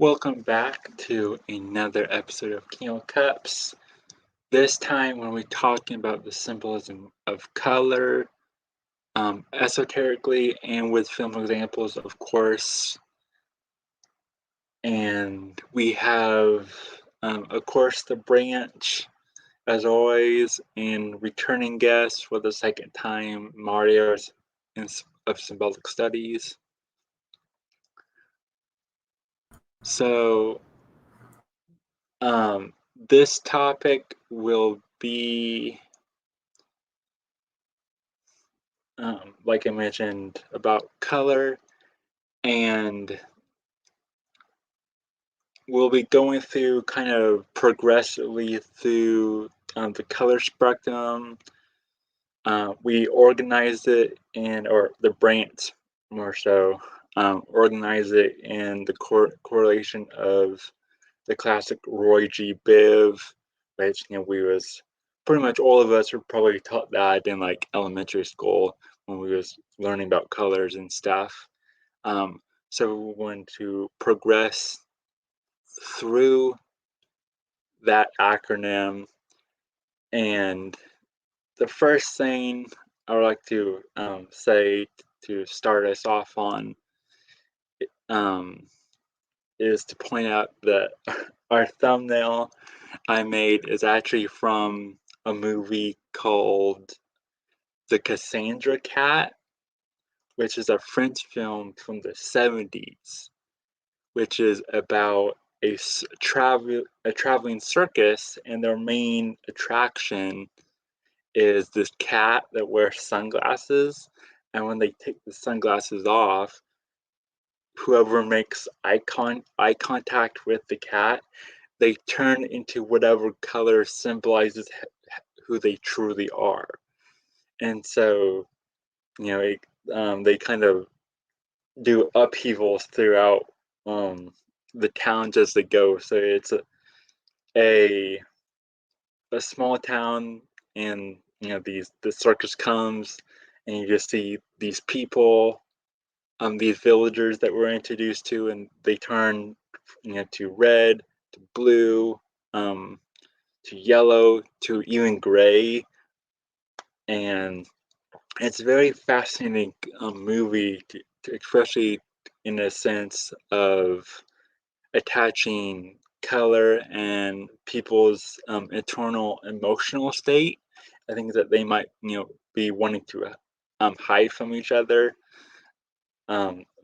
Welcome back to another episode of King of Cups. This time, when we're talking about the symbolism of color, esoterically and with film examples, of course. And we have, of course, the branch, as always, and returning guest for the second time, Mario of Symbolic Studies. So, this topic will be, like I mentioned, about color, and we'll be going through kind of progressively through the color spectrum. We organized it or the branch more so, organize it in the correlation of the classic Roy G. Biv, which we was pretty much all of us were probably taught that in like elementary school when we was learning about colors and stuff. So we're going to progress through that acronym, and the first thing I would like to say to start us off on um, is to point out that our thumbnail I made is actually from a movie called The Cassandra Cat, which is a French film from the 70s, which is about a traveling circus, and their main attraction is this cat that wears sunglasses, and when they take the sunglasses off, whoever makes eye contact with the cat, they turn into whatever color symbolizes who they truly are. And so, they kind of do upheavals throughout the towns as they go. So it's a a small town, and the circus comes, and you just see these people, these villagers that we're introduced to, and they turn to red, to blue, to yellow, to even gray. And it's a very fascinating movie, especially in a sense of attaching color and people's internal emotional state. I think that they might, be wanting to hide from each other.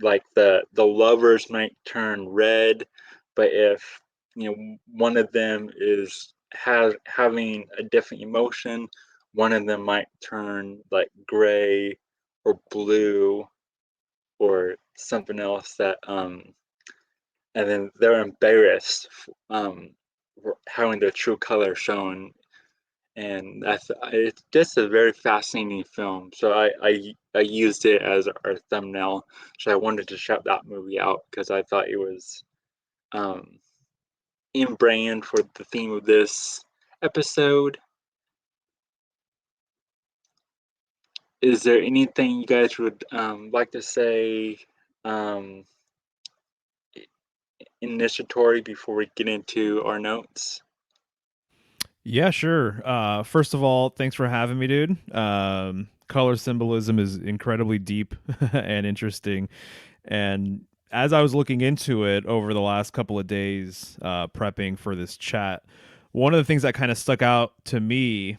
Like the lovers might turn red, but if one of them is having a different emotion, one of them might turn like gray or blue or something else that and then they're embarrassed for having their true color shown. And it's just a very fascinating film. So I used it as our thumbnail. So I wanted to shout that movie out because I thought it was um, in brand for the theme of this episode. Is there anything you guys would like to say um, initiatory before we get into our notes? Yeah, sure. First of all, thanks for having me, dude. Color symbolism is incredibly deep and interesting. And as I was looking into it over the last couple of days, prepping for this chat, one of the things that kind of stuck out to me,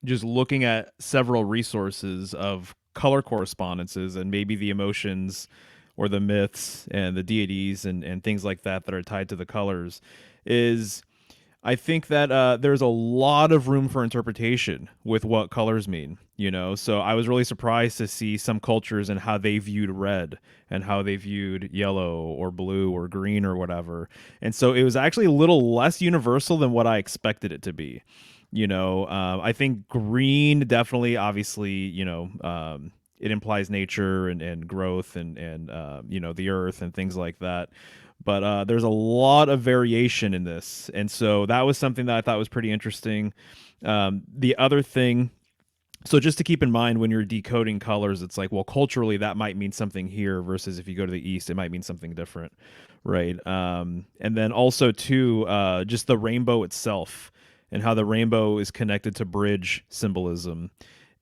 just looking at several resources of color correspondences and maybe the emotions or the myths and the deities and things like that are tied to the colors, is I think that there's a lot of room for interpretation with what colors mean, So I was really surprised to see some cultures and how they viewed red and how they viewed yellow or blue or green or whatever. And so it was actually a little less universal than what I expected it to be. I think green definitely, obviously, it implies nature and growth and the earth and things like that, but there's a lot of variation in this, and so that was something that I thought was pretty interesting. The other thing So just to keep in mind when you're decoding colors, it's like, well, culturally that might mean something here versus if you go to the east, it might mean something different, right? And then also too, just the rainbow itself and how the rainbow is connected to bridge symbolism.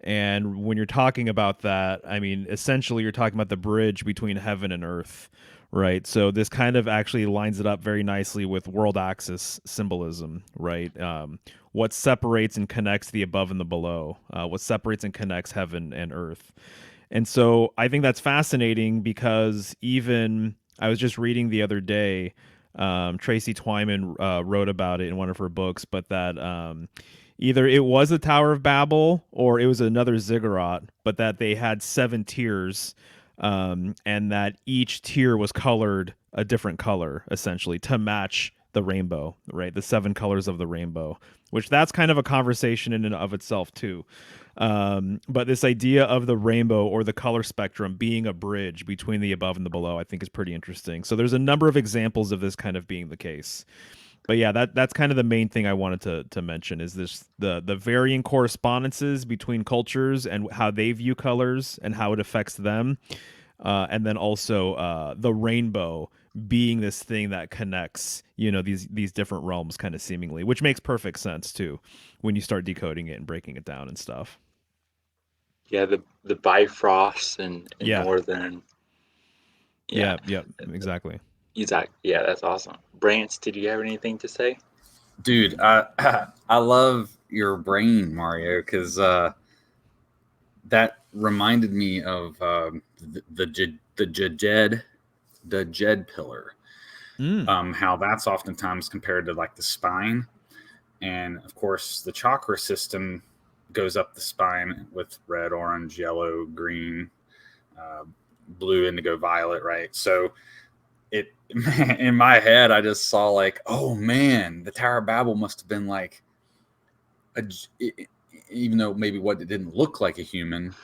And when you're talking about that, I mean, essentially you're talking about the bridge between heaven and earth, right? So this kind of actually lines it up very nicely with world axis symbolism, right? What separates and connects the above and the below, what separates and connects heaven and earth. And so I think that's fascinating because even I was just reading the other day, Tracy Twyman wrote about it in one of her books, but that either it was the Tower of Babel or it was another ziggurat, but that they had 7 tiers, and that each tier was colored a different color essentially to match the rainbow, right? The 7 colors of the rainbow, which that's kind of a conversation in and of itself too. But this idea of the rainbow or the color spectrum being a bridge between the above and the below, I think is pretty interesting. So there's a number of examples of this kind of being the case. But yeah, that's kind of the main thing I wanted to mention is this the varying correspondences between cultures and how they view colors and how it affects them, and then also the rainbow being this thing that connects these different realms kind of seemingly, which makes perfect sense too when you start decoding it and breaking it down and stuff. Yeah, the Bifrost in Yeah, northern. Yeah, yeah, exactly. exactly. Yeah, that's awesome. Brance, did you have anything to say? Dude, I love your brain, Mario, because that reminded me of the Jed pillar. Mm, How that's oftentimes compared to like the spine, and of course the chakra system goes up the spine with red, orange, yellow, green, uh, blue, indigo, violet, right? So it in my head, I just saw like, oh man, the Tower of Babel must have been like a, even though maybe what it didn't look like a human,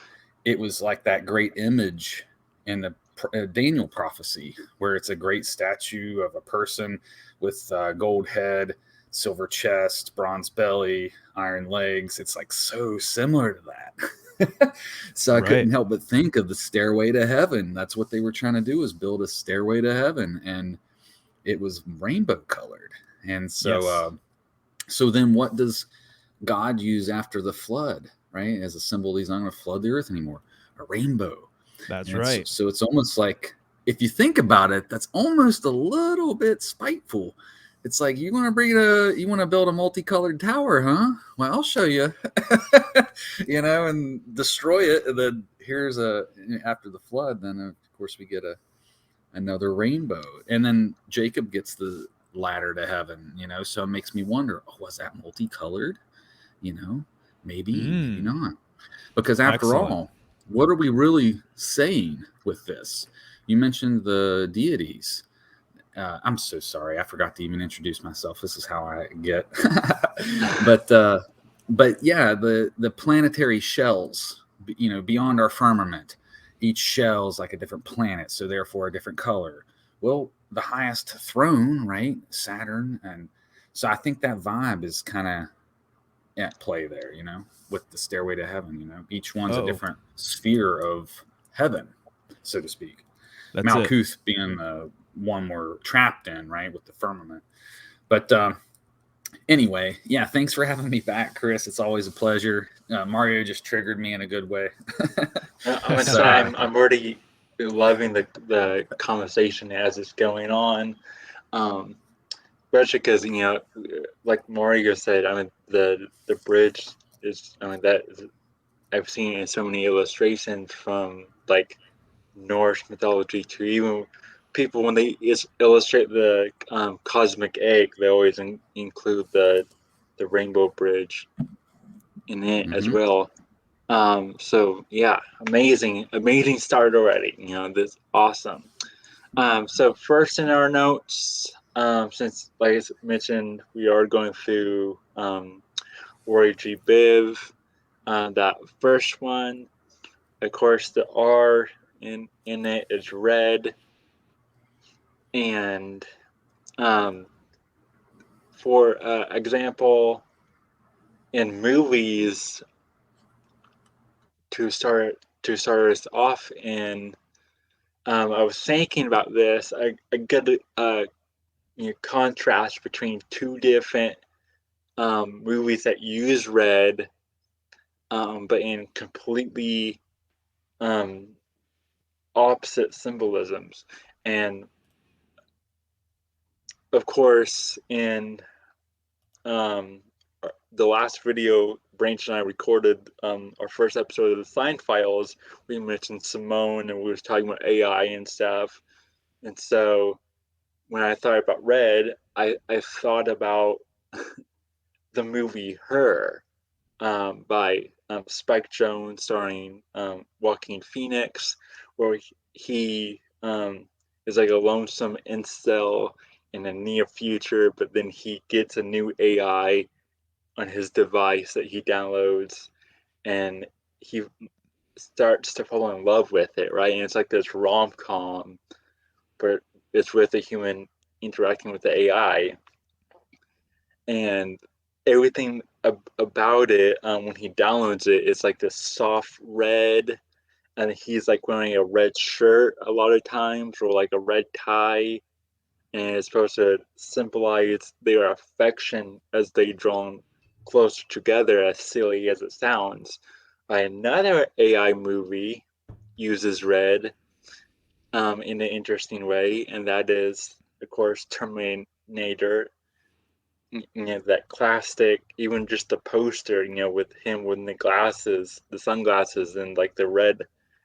it was like that great image in the Daniel prophecy where it's a great statue of a person with gold head, silver chest, bronze belly, iron legs. It's like so similar to that. So I right. couldn't help but think of the stairway to heaven. That's what they were trying to do, is build a stairway to heaven, and it was rainbow colored. And so Yes, so then what does God use after the flood, right? As a symbol, he's not going to flood the earth anymore. A rainbow. that's And it's right. so it's almost like, if you think about it, that's almost a little bit spiteful. It's like, you want to build a multicolored tower, huh? Well, I'll show you. And destroy it. And then here's after the flood, then of course we get another rainbow. And then Jacob gets the ladder to heaven, so it makes me wonder, oh, was that multicolored? you know maybe Mm, not, because after excellent. all, what are we really saying with this? You mentioned the deities. I'm so sorry, I forgot to even introduce myself. This is how I get. but yeah, the planetary shells, beyond our firmament, each shell is like a different planet, so therefore a different color. Well, the highest throne, right, Saturn. And so I think that vibe is kind of at play there, with the stairway to heaven. Each one's a Oh, different sphere of heaven, so to speak. that's it. Malkuth being the one we're trapped in, right, with the firmament. But anyway, yeah, thanks for having me back, Chris. It's always a pleasure. Mario just triggered me in a good way. I'm gonna So say I'm already loving the conversation as it's going on. Um, Especially because like Mario said, I mean the bridge is. I mean that I've seen it in so many illustrations from like Norse mythology to even people when they illustrate the cosmic egg, they always include the rainbow bridge in it as mm-hmm. well. So yeah, amazing start already. This awesome. So first in our notes, since like I mentioned, we are going through Roy G. Biv. That first one, of course, the R in it is red, and um, for example, in movies, to start us off in, I was thinking about this. I got a contrast between two different movies that use red, but in completely opposite symbolisms. And of course, in the last video Branch and I recorded, our first episode of the Sign Files, we mentioned Simone and we was talking about AI and stuff. And so when I thought about red, I thought about the movie Her, by Spike Jonze, starring Joaquin Phoenix, where he is like a lonesome incel in the near future, but then he gets a new AI on his device that he downloads, and he starts to fall in love with it, right? And it's like this rom-com, but it's with a human interacting with the AI, and everything about it, when he downloads it, it's like this soft red, and he's like wearing a red shirt a lot of times, or like a red tie, and it's supposed to symbolize their affection as they drawn closer together, as silly as it sounds. Another AI movie uses red in an interesting way, and that is, of course, Terminator. That classic, even just the poster, with him with the glasses, the sunglasses, and like the red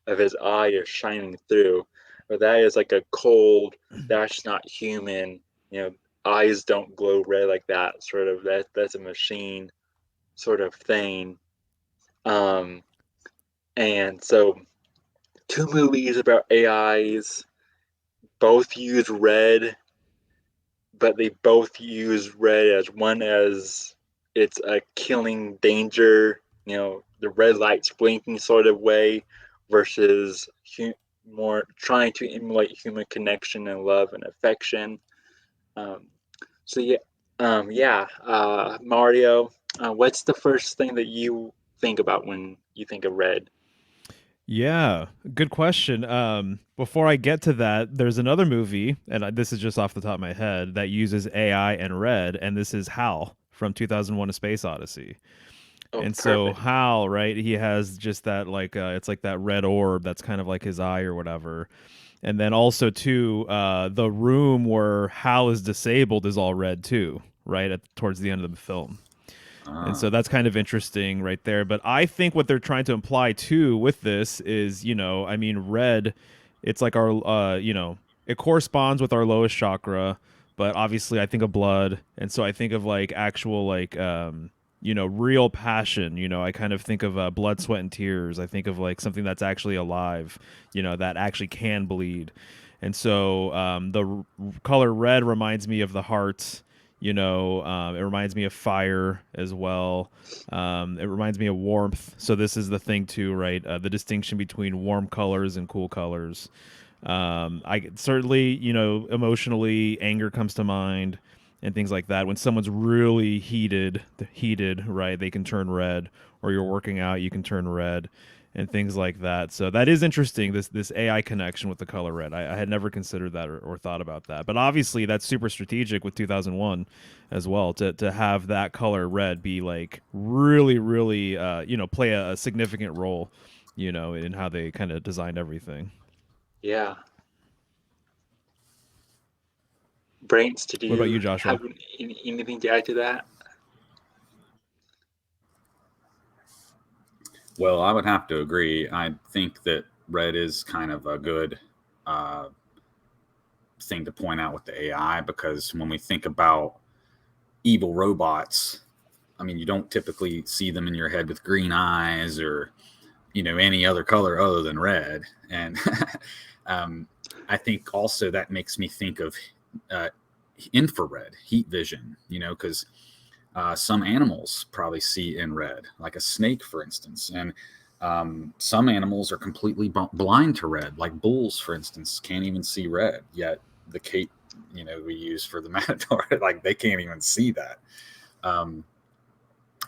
of his eye is shining through. But that is like a cold, that's not human, eyes don't glow red like that, sort of, that's a machine sort of thing. And so two movies about AIs, both use red, but they both use red as one as it's a killing danger, the red light's blinking sort of way, versus more trying to emulate human connection and love and affection. Um, so Mario, what's the first thing that you think about when you think of red? Yeah, good question. Before I get to that, there's another movie, and this is just off the top of my head, that uses AI and red, and this is Hal from 2001: A Space Odyssey. Oh, And so perfect. Hal, right, he has just that like it's like that red orb that's kind of like his eye or whatever. And then also too, the room where Hal is disabled is all red too, right towards the end of the film. And so that's kind of interesting right there. But I think what they're trying to imply too with this is, I mean, red, it's like our, it corresponds with our lowest chakra. But obviously, I think of blood. And so I think of like actual, like, real passion. I kind of think of blood, sweat, and tears. I think of like something that's actually alive, that actually can bleed. And so color red reminds me of the heart. It reminds me of fire as well. It reminds me of warmth. So this is the thing too, right? The distinction between warm colors and cool colors. I certainly, emotionally, anger comes to mind and things like that. When someone's really heated, right, they can turn red. Or you're working out, you can turn red, and things like that. So that is interesting. This AI connection with the color red. I had never considered that or thought about that. But obviously, that's super strategic with 2001 as well to have that color red be like really, really, play a significant role, in how they kind of designed everything. Yeah. Brains, did What about you you, Joshua? have anything to add to that? Well, I would have to agree. I think that red is kind of a good uh, thing to point out with the AI, because when we think about evil robots, I mean, you don't typically see them in your head with green eyes or, any other color other than red. And I think also that makes me think of infrared heat vision, because some animals probably see in red, like a snake, for instance. And some animals are completely blind to red, like bulls, for instance, can't even see red. Yet the cape, we use for the matador, like they can't even see that.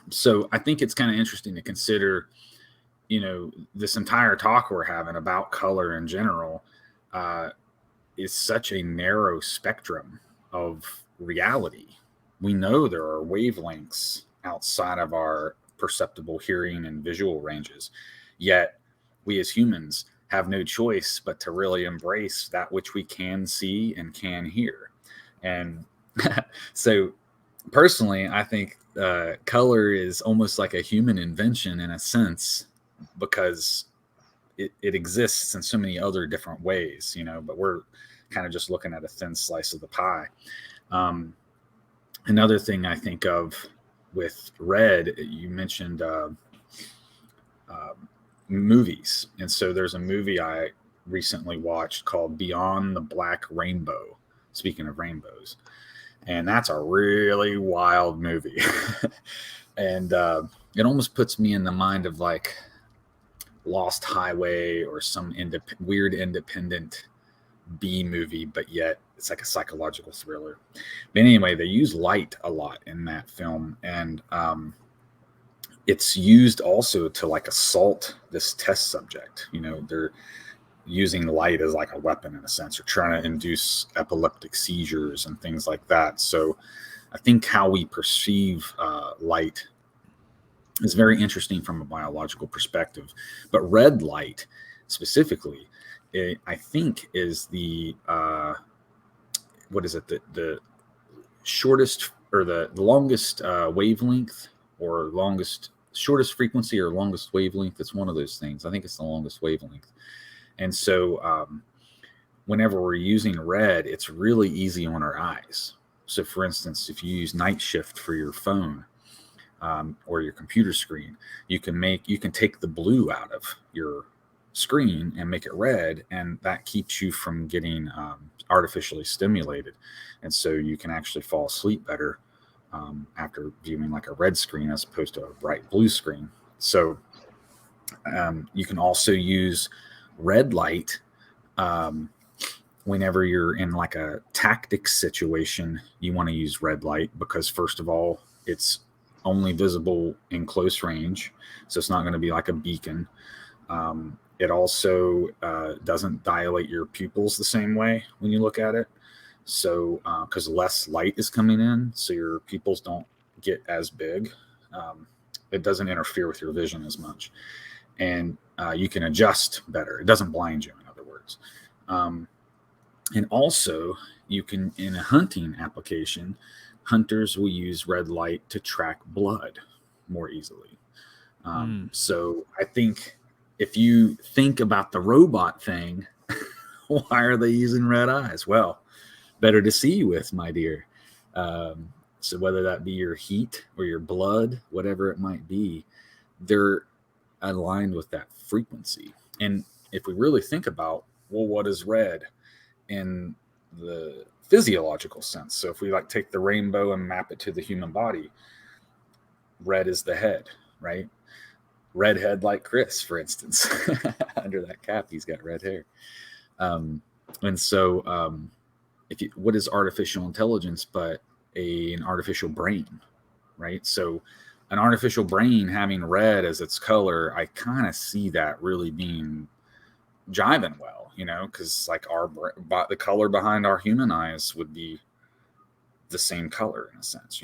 So I think it's kind of interesting to consider this entire talk we're having about color in general is such a narrow spectrum of reality. We know there are wavelengths outside of our perceptible hearing and visual ranges, yet we as humans have no choice but to really embrace that which we can see and can hear. And so personally, I think color is almost like a human invention in a sense, because it exists in so many other different ways, but we're kind of just looking at a thin slice of the pie. Another thing I think of with red, you mentioned movies. And so there's a movie I recently watched called Beyond the Black Rainbow, speaking of rainbows. And that's a really wild movie. And it almost puts me in the mind of like Lost Highway or some weird independent B movie, but yet it's like a psychological thriller. But anyway, they use light a lot in that film, and it's used also to like assault this test subject. They're using light as like a weapon in a sense, or trying to induce epileptic seizures and things like that. So I think how we perceive light is very interesting from a biological perspective. But red light specifically, I think is the what is it, the shortest or the longest wavelength, or shortest frequency or longest wavelength. It's one of those things. I think it's the longest wavelength. And so whenever we're using red, it's really easy on our eyes. So for instance, if you use night shift for your phone or your computer screen, you can take the blue out of your screen and make it red, and that keeps you from getting artificially stimulated. And so you can actually fall asleep better after viewing like a red screen as opposed to a bright blue screen. So you can also use red light whenever you're in like a tactics situation. You want to use red light because, first of all, it's only visible in close range, so it's not going to be like a beacon. It also doesn't dilate your pupils the same way when you look at it. So, because less light is coming in, so your pupils don't get as big. It doesn't interfere with your vision as much. And you can adjust better. It doesn't blind you, in other words. And also, you can, in a hunting application, hunters will use red light to track blood more easily. So I think if you think about the robot thing, why are they using red eyes? Well, better to see with, my dear. So whether that be your heat or your blood, whatever it might be, they're aligned with that frequency. And if we really think about, well, what is red in the physiological sense? So if we like take the rainbow and map it to the human body, red is the head, right? Red head like Chris, for instance. Under that cap, he's got red hair. And so what is artificial intelligence but an artificial brain, right? So an artificial brain having red as its color, I kind of see that really being jiving well, because like the color behind our human eyes would be the same color in a sense,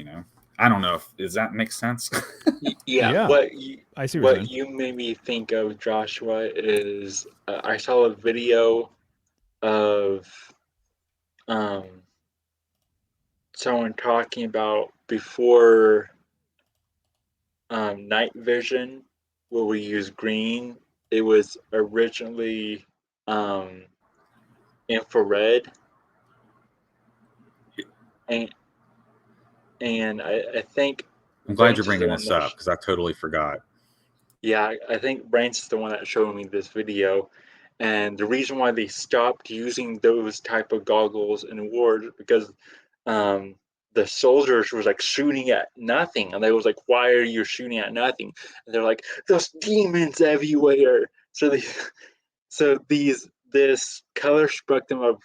I don't know does that make sense? Yeah, I see what you're saying. you made me think of, Joshua, is I saw a video of someone talking about before night vision, where we use green. It was originally infrared, and I think I'm glad you're Brains is the bringing one this that up because I totally forgot. yeah, I think Brains is the one that showed me this video. And the reason why they stopped using those type of goggles in wars because the soldiers was like shooting at nothing, and they was like, "Why are you shooting at nothing?" And they're like, "There's demons everywhere." So this color spectrum of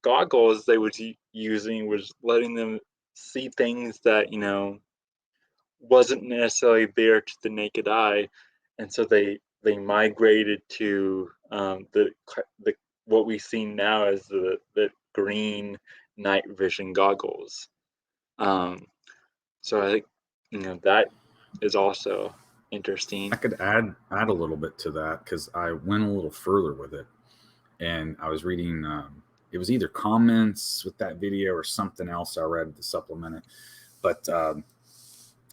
goggles they was using was letting them see things that wasn't necessarily there to the naked eye, and so they they migrated to the what we see now as the green night vision goggles. Um, so I think that is also I interesting. could add a little bit to that because I went a little further with it, and I was reading. It was either comments with that video or something else I read to supplement it. But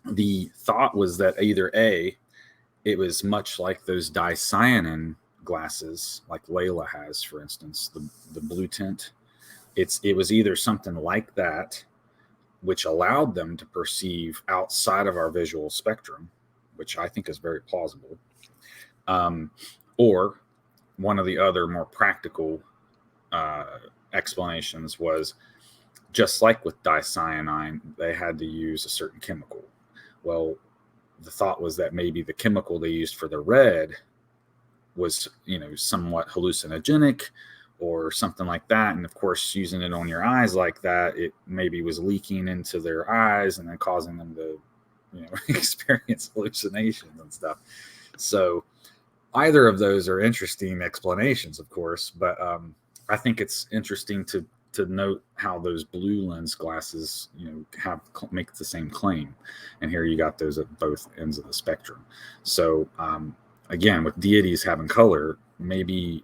the thought was that either A, it was much like those dicyanin glasses, like Layla has, for instance, the blue tint. It was either something like that, which allowed them to perceive outside of our visual spectrum, which I think is very plausible, or one of the other more practical explanations was just like with dicyanine, they had to use a certain chemical. Well, the thought was that maybe the chemical they used for the red was, somewhat hallucinogenic or something like that. And of course, using it on your eyes like that, it maybe was leaking into their eyes and then causing them to, experience hallucinations and stuff. So either of those are interesting explanations, of course, but I think it's interesting to note how those blue lens glasses, make the same claim, and here you got those at both ends of the spectrum. So again, with deities having color, maybe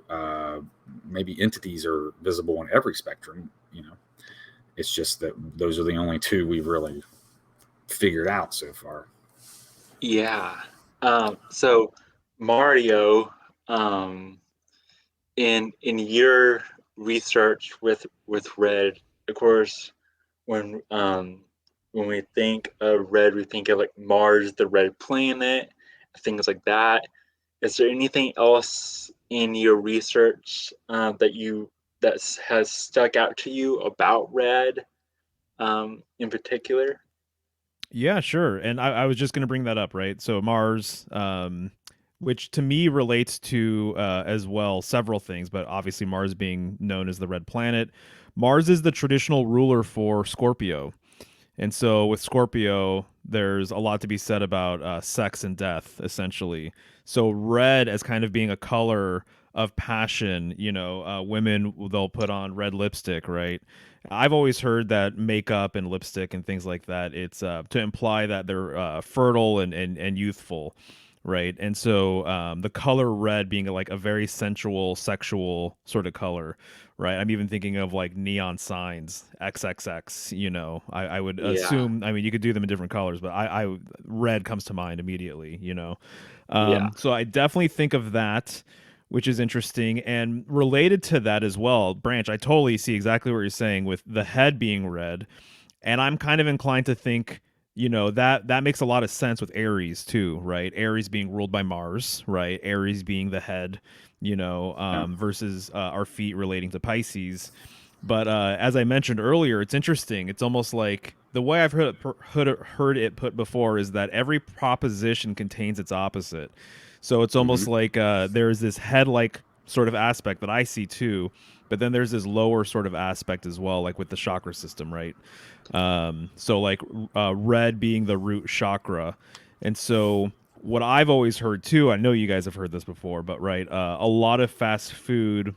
entities are visible in every spectrum. It's just that those are the only two we've really figured out so far. Yeah. So Mario, um, in your research with red, of course, when um, when we think of red, we think of like Mars, the red planet, things like that. Is there anything else in your research that has stuck out to you about red, in particular? Yeah, sure. And I was just going to bring that up, right? So Mars, which to me relates to as well several things, but obviously Mars being known as the red planet. Mars is the traditional ruler for Scorpio. And so with Scorpio, there's a lot to be said about sex and death, essentially. So red as kind of being a color of passion, women, they'll put on red lipstick, right? I've always heard that makeup and lipstick and things like that, it's to imply that they're fertile and youthful, right? And so the color red being like a very sensual, sexual sort of color, right? I'm even thinking of like neon signs, XXX. I would Yeah, assume. I mean, you could do them in different colors, but red comes to mind immediately. yeah, So I definitely think of that, which is interesting and related to that as well. Branch, I totally see exactly what you're saying with the head being red, and I'm kind of inclined to think. That makes a lot of sense with Aries too, right? Aries being ruled by Mars, right? Aries being the head, Yeah. versus our feet relating to Pisces. But as I mentioned earlier, it's interesting. It's almost like the way I've heard it put before is that every proposition contains its opposite. So it's almost Mm-hmm. like there's this head-like sort of aspect that I see too, but then there's this lower sort of aspect as well, like with the chakra system, right? So like red being the root chakra, and so what I've always heard too, I know you guys have heard this before, but right, a lot of fast food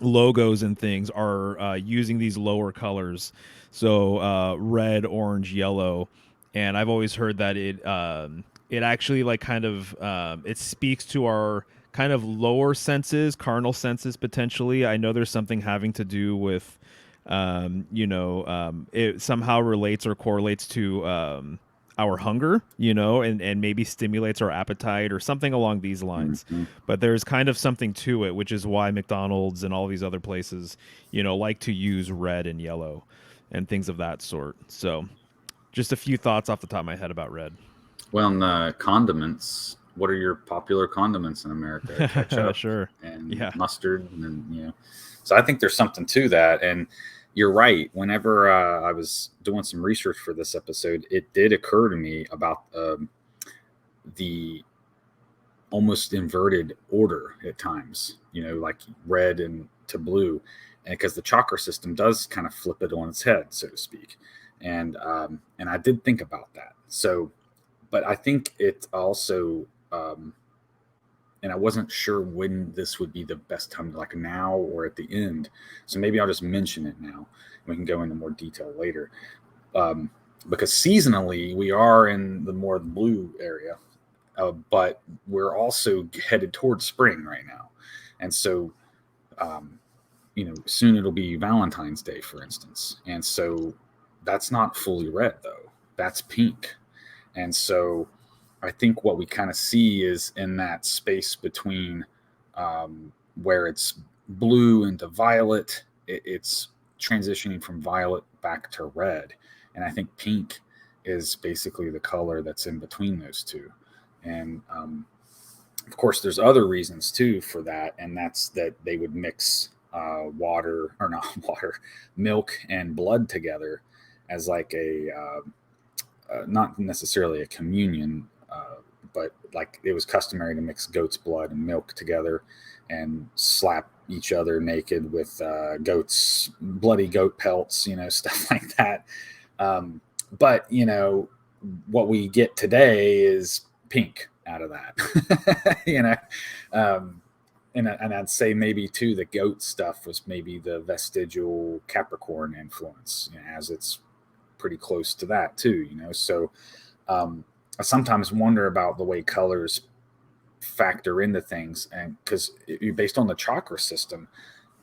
logos and things are using these lower colors, so red, orange, yellow, and I've always heard that it actually like kind of it speaks to our kind of lower senses, carnal senses potentially. I know there's something having to do with it somehow relates or correlates to our hunger, and maybe stimulates our appetite or something along these lines. Mm-hmm. But there's kind of something to it, which is why McDonald's and all these other places, like to use red and yellow and things of that sort. So just a few thoughts off the top of my head about red. Well, and condiments. What are your popular condiments in America? Ketchup Sure. and Yeah. mustard, and. So I think there's something to that, and you're right. Whenever I was doing some research for this episode, it did occur to me about the almost inverted order at times. Like red and to blue, and because the chakra system does kind of flip it on its head, so to speak, and I did think about that. So but I think it also and I wasn't sure when this would be the best time, like now or at the end. So maybe I'll just mention it now. We can go into more detail later. Because seasonally we are in the more blue area, but we're also headed towards spring right now, and so soon it'll be Valentine's Day, for instance, and so that's not fully red though. That's pink, and so I think what we kind of see is in that space between where it's blue into violet, it's transitioning from violet back to red. And I think pink is basically the color that's in between those two. And of course, there's other reasons too for that, and that's that they would mix water or not water, milk and blood together as like not necessarily a communion, but like it was customary to mix goat's blood and milk together and slap each other naked with bloody goat pelts, stuff like that. But what we get today is pink out of that, and I'd say maybe too the goat stuff was maybe the vestigial Capricorn influence, as it's pretty close to that too, so I sometimes wonder about the way colors factor into things, and because based on the chakra system,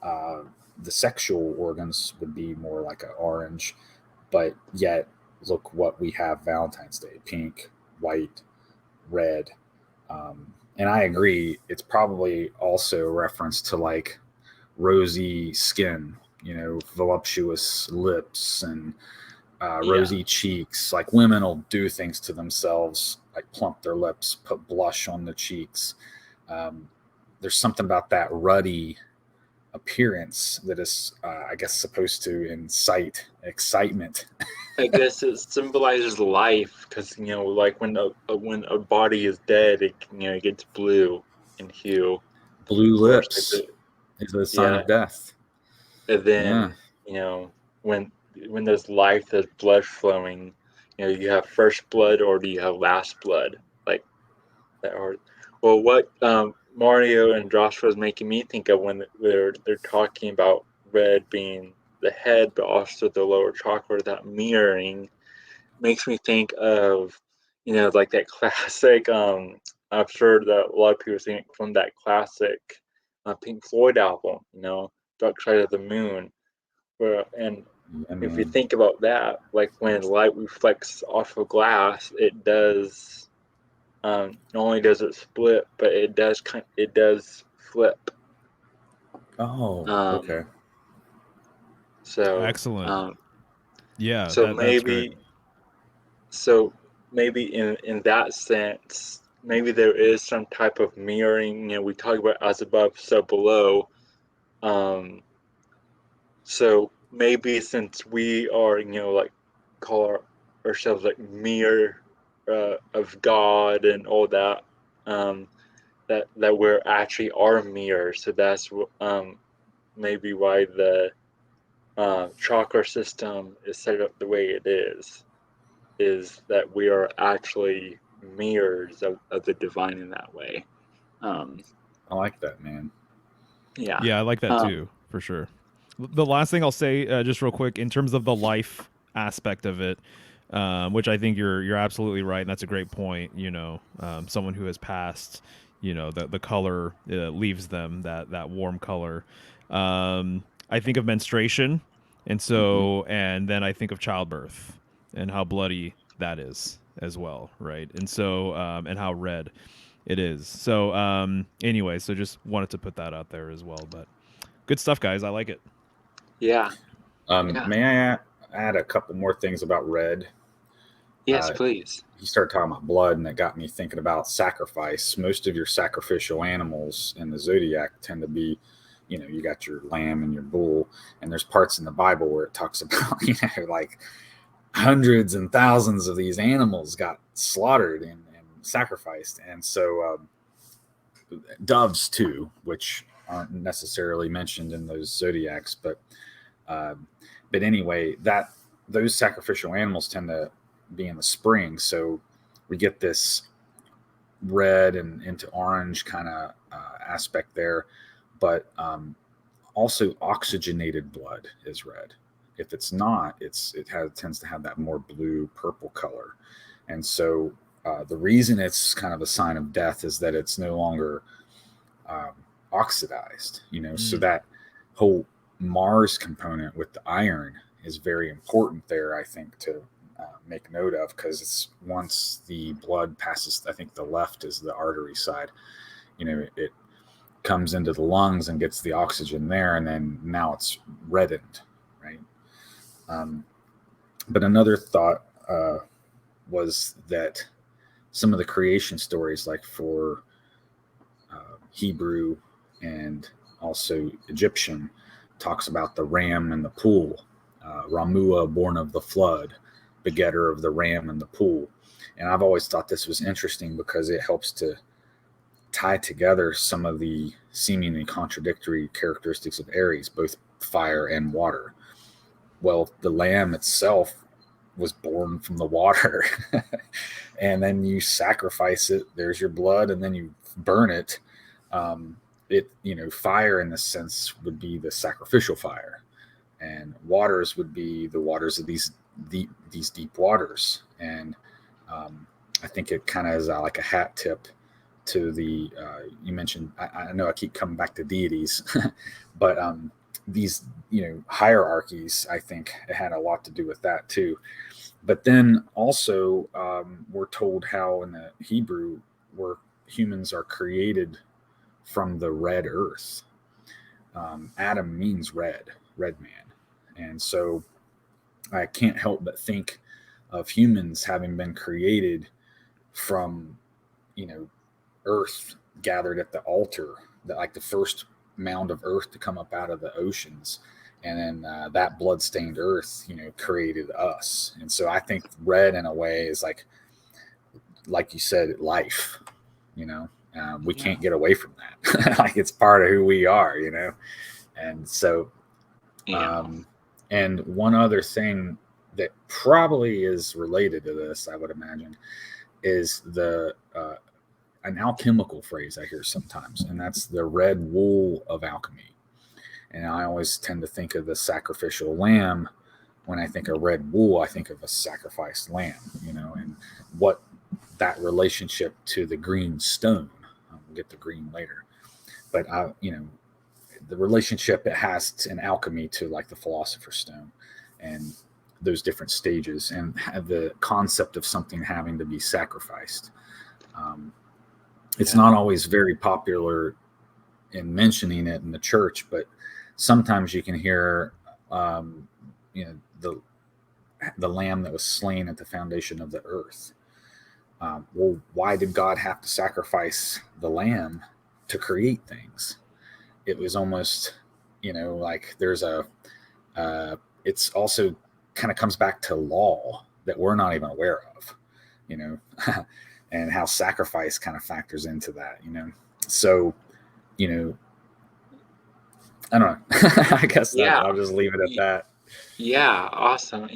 the sexual organs would be more like an orange, but yet look what we have Valentine's Day: pink, white, red. And I agree, it's probably also a reference to like rosy skin, voluptuous lips and rosy cheeks. Like women will do things to themselves, like plump their lips, put blush on the cheeks. There's something about that ruddy appearance that is, I guess, supposed to incite excitement. I guess it symbolizes life because like when a body is dead, it gets blue in hue. Blue Of course, lips is a sign yeah, of death. and then when there's life, there's blood flowing. You have first blood or do you have last blood? Like that, or well, what Mario and Josh was making me think of when they're talking about red being the head, but also the lower chakra, that mirroring makes me think of like that classic. I'm sure that a lot of people think from that classic Pink Floyd album, Dark Side of the Moon. And if you think about that, like when light reflects off of glass, it does. Not only does it split, but it does flip. Oh, okay. So Excellent. Yeah, So that's great. maybe in that sense, maybe there is some type of mirroring. We talk about as above, so below. So maybe since we are, like call ourselves like mirror of God and all that, that we're actually our mirror. So that's maybe why the chakra system is set up the way it is that we are actually mirrors of the divine in that way. I like that, man. Yeah. Yeah, I like that too, for sure. The last thing I'll say, just real quick, in terms of the life aspect of it, which I think you're absolutely right, and that's a great point. Someone who has passed, the color leaves them that warm color. I think of menstruation, and so and then I think of childbirth and how bloody that is as well, right? And so and how red it is. So anyway, so just wanted to put that out there as well, but. Good stuff, guys. I like it. Yeah. Yeah. May I add a couple more things about red? Yes, please. You started talking about blood, and that got me thinking about sacrifice. Most of your sacrificial animals in the zodiac tend to be, you got your lamb and your bull, and there's parts in the Bible where it talks about, like hundreds and thousands of these animals got slaughtered and sacrificed. And so doves too, which aren't necessarily mentioned in those zodiacs, but anyway, that those sacrificial animals tend to be in the spring, so we get this red and into orange kind of aspect there, but also oxygenated blood is red. If it's not, tends to have that more blue purple color, and so the reason it's kind of a sign of death is that it's no longer oxidized. So that whole Mars component with the iron is very important there, I think, to make note of, because it's once the blood passes, I think the left is the artery side, it comes into the lungs and gets the oxygen there, and then now it's reddened, right? But another thought was that some of the creation stories, like for Hebrew and also Egyptian, talks about the ram and the pool. Ramua, born of the flood, begetter of the ram and the pool. And I've always thought this was interesting because it helps to tie together some of the seemingly contradictory characteristics of Aries, both fire and water. Well, the lamb itself was born from the water, and then you sacrifice it. There's your blood, and then you burn it. Fire in this sense would be the sacrificial fire, and waters would be the waters of these deep waters. And I think it kind of is like a hat tip to the you mentioned. I know I keep coming back to deities, but these hierarchies, I think it had a lot to do with that too. But then also we're told how in the Hebrew where humans are created from the red earth. Adam means red man, and so I can't help but think of humans having been created from earth gathered at the altar, like the first mound of earth to come up out of the oceans, and then that blood-stained earth created us. And so I think red in a way is like you said, life. We can't get away from that. Like it's part of who we are. And so and one other thing that probably is related to this, I would imagine, is an alchemical phrase I hear sometimes, and that's the red wool of alchemy. And I always tend to think of the sacrificial lamb. When I think of red wool, I think of a sacrificed lamb, and what that relationship to the green stone. We'll get to green later, but the relationship it has in alchemy to like the philosopher's stone and those different stages, and the concept of something having to be sacrificed. It's not always very popular in mentioning it in the church, but sometimes you can hear, the lamb that was slain at the foundation of the earth. Well, why did God have to sacrifice the lamb to create things? It was almost, like there's it's also kind of comes back to law that we're not even aware of, and how sacrifice kind of factors into that, So, I don't know. I guess I'll just leave it at that. Yeah, awesome.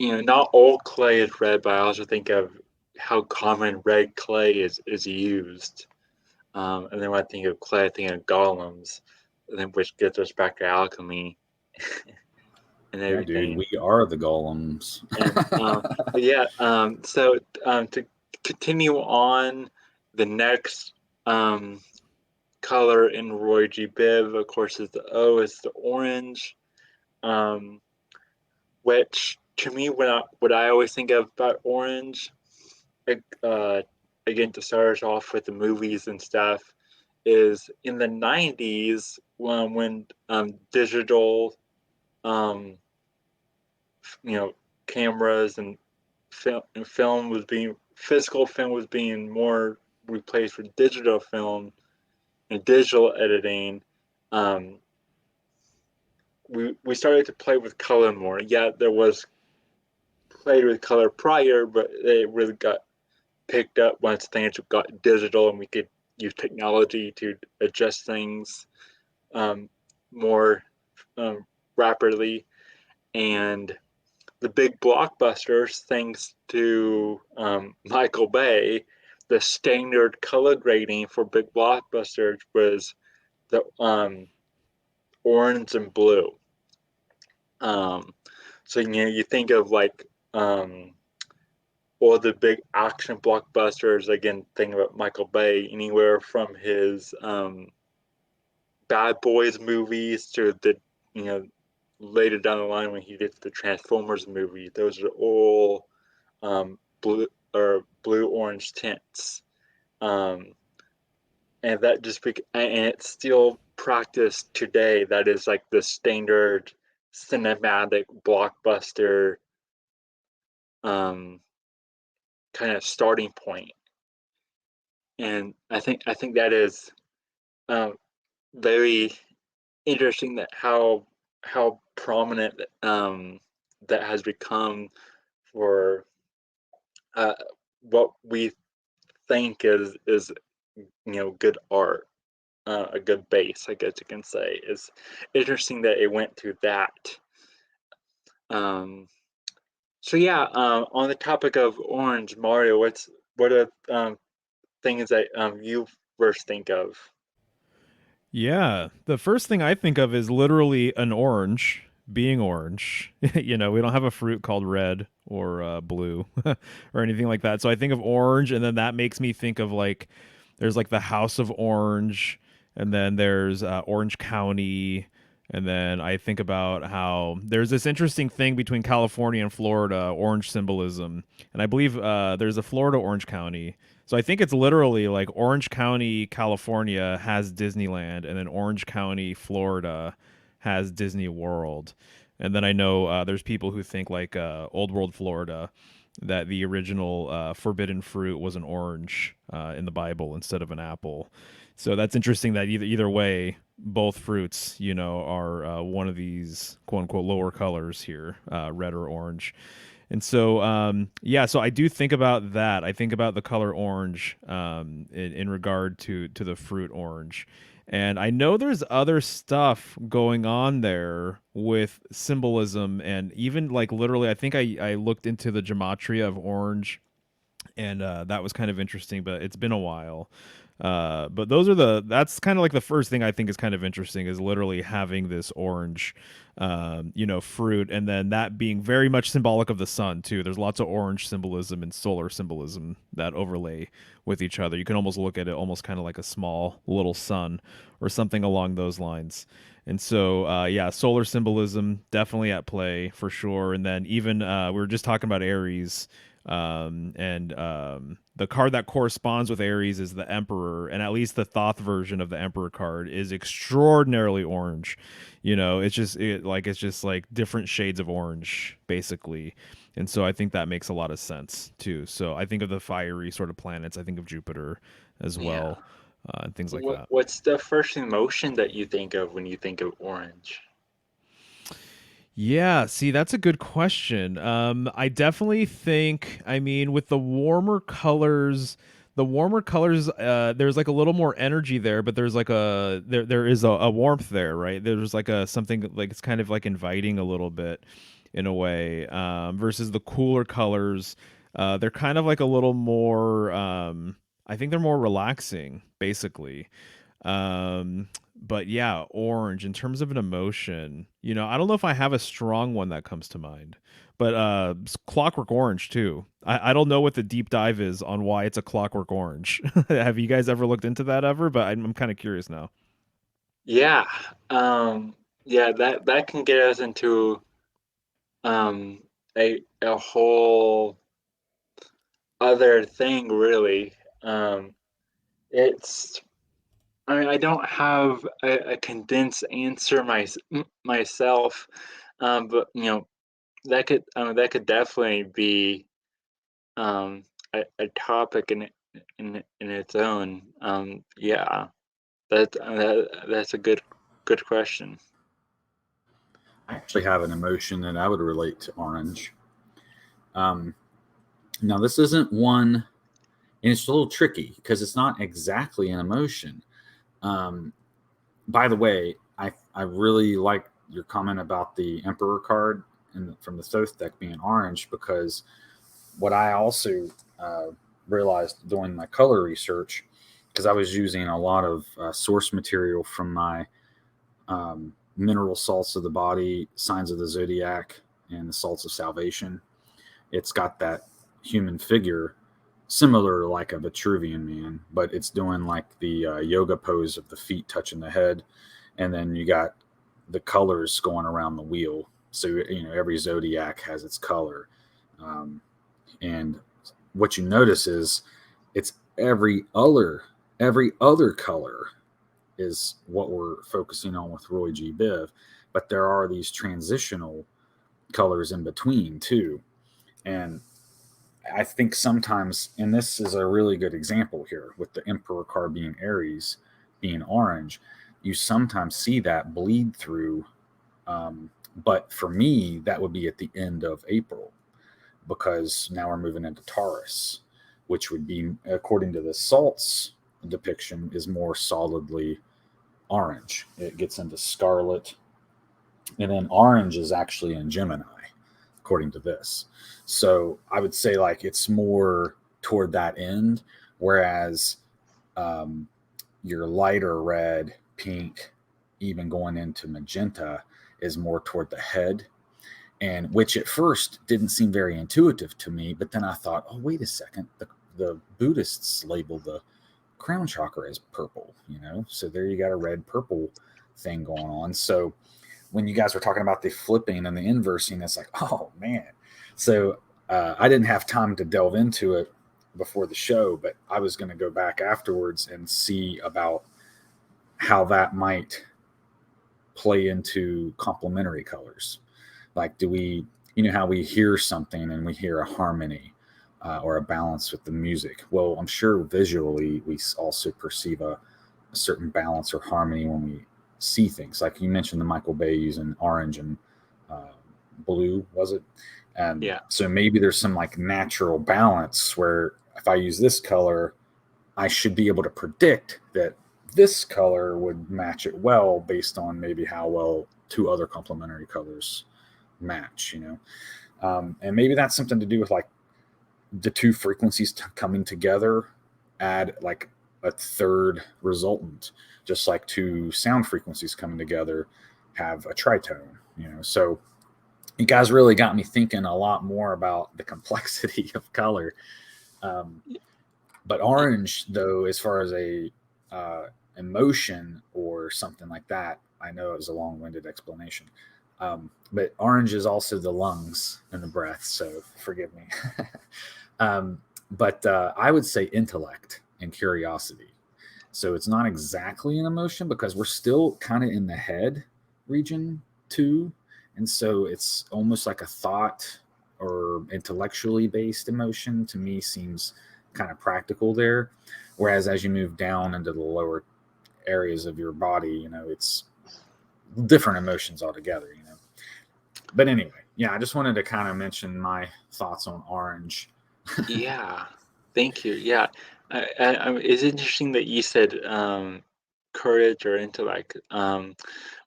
Not all clay is red, but I also think of how common red clay is used. And then when I think of clay, I think of golems, and then which gets us back to alchemy and everything. Dude, we are the golems. And, so to continue on, the next color in Roy G. Biv, of course, is the O, is the orange, which to me, what I always think of about orange, again, to start us off with the movies and stuff, is in the 90s when digital, cameras and physical film was being more replaced with digital film and digital editing. We started to play with color more. Yeah, there was played with color prior, but it really got picked up once things got digital and we could use technology to adjust things more rapidly. And the big blockbusters, thanks to Michael Bay, the standard color grading for big blockbusters was the orange and blue. So you think of like all the big action blockbusters. Again, think about Michael Bay, anywhere from his Bad Boys movies to the later down the line when he did the Transformers movie. Those are all blue or blue-orange tints, and that just and it's still practiced today. That is like the standard cinematic blockbuster kind of starting point. And I think that is very interesting, that how prominent that has become for what we think is good art, a good base, I guess you can say. Is interesting that it went through that. So yeah, on the topic of orange, Mario, what are things that you first think of? Yeah, the first thing I think of is literally an orange being orange. We don't have a fruit called red or blue or anything like that. So I think of orange, and then that makes me think of like there's like the House of Orange, and then there's Orange County, and then I think about how there's this interesting thing between California and Florida, orange symbolism, and I believe there's a Florida Orange County. So I think it's literally like Orange County, California has Disneyland, and then Orange County, Florida has Disney World. And then I know there's people who think like Old World Florida, that the original forbidden fruit was an orange in the Bible instead of an apple. So that's interesting that either way, both fruits, are one of these quote unquote lower colors here, red or orange. And so, yeah, so I do think about that. I think about the color orange in regard to the fruit orange. And I know there's other stuff going on there with symbolism, and even like literally, I think I looked into the gematria of orange, and that was kind of interesting, but it's been a while. But that's kind of like the first thing I think is kind of interesting, is literally having this orange, fruit, and then that being very much symbolic of the sun too. There's lots of orange symbolism and solar symbolism that overlay with each other. You can almost look at it almost kind of like a small little sun or something along those lines. And so, yeah, solar symbolism definitely at play for sure. And then even we were just talking about Aries, and the card that corresponds with Aries is the Emperor, and at least the Thoth version of the Emperor card is extraordinarily orange. It's just like different shades of orange basically. And so I think that makes a lot of sense too. So I think of the fiery sort of planets. I think of Jupiter as Yeah. well, and things like that. What's the first emotion that you think of when you think of orange? Yeah, see, that's a good question. I definitely think, I mean, with the warmer colors, there's like a little more energy there, but there's like there is a warmth there, right? There's like a something like it's kind of like inviting a little bit in a way. Versus the cooler colors, they're kind of like a little more. I think they're more relaxing, basically. Um, but yeah, orange in terms of an emotion, I don't know if I have a strong one that comes to mind, but Clockwork Orange too. I don't know what the deep dive is on why it's a Clockwork Orange. Have you guys ever looked into that ever? But I'm kind of curious now. Yeah, yeah, that can get us into um, a whole other thing, really. It's I mean, I don't have a condensed answer myself, but that could definitely be a topic in its own. Yeah, that's a good question. I actually have an emotion that I would relate to orange. Um, Now, this isn't one, and it's a little tricky because it's not exactly an emotion. Um, by the way, I really like your comment about the Emperor card from the Thoth deck being orange, because what I also realized doing my color research, because I was using a lot of source material from my mineral salts of the body, signs of the zodiac, and the salts of salvation. It's got that human figure similar like a Vitruvian man, but it's doing like the yoga pose of the feet touching the head, and then you got the colors going around the wheel. So every zodiac has its color, and what you notice is it's every other color is what we're focusing on with Roy G. Biv, but there are these transitional colors in between too, and I think sometimes, and this is a really good example here with the Emperor card being Aries, being orange, you sometimes see that bleed through. But for me, that would be at the end of April, because now we're moving into Taurus, which would be, according to the salts depiction, is more solidly orange. It gets into scarlet, and then orange is actually in Gemini, according to this. So I would say like it's more toward that end, whereas your lighter red, pink, even going into magenta is more toward the head, and which at first didn't seem very intuitive to me. But then I thought, oh, wait a second, the Buddhists label the crown chakra as purple, so there you got a red purple thing going on. So when you guys were talking about the flipping and the inversing, it's like, oh man. So I didn't have time to delve into it before the show, but I was going to go back afterwards and see about how that might play into complementary colors. Like, do we, how we hear something and we hear a harmony or a balance with the music? Well, I'm sure visually we also perceive a certain balance or harmony when we see things. Like you mentioned the Michael Bay using orange and blue, was it? Yeah. So maybe there's some like natural balance where if I use this color, I should be able to predict that this color would match it well based on maybe how well two other complementary colors match, and maybe that's something to do with like the two frequencies coming together add like a third resultant, just like two sound frequencies coming together have a tritone, so you guys really got me thinking a lot more about the complexity of color. But orange, though, as far as a emotion or something like that, I know it was a long-winded explanation. But orange is also the lungs and the breath, so forgive me. But I would say intellect and curiosity. So it's not exactly an emotion because we're still kind of in the head region too. And so it's almost like a thought or intellectually based emotion to me seems kind of practical there. Whereas as you move down into the lower areas of your body, it's different emotions altogether, But anyway, yeah, I just wanted to kind of mention my thoughts on orange. Yeah. Thank you. Yeah. It's interesting that you said courage or intellect.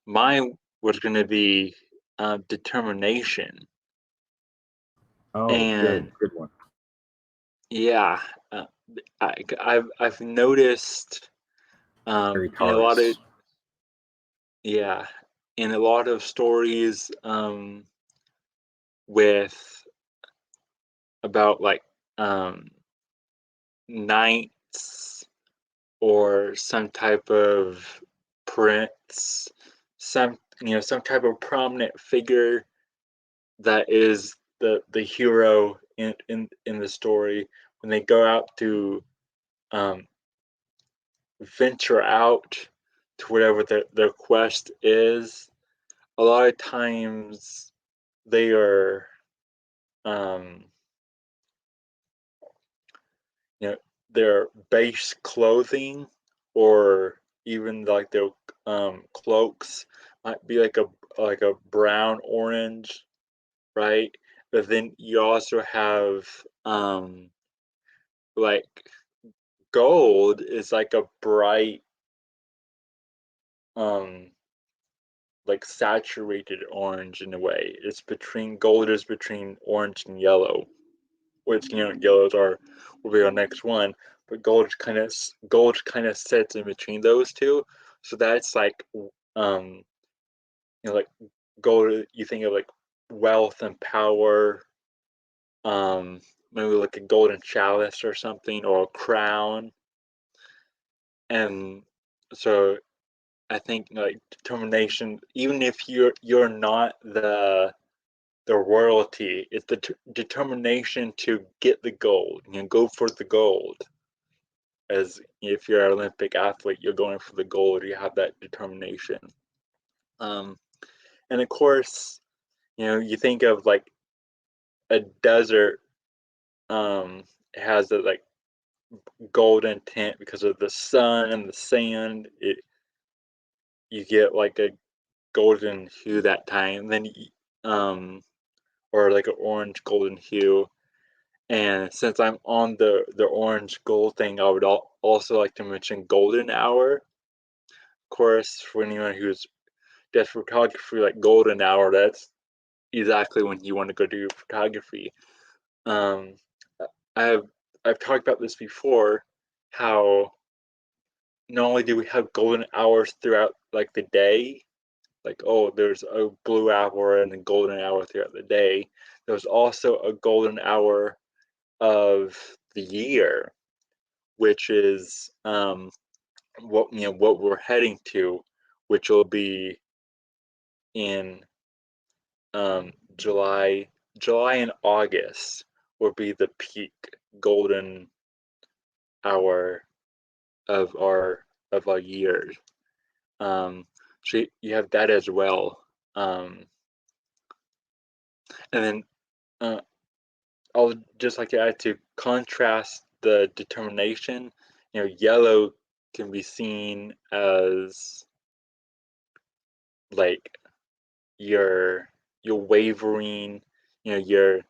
Mine was going to be determination. Oh, good And one. yeah, I've noticed Very in a lot of Taurus. yeah, in a lot of stories with about like knights or some type of prince, some type of prominent figure that is the hero in the story when they go out to um, venture out to whatever their quest is. A lot of times they are um, you know their base clothing or even like their cloaks might be like a brown orange, right? But then you also have like gold is like a bright um like saturated orange in a way. It's between gold is between orange and yellow, which yellows are will be our next one, but gold kind of sits in between those two. So that's like like gold. You think of like wealth and power, um, maybe like a golden chalice or something, or a crown. And so I think like determination, even if you're not the royalty, it's the determination to get the gold. Go for the gold. As if you're an Olympic athlete, you're going for the gold. You have that determination. Um, and of course, you think of like a desert. It has a like golden tint because of the sun and the sand. You get like a golden hue that time. Then um, or like an orange golden hue. And since I'm on the orange gold thing, I would also like to mention golden hour. Of course, for anyone who's does photography, like golden hour, that's exactly when you want to go do photography. Um, I've I've talked about this before, how not only do we have golden hours throughout like the day, like there's a blue hour and a golden hour throughout the day. There's also a golden hour of the year, which is what we're heading to, which will be in July. July and August will be the peak golden hour of our years. So you have that as well. And then uh, I'll just like to add, to contrast the determination. Yellow can be seen as like you're wavering, you're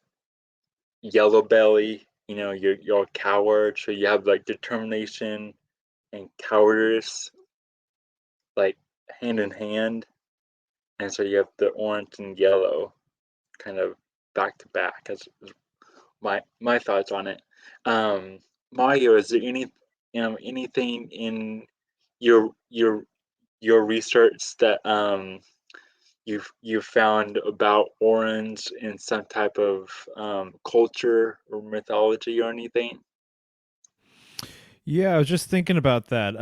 yellow belly, you're a coward. So you have like determination and cowardice like hand in hand. And so you have the orange and yellow kind of back to back. As my thoughts on it. Um, Mario, is there anything in your your your research that you've found about orange in some type of culture or mythology or anything? Yeah, I was just thinking about that.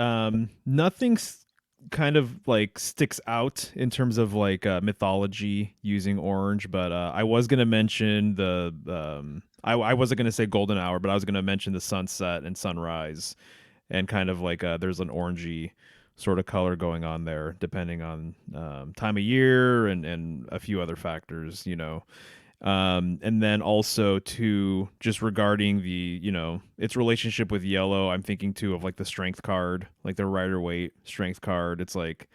Nothing's kind of like sticks out in terms of like mythology using orange, but I was gonna mention the I wasn't gonna say golden hour, but I was gonna mention the sunset and sunrise, and kind of like there's an orangey sort of color going on there, depending on time of year and a few other factors, and then also to just regarding the its relationship with yellow, I'm thinking too of like the strength card, like the rider weight strength card. It's like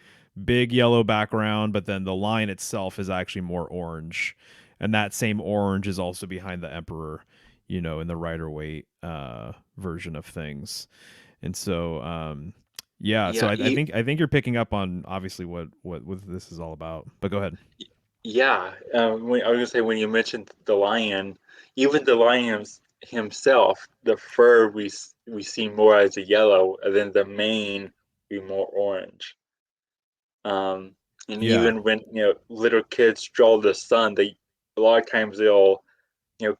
big yellow background, but then the line itself is actually more orange, and that same orange is also behind the emperor, in the rider weight version of things. And so yeah, so Yeah, I think you're picking up on obviously what this is all about, but go ahead. yeah. I was gonna say, when you mentioned the lion, even the lion himself, the fur we see more as a yellow, and then the mane be more orange. Um, and Yeah. even when little kids draw the sun, they a lot of times they'll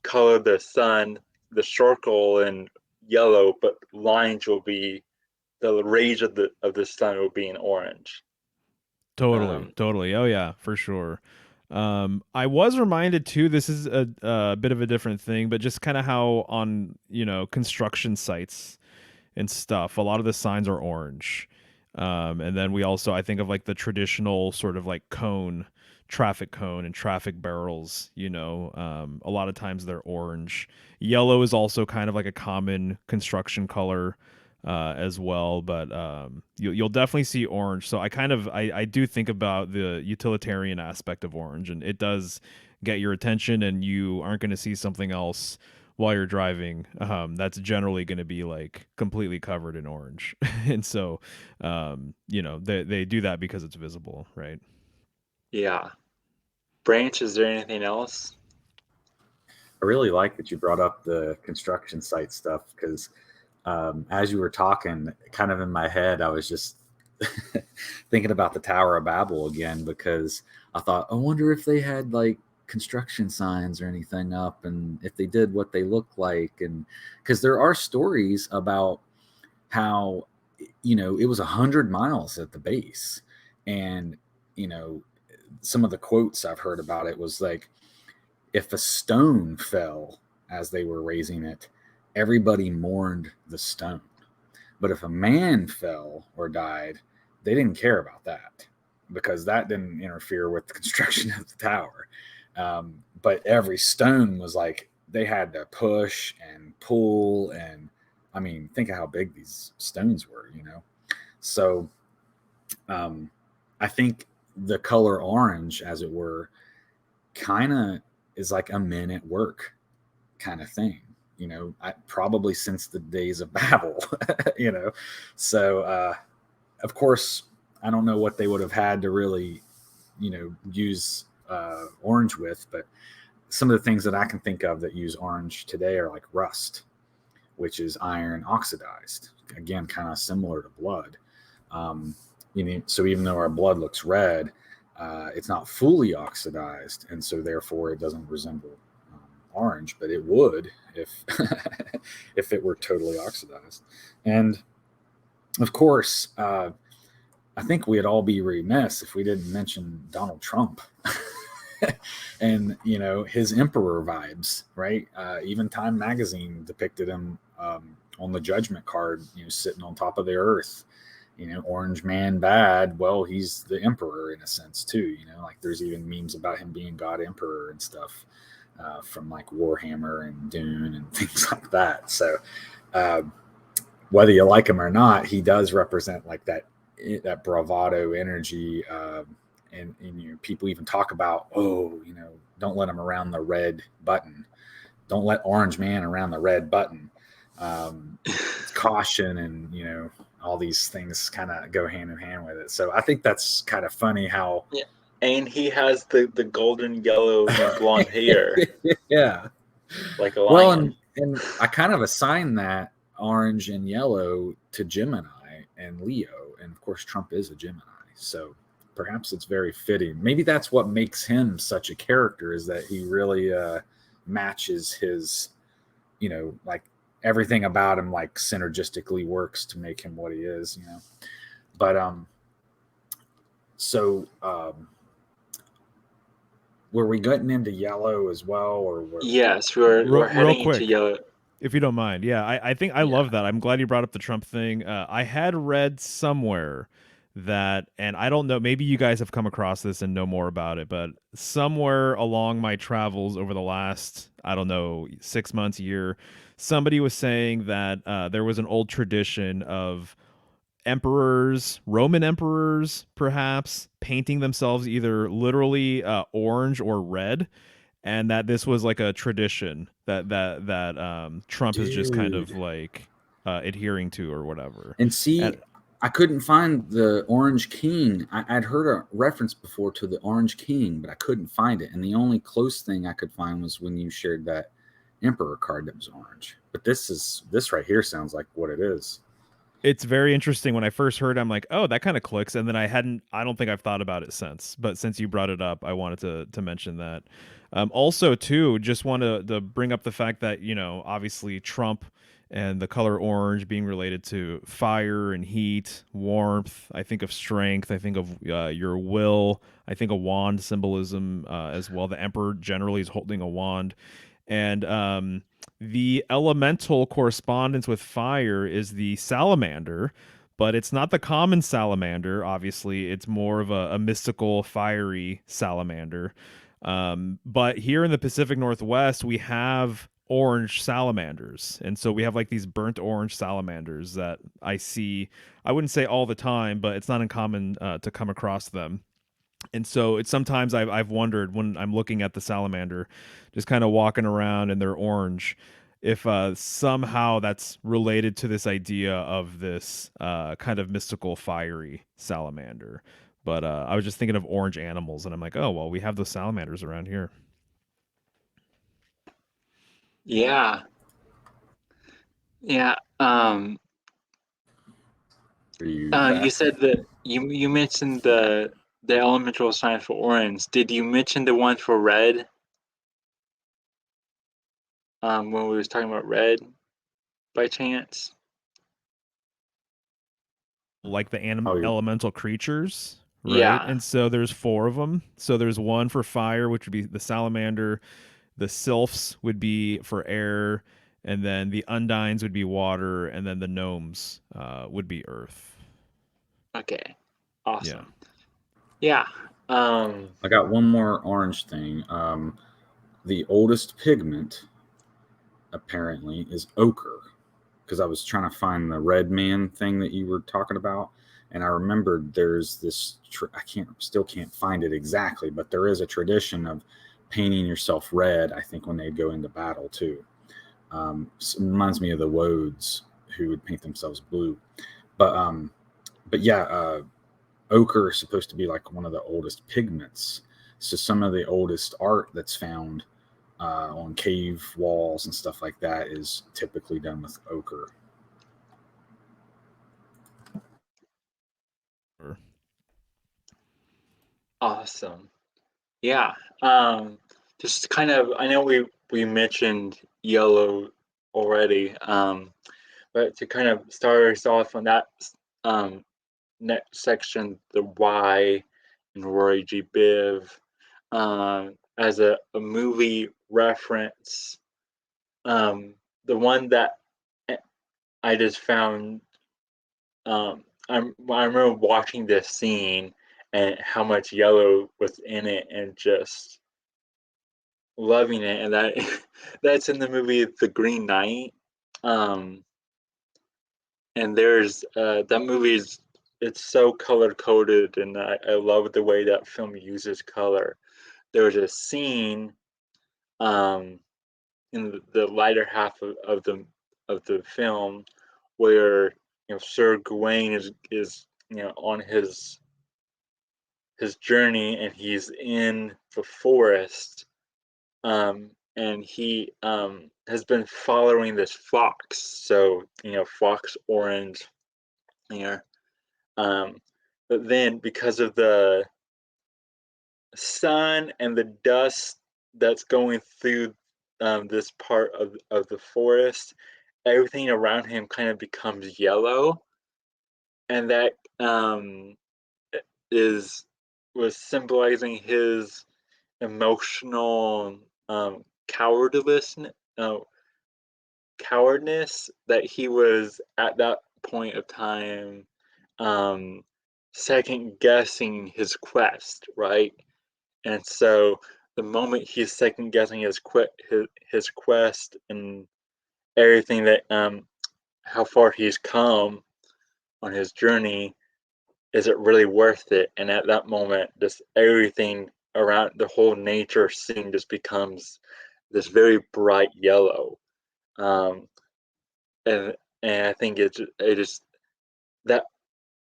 color the sun, the circle in yellow, but lines will be the rays of the sun will be in orange. Totally, Um, totally. Oh yeah, for sure. I was reminded too. This is a bit of a different thing, but just kind of how on construction sites and stuff, a lot of the signs are orange. And then we also, I think of like the traditional sort of like traffic cone, and traffic barrels. A lot of times they're orange. Yellow is also kind of like a common construction color as well, but you'll definitely see orange. So I do think about the utilitarian aspect of orange, and it does get your attention, and you aren't going to see something else while you're driving that's generally going to be like completely covered in orange. And so they do that because it's visible, right? Yeah. Branch, is there anything else? I really like that you brought up the construction site stuff because as you were talking, kind of in my head, I was just thinking about the Tower of Babel again because I thought, I wonder if they had like construction signs or anything up, and if they did, what they look like, and because there are stories about how it was 100 miles at the base, and you know some of the quotes I've heard about it was like if a stone fell as they were raising it, everybody mourned the stone. But if a man fell or died, they didn't care about that because that didn't interfere with the construction of the tower. But every stone was like they had to push and pull. And I mean, think of how big these stones were. So um, I think the color orange, as it were, kind of is like a men at work kind of thing. Probably since the days of Babel. you know. So of course, I don't know what they would have had to really, use orange with, but some of the things that I can think of that use orange today are like rust, which is iron oxidized. Again, kind of similar to blood. Um, so even though our blood looks red, it's not fully oxidized, and so therefore it doesn't resemble orange, but it would if if it were totally oxidized. And of course, I think we'd all be remiss if we didn't mention Donald Trump and his emperor vibes, right? Even Time Magazine depicted him on the judgment card, sitting on top of the earth. Orange man bad. Well, he's the emperor in a sense too. Like there's even memes about him being God Emperor and stuff from like Warhammer and Dune and things like that. So uh, whether you like him or not, he does represent like that bravado energy. And people even talk about, don't let him around the red button. Don't let Orange Man around the red button. Caution and all these things kind of go hand in hand with it. So I think that's kind of funny how. Yeah. And he has the golden yellow blonde hair. Yeah. Like a lion. Well, and I kind of assign that orange and yellow to Gemini and Leo. And of course, Trump is a Gemini. So perhaps it's very fitting. Maybe that's what makes him such a character, is that he really matches his, like everything about him, like synergistically works to make him what he is, But so were we getting into yellow as well, or yes, we're heading into yellow. If you don't mind. Yeah, I think I love that. I'm glad you brought up the Trump thing. I had read somewhere that, and I don't know, maybe you guys have come across this and know more about it, but somewhere along my travels over the last, I don't know, 6 months, year, somebody was saying that there was an old tradition of emperors, Roman emperors, perhaps, painting themselves either literally orange or red, and that this was like a tradition that Trump is just kind of like adhering to or whatever. And see, I couldn't find the Orange King. I'd heard a reference before to the Orange King, but I couldn't find it. And the only close thing I could find was when you shared that Emperor card that was orange. But this right here sounds like what it is. It's very interesting. When I first heard it, I'm like, oh, that kind of clicks. And then I don't think I've thought about it since. But since you brought it up, I wanted to mention that. Also, too, just want to bring up the fact that, obviously Trump and the color orange being related to fire and heat, warmth. I think of strength. I think of your will. I think of wand symbolism as well. The emperor generally is holding a wand. And the elemental correspondence with fire is the salamander, but it's not the common salamander. Obviously, it's more of a mystical, fiery salamander. But here in the Pacific Northwest, we have orange salamanders. And so we have like these burnt orange salamanders that I see, I wouldn't say all the time, but it's not uncommon to come across them. And so it's sometimes I've wondered when I'm looking at the salamander, just kind of walking around and they're orange, if somehow that's related to this idea of this kind of mystical fiery salamander. But I was just thinking of orange animals, and I'm like, oh well, we have those salamanders around here. Yeah. Yeah. Are you You back? said that you mentioned the elemental sign for orange. Did you mention the one for red? When we was talking about red, by chance? Like the Oh, elemental creatures, right? Yeah. And so there's four of them. So there's one for fire, which would be the salamander. The sylphs would be for air, and then the undines would be water, and then the gnomes would be earth. Okay. Yeah. Awesome. Yeah. Um. I got one more orange thing. The oldest pigment apparently is ochre, because I was trying to find the red man thing that you were talking about, and I remembered there's this. I still can't find it exactly, but there is a tradition of painting yourself red. I think when they go into battle too. Reminds me of the Woads who would paint themselves blue, but yeah, ochre is supposed to be like one of the oldest pigments. So some of the oldest art that's found on cave walls and stuff like that is typically done with ochre. Awesome. Yeah. Um. Just kind of. I know we mentioned yellow already. But to kind of start us off on that um next section, the why and Roy G. Biv, as a movie reference. The one that I just found, I remember watching this scene and how much yellow was in it and just loving it. And that that's in the movie The Green Knight. Um, and there's that movie is it's so color coded, and I love the way that film uses color. There's a scene um, in the lighter half of the film where Sir Gawain is on his journey, and he's in the forest, and he has been following this fox. So fox orange here. But then because of the sun and the dust that's going through this part of the forest, everything around him kind of becomes yellow, and that is was symbolizing his emotional cowardice, uh, cowardness, that he was at that point of time um, second guessing his quest, right? And so the moment he's second guessing his quest and everything that how far he's come on his journey, is it really worth it? And at that moment, just everything around the whole nature scene just becomes this very bright yellow. Um, and I think it just that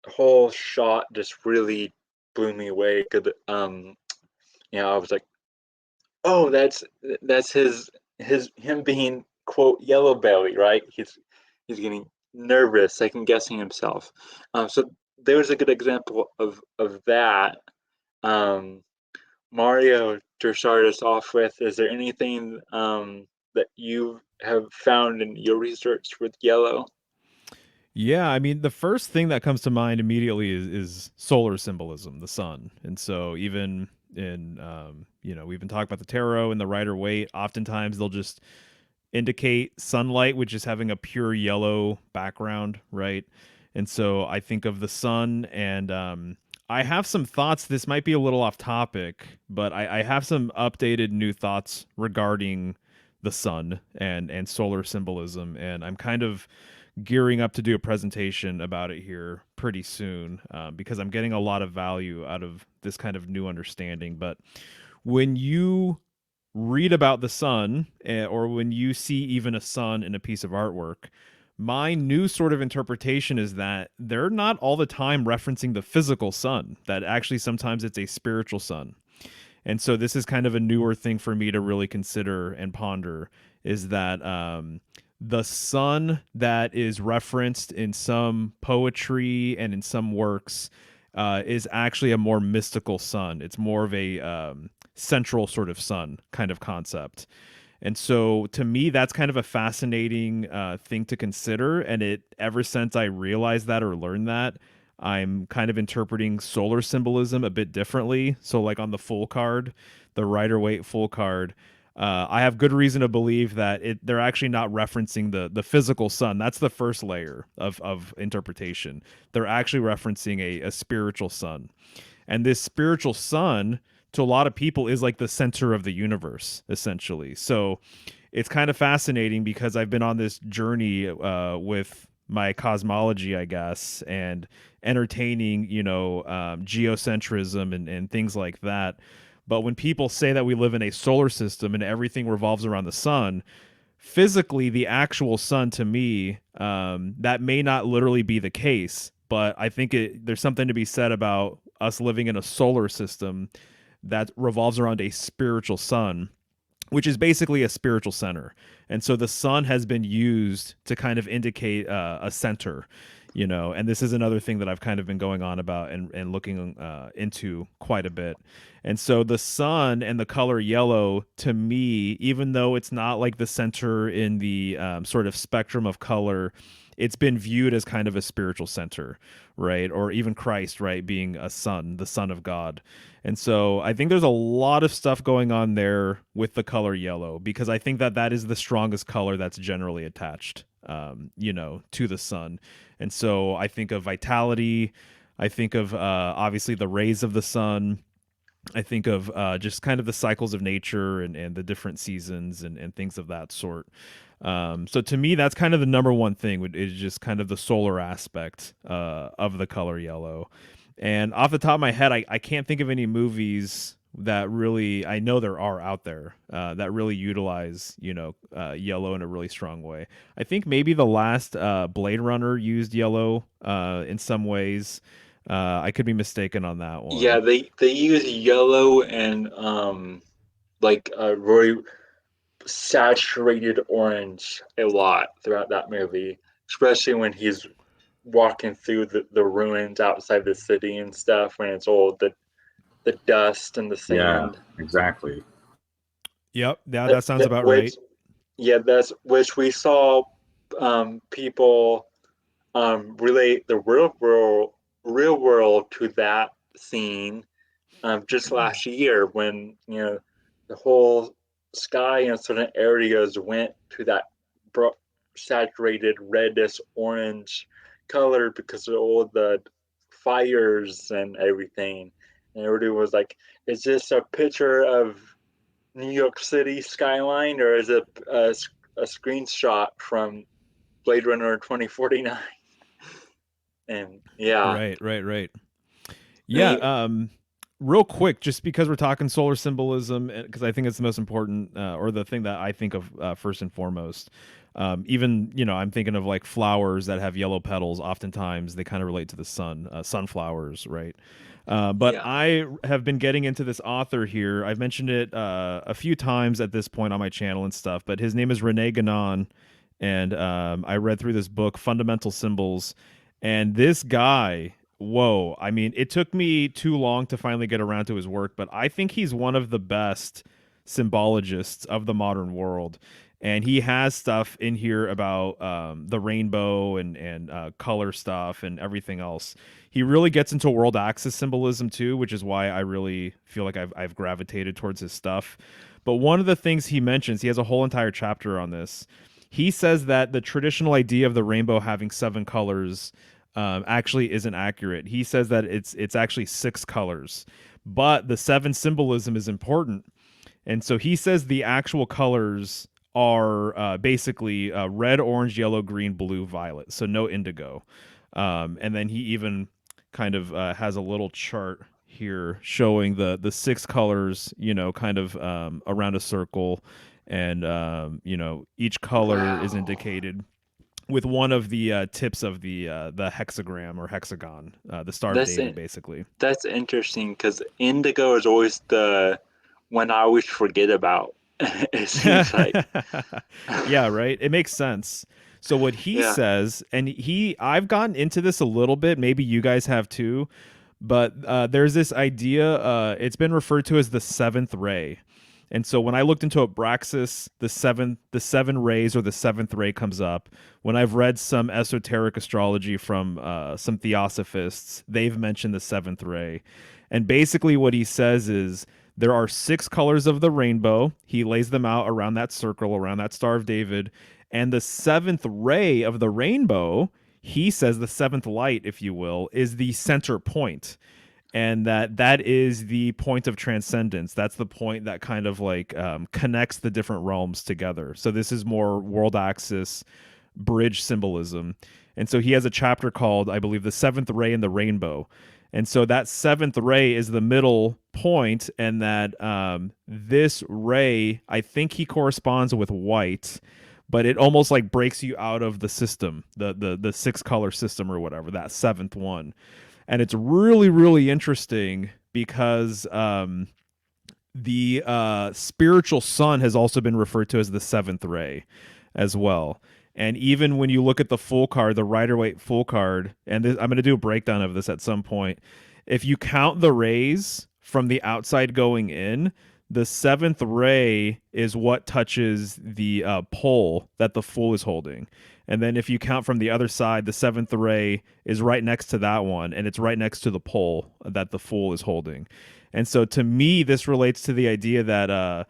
whole shot just really blew me away. Cause I was like, oh, that's him being quote yellow belly, right? He's getting nervous, second guessing himself. So there's a good example of that. Um, Mario, to start us off with, is there anything that you have found in your research with yellow? Yeah, I mean, the first thing that comes to mind immediately is solar symbolism, the sun. And so even in we've been talking about the tarot and the Rider Waite, oftentimes they'll just indicate sunlight, which is having a pure yellow background, right? And so I think of the sun, and I have some thoughts. This might be a little off topic, but I have some updated new thoughts regarding the sun and solar symbolism, and I'm kind of gearing up to do a presentation about it here pretty soon because I'm getting a lot of value out of this kind of new understanding. But when you read about the sun or when you see even a sun in a piece of artwork, My new sort of interpretation is that they're not all the time referencing the physical sun, that actually sometimes it's a spiritual sun. And so this is kind of a newer thing for me to really consider and ponder, is that the sun that is referenced in some poetry and in some works is actually a more mystical sun. It's more of a central sort of sun kind of concept. And so to me, that's kind of a fascinating thing to consider. And it, ever since I realized that or learned that, I'm kind of interpreting solar symbolism a bit differently. So, like on the full card, the Rider Waite full card, I have good reason to believe that they're actually not referencing the physical sun. That's the first layer of interpretation. They're actually referencing a spiritual sun. And this spiritual sun, to a lot of people, is like the center of the universe, essentially. So it's kind of fascinating because I've been on this journey with my cosmology, I guess, and entertaining, geocentrism and things like that. But when people say that we live in a solar system and everything revolves around the sun, physically, the actual sun, to me, that may not literally be the case. But I think there's something to be said about us living in a solar system that revolves around a spiritual sun, which is basically a spiritual center. And so the sun has been used to kind of indicate a center, and this is another thing that I've kind of been going on about and looking into quite a bit. And so the sun and the color yellow, to me, even though it's not like the center in the sort of spectrum of color, it's been viewed as kind of a spiritual center, right? Or even Christ, right, being a son, the son of God. And so I think there's a lot of stuff going on there with the color yellow, because I think that that is the strongest color that's generally attached, to the sun. And so I think of vitality. I think of obviously the rays of the sun. I think of just kind of the cycles of nature and the different seasons and things of that sort. So to me, that's kind of the number one thing, is just kind of the solar aspect of the color yellow. And off the top of my head, I can't think of any movies that really, I know there are out there that really utilize, yellow in a really strong way. I think maybe the last Blade Runner used yellow in some ways. I could be mistaken on that Yeah, one. they use yellow and like a really saturated orange a lot throughout that movie, especially when he's walking through the ruins outside the city and stuff, when it's all the dust and the Yeah, sand. exactly. Yep, yeah, that sounds about Which, right. yeah, that's which we saw people relate the real world to that scene just last year, when the whole sky in certain areas went to that saturated reddish orange color because of all the fires and everything. And everybody was like, "Is this a picture of New York City skyline, or is it a screenshot from Blade Runner 2049?" And yeah, Right, right, right. Yeah, and real quick, just because we're talking solar symbolism, because I think it's the most important, or the thing that I think of first and foremost. Even, I'm thinking of like flowers that have yellow petals. Oftentimes, they kind of relate to the sun, sunflowers, right? But yeah, I have been getting into this author here. I've mentioned it a few times at this point on my channel and stuff, but his name is Rene Guénon, and I read through this book, Fundamental Symbols, and this guy, whoa, I mean, it took me too long to finally get around to his work, but I think he's one of the best symbologists of the modern world. And he has stuff in here about the rainbow and color stuff and everything else. He really gets into world axis symbolism too, which is why I really feel like I've gravitated towards his stuff. But one of the things he mentions, he has a whole entire chapter on this. He says that the traditional idea of the rainbow having seven colors actually isn't accurate. He says that it's actually six colors, but the seven symbolism is important. And so he says the actual colors are basically red, orange, yellow, green, blue, violet. So no indigo. And then he even kind of has a little chart here showing the six colors, kind of around a circle, and each color is wow, indicated with one of the tips of the hexagram or hexagon, the Star of That's David, it. basically. That's interesting because indigo is always the one I always forget about. It seems like. Yeah, right. It makes sense. So what he Yeah. says, and I've gotten into this a little bit. Maybe you guys have too, but there's this idea. It's been referred to as the seventh ray. And so when I looked into Abraxas, the seven rays or the seventh ray comes up. When I've read some esoteric astrology from some theosophists, they've mentioned the seventh ray. And basically, what he says is there are six colors of the rainbow. He lays them out around that circle, around that Star of David. And the seventh ray of the rainbow, he says the seventh light, if you will, is the center point, and that is the point of transcendence. That's the point that kind of like connects the different realms together. So this is more world axis bridge symbolism. And so he has a chapter called, I believe, the seventh ray in the rainbow. And so that seventh ray is the middle point, and that this ray, I think he corresponds with white, but it almost like breaks you out of the system, the six color system or whatever, that seventh one. And it's really, really interesting because the spiritual sun has also been referred to as the seventh ray as well. And even when you look at the full card, the Rider-Waite full card, and I'm going to do a breakdown of this at some point. If you count the rays from the outside going in, the seventh ray is what touches the pole that the Fool is holding. And then if you count from the other side, the seventh ray is right next to that one, and it's right next to the pole that the Fool is holding. And so to me, this relates to the idea that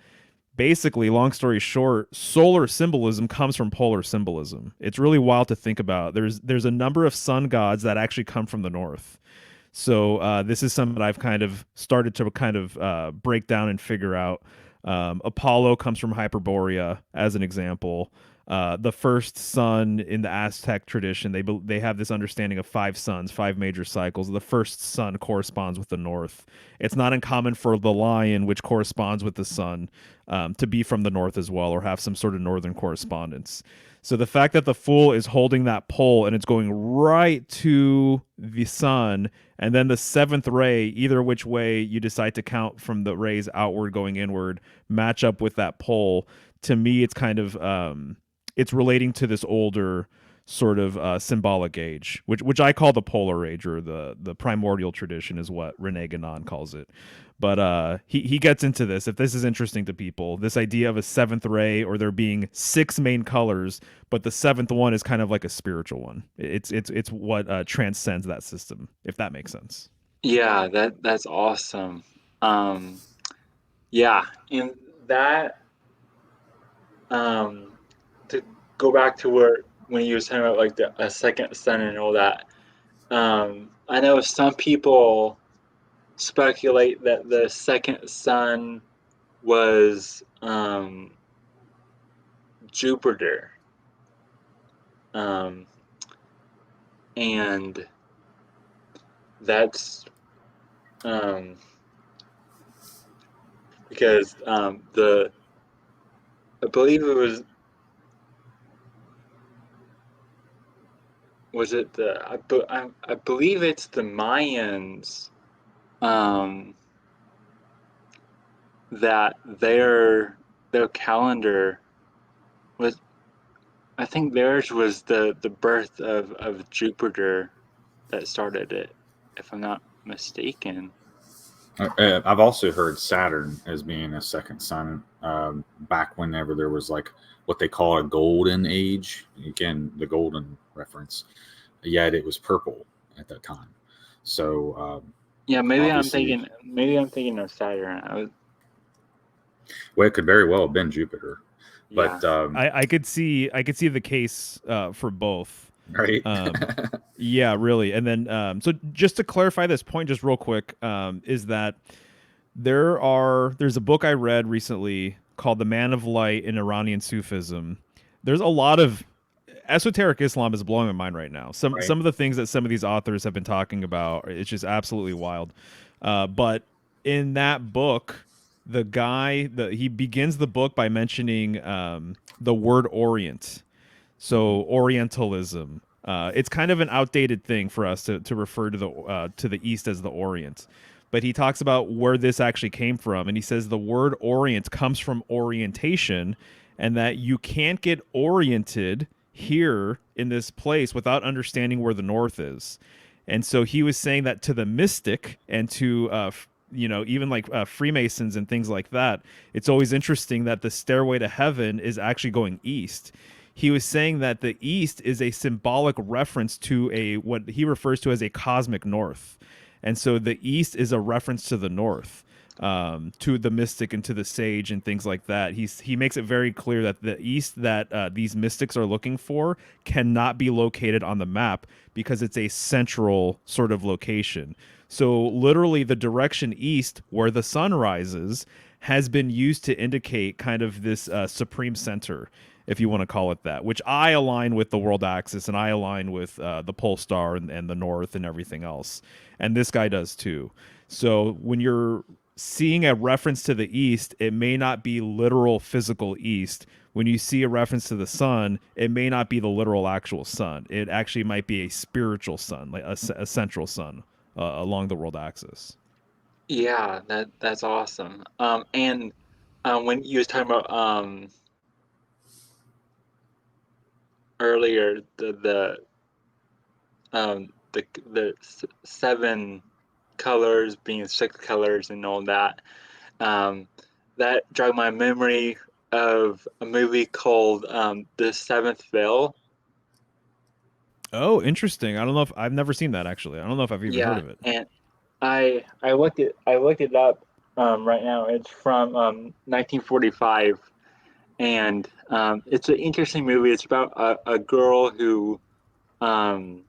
basically, long story short, solar symbolism comes from polar symbolism. It's really wild to think about. There's a number of sun gods that actually come from the north. So this is something that I've kind of started to kind of break down and figure out. Apollo comes from Hyperborea, as an example. The first sun in the Aztec tradition, they have this understanding of five suns, five major cycles. The first sun corresponds with the north. It's not uncommon for the lion, which corresponds with the sun, to be from the north as well, or have some sort of northern correspondence. So the fact that the Fool is holding that pole and it's going right to the sun, and then the seventh ray, either which way you decide to count from the rays outward going inward, match up with that pole. To me, it's kind of it's relating to this older sort of symbolic age, which I call the polar age, or the primordial tradition is what Rene Guénon calls it. But he gets into this, if this is interesting to people, this idea of a seventh ray, or there being six main colors, but the seventh one is kind of like a spiritual one. It's what transcends that system, if that makes sense. Yeah, that's awesome. Um, yeah, and that to go back to where when you were talking about like a second sun and all that. I know some people speculate that the second sun was Jupiter, um, and that's because the I believe it was it the I believe it's the Mayans that their calendar was, I think theirs was the birth of Jupiter that started it, if I'm not mistaken. I've also heard Saturn as being a second sun, back whenever there was like what they call a golden age. Again, the golden reference. Yet it was purple at that time. So Yeah, maybe obviously, I'm thinking of Saturn. well, it could very well have been Jupiter, Yeah. but I could see the case for both. right. Yeah, really. And then so just to clarify this point just real quick, is that there's a book I read recently called The Man of Light in Iranian Sufism. There's a lot of esoteric Islam is blowing my mind right now. Some Right. of the things that some of these authors have been talking about, it's just absolutely wild. But in that book, he begins the book by mentioning the word Orient. So Orientalism. It's kind of an outdated thing for us to refer to the East as the Orient. But he talks about where this actually came from, and he says the word Orient comes from orientation, and that you can't get oriented here in this place without understanding where the North is. And so he was saying that to the mystic and to even like Freemasons and things like that, it's always interesting that the stairway to heaven is actually going east. He was saying that the east is a symbolic reference to a what he refers to as a cosmic north, and so the east is a reference to the north, to the mystic and to the sage and things like that. He makes it very clear that the east that these mystics are looking for cannot be located on the map because it's a central sort of location. So literally, the direction east, where the sun rises, has been used to indicate kind of this supreme center, if you want to call it that, which I align with the world axis and I align with the pole star and the north and everything else. And this guy does too. So when you're seeing a reference to the east, it may not be literal physical east. When you see a reference to the sun, it may not be the literal actual sun. It actually might be a spiritual sun, like a central sun along the world axis. Yeah, that's awesome. And when you was talking about earlier the seven colors being six colors and all that, that jogged my memory of a movie called The Seventh Veil. Oh, interesting. I don't know if I've never seen that actually. I don't know if I've even heard Yeah, of it. and I looked it up right now. It's from 1945, and it's an interesting movie. It's about a girl who um,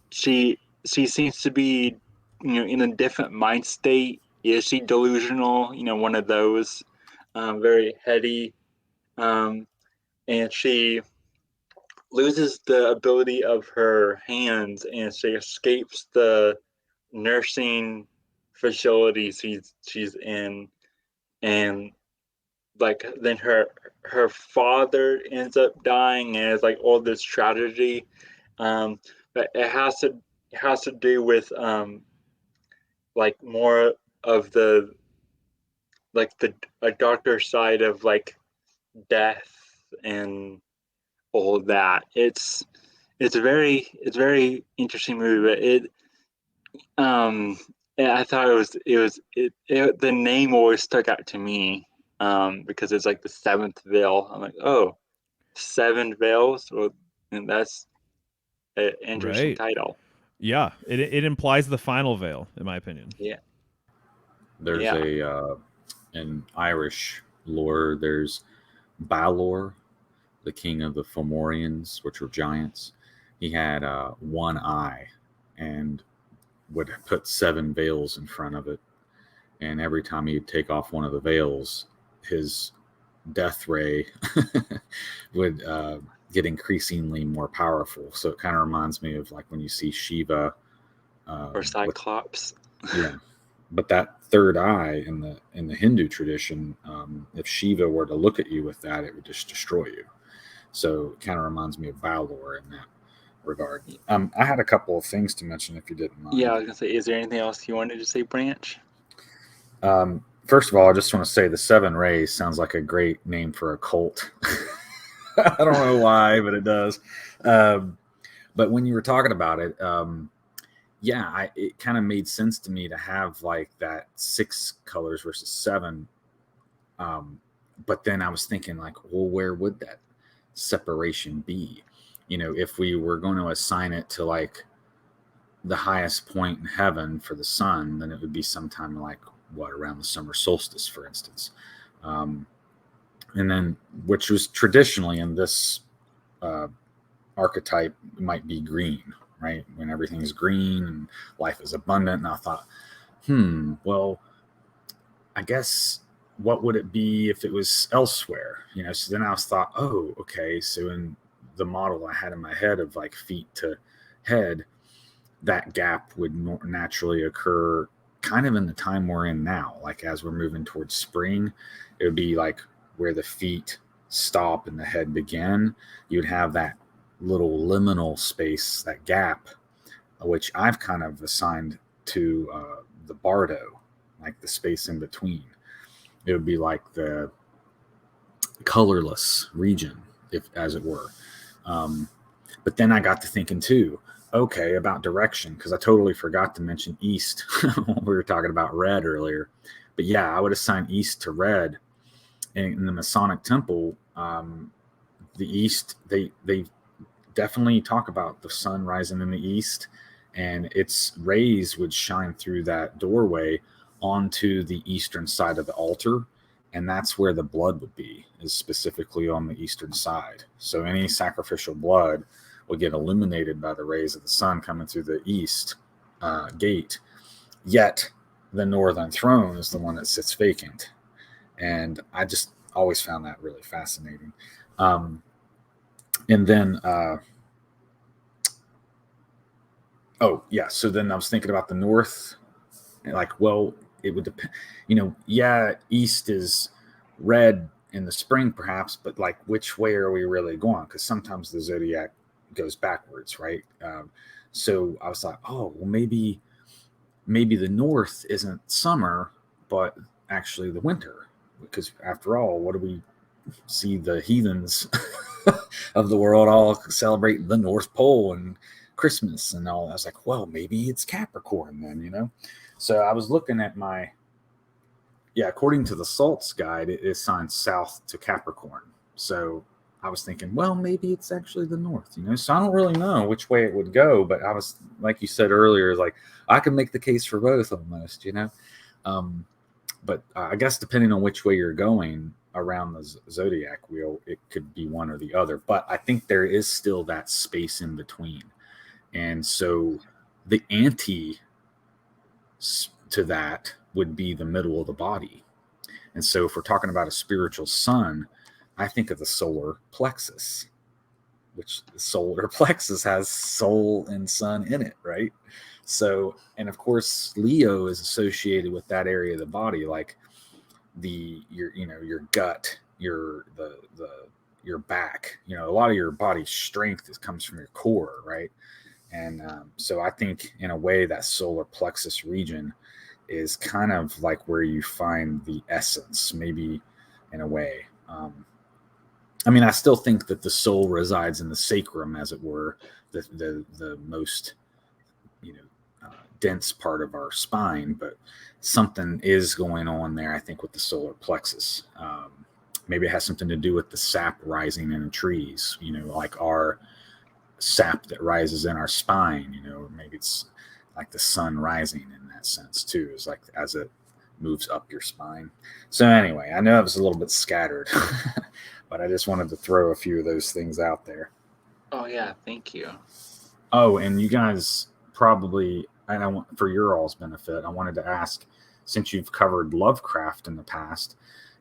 she seems to be in a different mind state. Is she delusional? One of those, very heady, um, and she loses the ability of her hands, and she escapes the nursing facility she's in, and like then her father ends up dying, and it's like all this tragedy. But it has to do with like more of the like the a darker side of like death and all of that. It's a very interesting movie, but um I thought the name always stuck out to me, because it's like the seventh veil. I'm like, oh, seven veils. Well, and that's an interesting Right. title. Yeah. It implies the final veil, in my opinion. Yeah, There's yeah. a in Irish lore. There's Balor, the king of the Fomorians, which were giants. He had one eye and would put seven veils in front of it. And every time he'd take off one of the veils, his death ray would get increasingly more powerful. So it kind of reminds me of like when you see Shiva Or with Cyclops. yeah. But that third eye in the Hindu tradition, if Shiva were to look at you with that, it would just destroy you. So it kind of reminds me of Balor in that regard. I had a couple of things to mention if you didn't mind. Yeah, I was gonna say, is there anything else you wanted to say, Branch? First of all, I just want to say the Seven Rays sounds like a great name for a cult. I don't know why, but it does. But when you were talking about it, it kind of made sense to me to have like that 6 colors versus 7. But then I was thinking like, well, where would that separation be? If we were going to assign it to like the highest point in heaven for the sun, then it would be sometime like around the summer solstice, for instance. And then, which was traditionally in this archetype, might be green, right? When everything's green and life is abundant. And I thought, well, I guess what would it be if it was elsewhere? So then I thought, oh, okay. So in the model I had in my head of like feet to head, that gap would naturally occur kind of in the time we're in now. Like as we're moving towards spring, it would be like where the feet stop and the head begin, you'd have that little liminal space, that gap, which I've kind of assigned to the bardo, like the space in between. It would be like the colorless region, if as it were. But then I got to thinking too, okay, about direction, because I totally forgot to mention east when we were talking about red earlier. But yeah, I would assign east to red. And in the Masonic temple, the east, they definitely talk about the sun rising in the east, and its rays would shine through that doorway onto the eastern side of the altar, and that's where the blood would be, is specifically on the eastern side. So any sacrificial blood would get illuminated by the rays of the sun coming through the east gate, yet the northern throne is the one that sits vacant. And I just always found that really fascinating. And then so then I was thinking about the north, like, well, it would depend, east is red in the spring perhaps, but like which way are we really going? Because sometimes the zodiac goes backwards, right? So I was like, oh, well, maybe the north isn't summer, but actually the winter, because after all, what do we see the heathens of the world all celebrate the North Pole and Christmas and all? I was like, well, maybe it's Capricorn then, So I was looking at according to the Salts guide, it is signed south to Capricorn. So I was thinking, well, maybe it's actually the north, So I don't really know which way it would go, but I was, like you said earlier, like I can make the case for both almost, But I guess depending on which way you're going around the zodiac wheel, it could be one or the other. But I think there is still that space in between. And so the anti to that would be the middle of the body. And so if we're talking about a spiritual sun, I think of the solar plexus, which the solar plexus has soul and sun in it, right? So, and of course, Leo is associated with that area of the body, like your gut, your back. A lot of your body's strength comes from your core, right? And so I think in a way that solar plexus region is kind of like where you find the essence, maybe in a way. I still think that the soul resides in the sacrum, as it were, the most dense part of our spine, but something is going on there, I think, with the solar plexus. Maybe it has something to do with the sap rising in the trees, like our sap that rises in our spine, maybe it's like the sun rising in that sense too, is like as it moves up your spine. So anyway, I know I was a little bit scattered, but I just wanted to throw a few of those things out there. Oh yeah, thank you. Oh, and you guys probably, and I want, for your all's benefit, I wanted to ask, since you've covered Lovecraft in the past,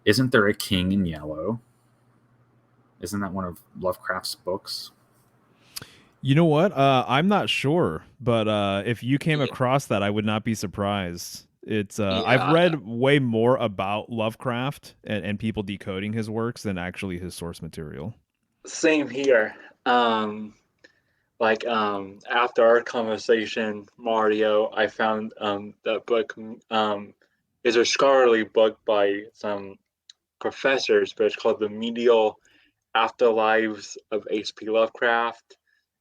isn't there a king in yellow? Isn't that one of Lovecraft's books? You know what? I'm not sure, but if you came across that, I would not be surprised. It's I've read way more about Lovecraft and people decoding his works than actually his source material. Same here. After our conversation, Mario, I found that book is a scholarly book by some professors, but it's called The Medial Afterlives of H.P. Lovecraft.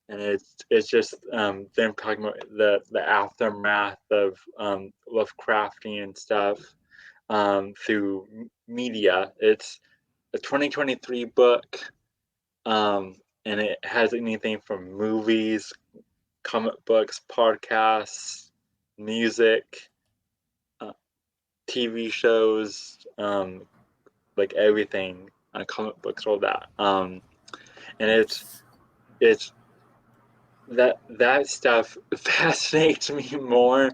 And it's just them talking about the aftermath of Lovecraftian stuff through media. It's a 2023 book, and it has anything from movies, comic books, podcasts, music, TV shows, like everything, comic books, all that. And it's that stuff fascinates me more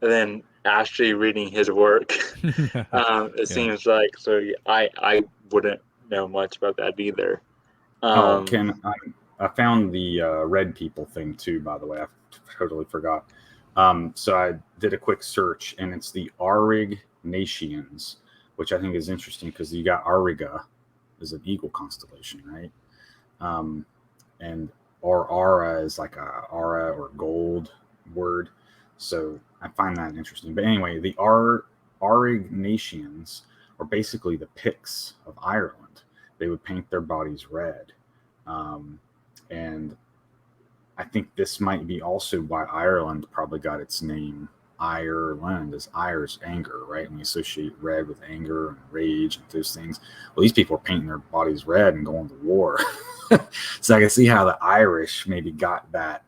than actually reading his work. It seems like, so I wouldn't know much about that either. Ken, I found the red people thing too, by the way. I totally forgot. So I did a quick search, and it's the Aurignatians, which I think is interesting because you got Auriga, is an eagle constellation, right? And or aura is like a aura or gold word. So I find that interesting. But anyway, the Aurignacians are basically the Picts of Ireland. They would paint their bodies red. And I think this might be also why Ireland probably got its name. Ireland is Irish anger, right? And we associate red with anger and rage and those things. Well, these people are painting their bodies red and going to war. So I can see how the Irish maybe got that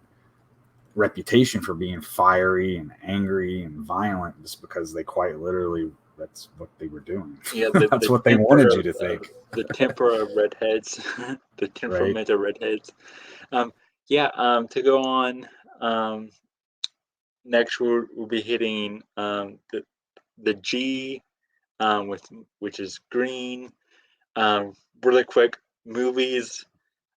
reputation for being fiery and angry and violent just because they quite literally, that's what they were doing. Yeah, That's what they wanted you to think. The temper of redheads, the temperament of redheads. To go on, next we'll be hitting the G, which is green. Really quick, movies.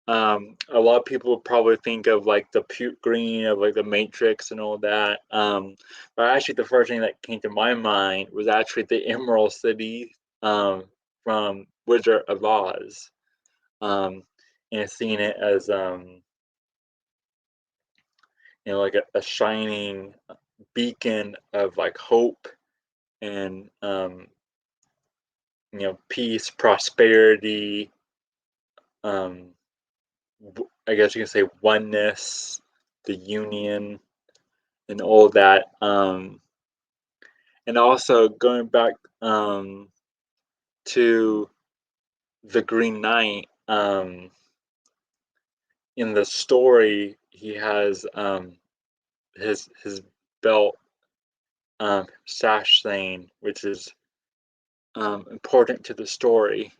A lot of people probably think of like the puke green of like the Matrix and all that. But actually, the first thing that came to my mind was actually the Emerald City from Wizard of Oz, and seeing it as like a shining beacon of like hope and peace, prosperity. I guess you can say oneness, the union, and all that. And also going back to the Green Knight, in the story, he has his belt sash thing, which is important to the story.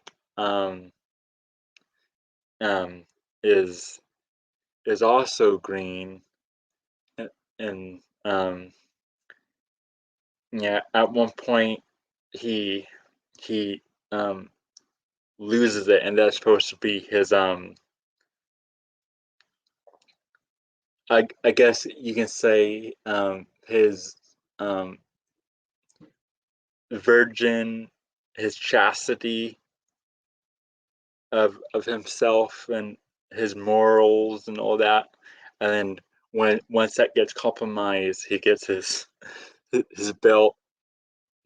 Is also green, and at one point he loses it, and that's supposed to be his I guess you can say his virgin, his chastity of himself and his morals and all that. And then once that gets compromised, he gets his belt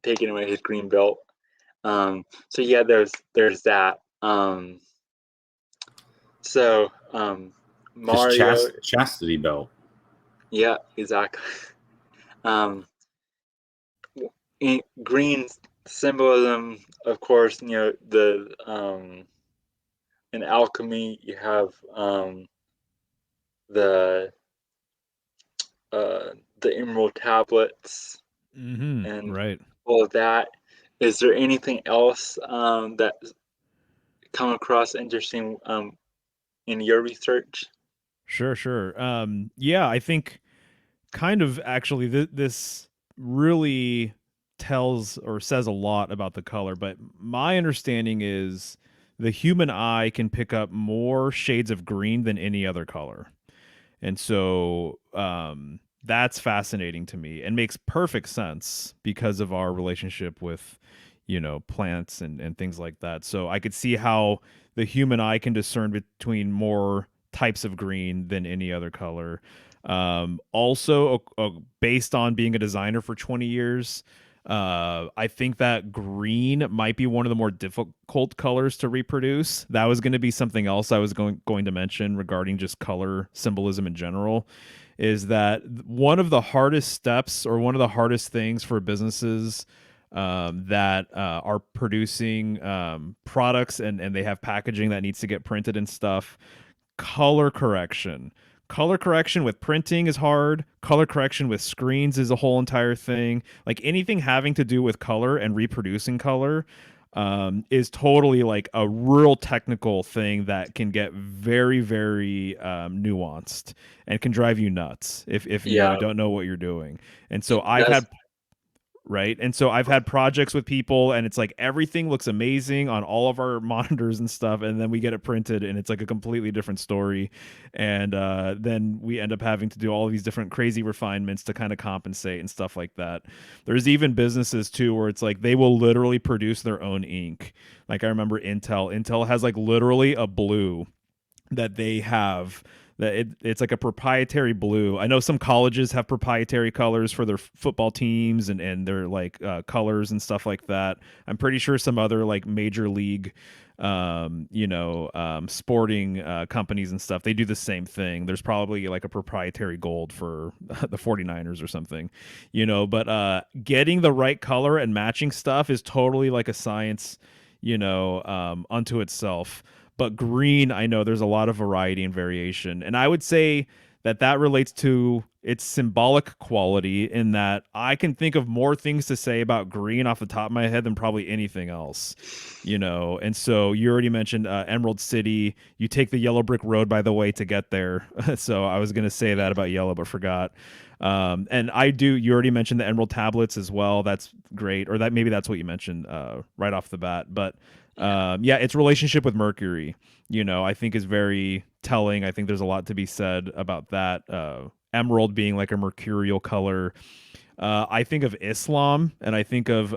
taken away, his green belt. So yeah, there's that. Mario, his chastity belt. Yeah, exactly. In green symbolism, of course, in alchemy you have the emerald tablets and Right. all of that. Is there anything else that come across interesting in your research? Sure. Yeah, I think kind of actually this really tells or says a lot about the color, but my understanding is the human eye can pick up more shades of green than any other color. And so that's fascinating to me and makes perfect sense because of our relationship with, plants and things like that. So I could see how the human eye can discern between more types of green than any other color. Also, based on being a designer for 20 years, I think that green might be one of the more difficult colors to reproduce. That was going to be something else I was going to mention regarding just color symbolism in general, is that one of the hardest steps or one of the hardest things for businesses that are producing products and they have packaging that needs to get printed and stuff, color correction. Color correction with printing is hard. Color correction with screens is a whole entire thing. Like anything having to do with color and reproducing color is totally like a real technical thing that can get very, very nuanced and can drive you nuts if you Yeah, don't know what you're doing. And so I've that's had right? And so I've had projects with people, and it's like everything looks amazing on all of our monitors and stuff, and then we get it printed, and it's like a completely different story, and then we end up having to do all these different crazy refinements to kind of compensate and stuff like that. There's even businesses too where it's like they will literally produce their own ink. Like I remember Intel has like literally a blue that they have that it's like a proprietary blue. I know some colleges have proprietary colors for their football teams and their like colors and stuff like that. I'm pretty sure some other like major league sporting companies and stuff, they do the same thing. There's probably like a proprietary gold for the 49ers or something, but getting the right color and matching stuff is totally like a science, unto itself. But green, I know there's a lot of variety and variation. And I would say that relates to its symbolic quality, in that I can think of more things to say about green off the top of my head than probably anything else, And so you already mentioned Emerald City. You take the yellow brick road, by the way, to get there. So I was going to say that about yellow, but forgot. And you already mentioned the Emerald tablets as well. That's great. Or maybe that's what you mentioned right off the bat. But its relationship with Mercury, I think is very telling. I think there's a lot to be said about that. Emerald being like a mercurial color. I think of Islam, and I think of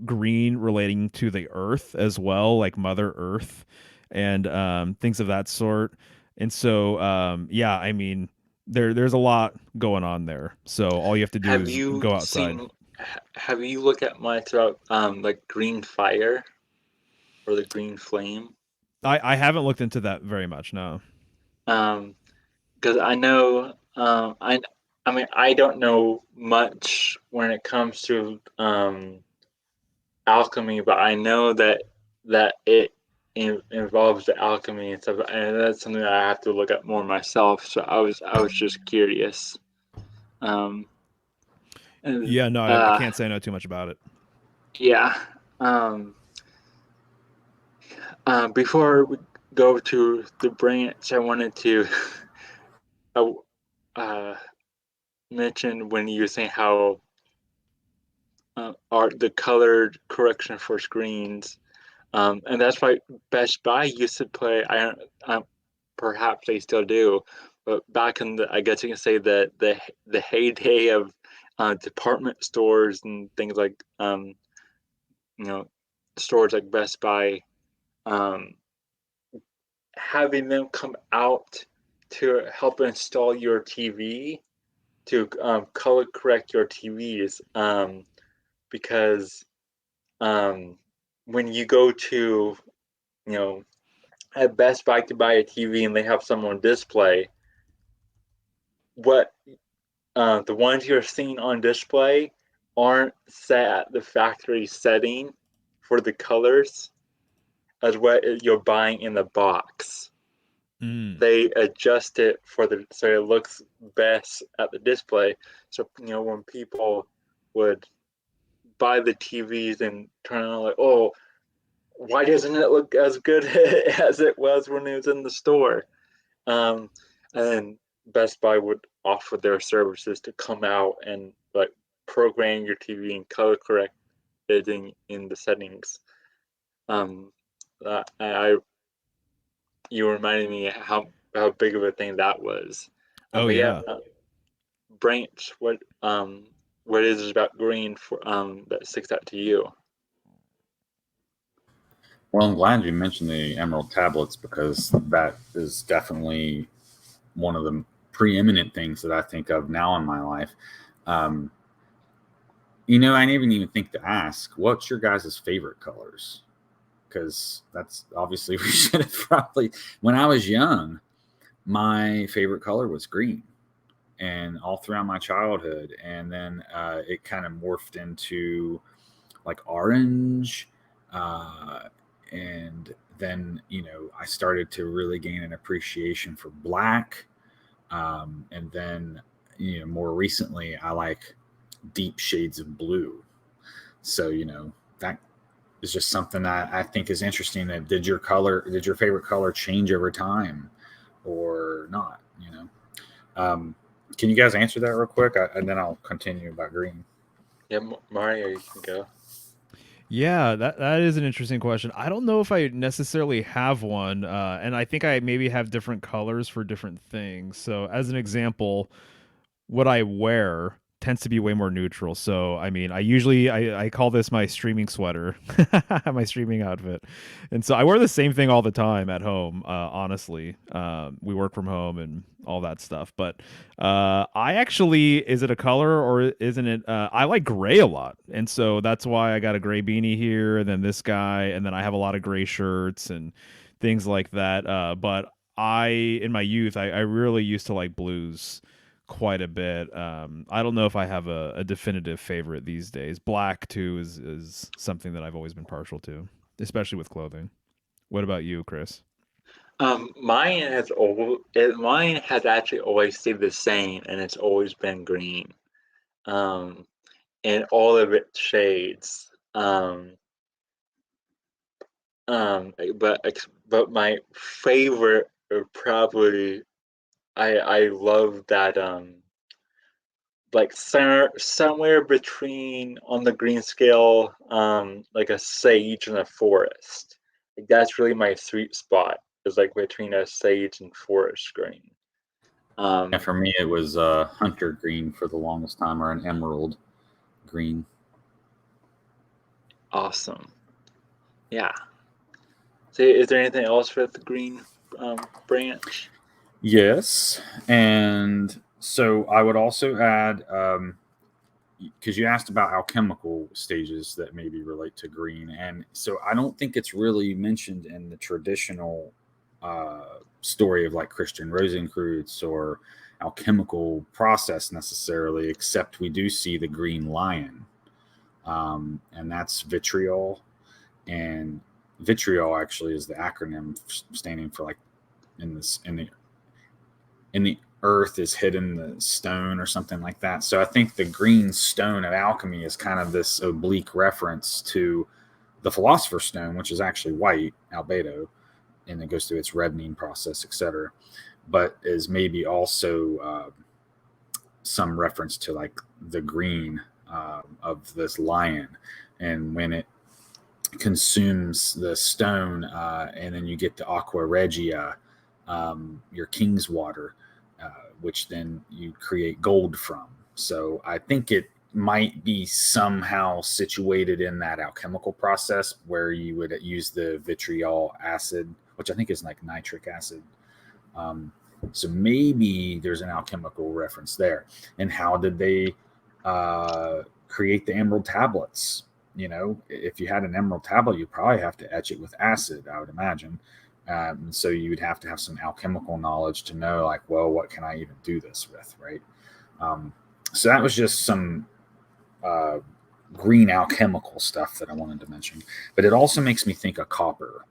green relating to the earth as well, like Mother Earth and things of that sort. And so, I mean, there's a lot going on there. So all you have to do Have is you go outside. have you looked at much about like green fire or the green flame? I haven't looked into that very much, no. Because I know I mean I don't know much when it comes to alchemy, but I know that it involves the alchemy and stuff, and that's something that I have to look up more myself. So I was just curious. Um, and, Yeah, no, I can't say I know too much about it. yeah. Before we go to the branch, I wanted to uh, mention when you were saying how are the colored correction for screens, and that's why Best Buy used to play. Perhaps they still do, but back in the, I guess you can say that the heyday of department stores and things like stores like Best Buy, um, having them come out to help install your TV, to color correct your TVs, because when you go to, at Best Buy to buy a TV and they have some on display, what the ones you're seeing on display aren't set at the factory setting for the colors as what you're buying in the box. They adjust it so it looks best at the display. So when people would buy the TVs and turn on, like, oh, why doesn't it look as good as it was when it was in the store? And then Best Buy would offer their services to come out and like program your TV and color correct it in the settings. You reminded me how big of a thing that was. Oh yeah. Branch, what is it about green for that sticks out to you? Well, I'm glad you mentioned the Emerald tablets, because that is definitely one of the preeminent things that I think of now in my life. I didn't even think to ask, what's your guys' favorite colors? Because that's obviously, we should have probably, when I was young, my favorite color was green, and all throughout my childhood. And then it kind of morphed into like orange. And then, I started to really gain an appreciation for black. And then, more recently, I like deep shades of blue. So, that is just something I think is interesting. That did your favorite color change over time or not? Can you guys answer that real quick? And then I'll continue about green. Yeah, Mario, you can go. Yeah, that is an interesting question. I don't know if I necessarily have one, and I think I maybe have different colors for different things. So, as an example, what I wear tends to be way more neutral. So I mean, I call this my streaming sweater, my streaming outfit, and so I wear the same thing all the time at home. Honestly, we work from home and all that stuff. But I actually, is it a color or isn't it? I like gray a lot, and so that's why I got a gray beanie here, and then this guy, and then I have a lot of gray shirts and things like that. But in my youth, I really used to like blues quite a bit. I don't know if I have a definitive favorite these days. Black too is something that I've always been partial to, especially with clothing. What about you, Chris? Mine has actually always stayed the same, and it's always been green. Um, in all of its shades. Um, but but my favorite are probably I love that like somewhere between on the green scale, like a sage and a forest. Like that's really my sweet spot. Is like between a sage and forest green. And for me, it was hunter green for the longest time, or an emerald green. Awesome. Yeah. So is there anything else with the green branch? Yes, and so I would also add, because you asked about alchemical stages that maybe relate to green, and so I don't think it's really mentioned in the traditional story of like Christian Rosenkreuz or alchemical process necessarily, except we do see the green lion, and that's vitriol, and vitriol actually is the acronym standing for like in the earth is hidden the stone or something like that. So I think the green stone of alchemy is kind of this oblique reference to the philosopher's stone, which is actually white, albedo, and it goes through its reddening process, etc. But is maybe also some reference to like the green of this lion, and when it consumes the stone, and then you get the aqua regia, your king's water, which then you create gold from. So I think it might be somehow situated in that alchemical process where you would use the vitriol acid, which I think is like nitric acid. Um, so maybe there's an alchemical reference there. And how did they create the emerald tablets? You know, if you had an emerald tablet, you'd probably have to etch it with acid, I would imagine. So you would have to have some alchemical knowledge to know, like, well, what can I even do this with, right? So that was just some uh, green alchemical stuff that I wanted to mention. But it also makes me think of copper.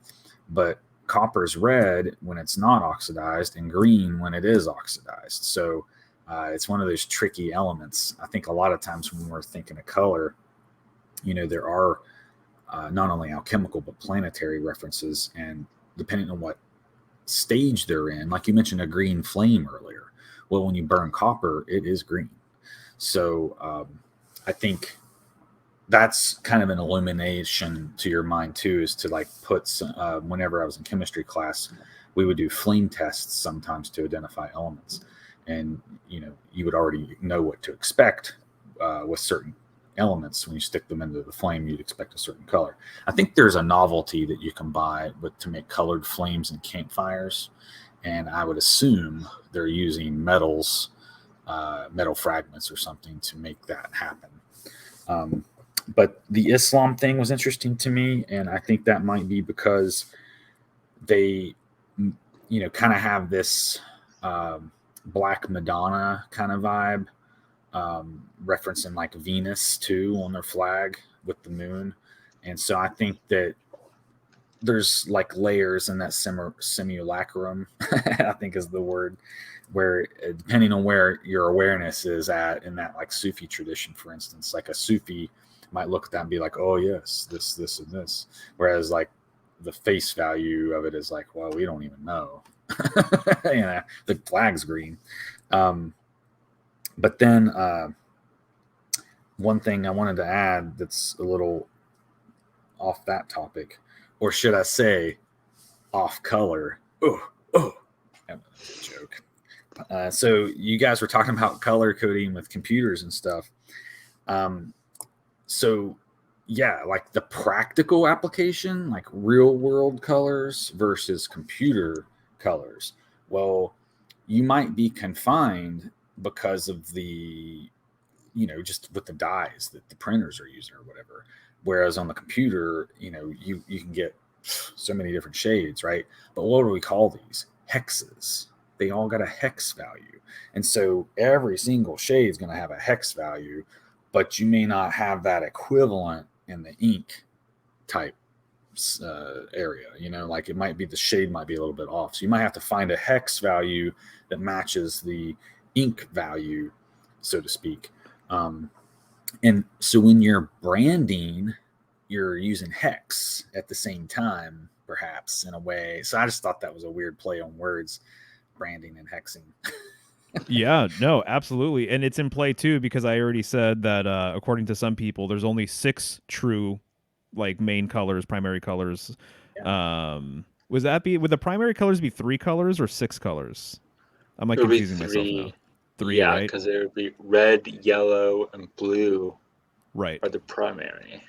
But copper is red when it's not oxidized and green when it is oxidized. So it's one of those tricky elements. I think a lot of times when we're thinking of color, you know, there are not only alchemical but planetary references, and depending on what stage they're in, like you mentioned a green flame earlier, well, when you burn copper it is green. So I think that's kind of an illumination to your mind too, is to like put some, whenever I was in chemistry class, we would do flame tests sometimes to identify elements, and you know, you would already know what to expect with certain elements. When you stick them into the flame, you'd expect a certain color. I think there's a novelty that you can buy but to make colored flames and campfires, and I would assume they're using metals, metal fragments or something to make that happen. But the Islam thing was interesting to me, and I think that might be because they, you know, kind of have this Black Madonna kind of vibe, referencing like Venus too on their flag with the moon. And so I think that there's like layers in that simulacrum, I think is the word, where depending on where your awareness is at in that like Sufi tradition, for instance, like a Sufi might look at that and be like, oh yes, this and this, whereas like the face value of it is like, well, we don't even know. You know, the flag's green. But then one thing I wanted to add that's a little off that topic, or should I say off color. Oh, that was a joke. So you guys were talking about color coding with computers and stuff. So yeah, like the practical application, like real world colors versus computer colors. Well, you might be confined because of the, just with the dyes that the printers are using or whatever. Whereas on the computer, you can get so many different shades, right? But what do we call these? Hexes. They all got a hex value. And so every single shade is going to have a hex value, but you may not have that equivalent in the ink type area. Like it might be the shade might be a little bit off. So you might have to find a hex value that matches the ink value, so to speak. And so when you're branding, you're using hex at the same time, perhaps in a way. So I just thought that was a weird play on words, branding and hexing. Yeah, no, absolutely. And it's in play too, because I already said that according to some people, there's only 6 true like main colors, primary colors. Yeah. Would the primary colors be 3 colors or 6 colors? I'm like It would be confusing myself now. 3. 3, Yeah, right? because it would be red, yellow, and blue Right. are the primary.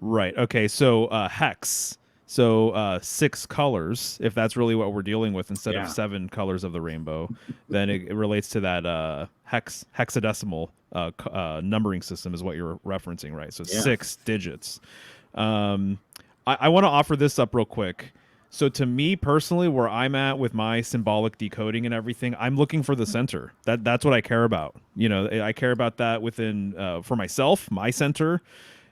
Right. Okay. So hex. So 6 colors, if that's really what we're dealing with instead of 7 colors of the rainbow, then it relates to that hexadecimal numbering system is what you're referencing, right? So 6 digits. I want to offer this up real quick. So to me personally, where I'm at with my symbolic decoding and everything, I'm looking for the center. That's what I care about. I care about that within for myself, my center.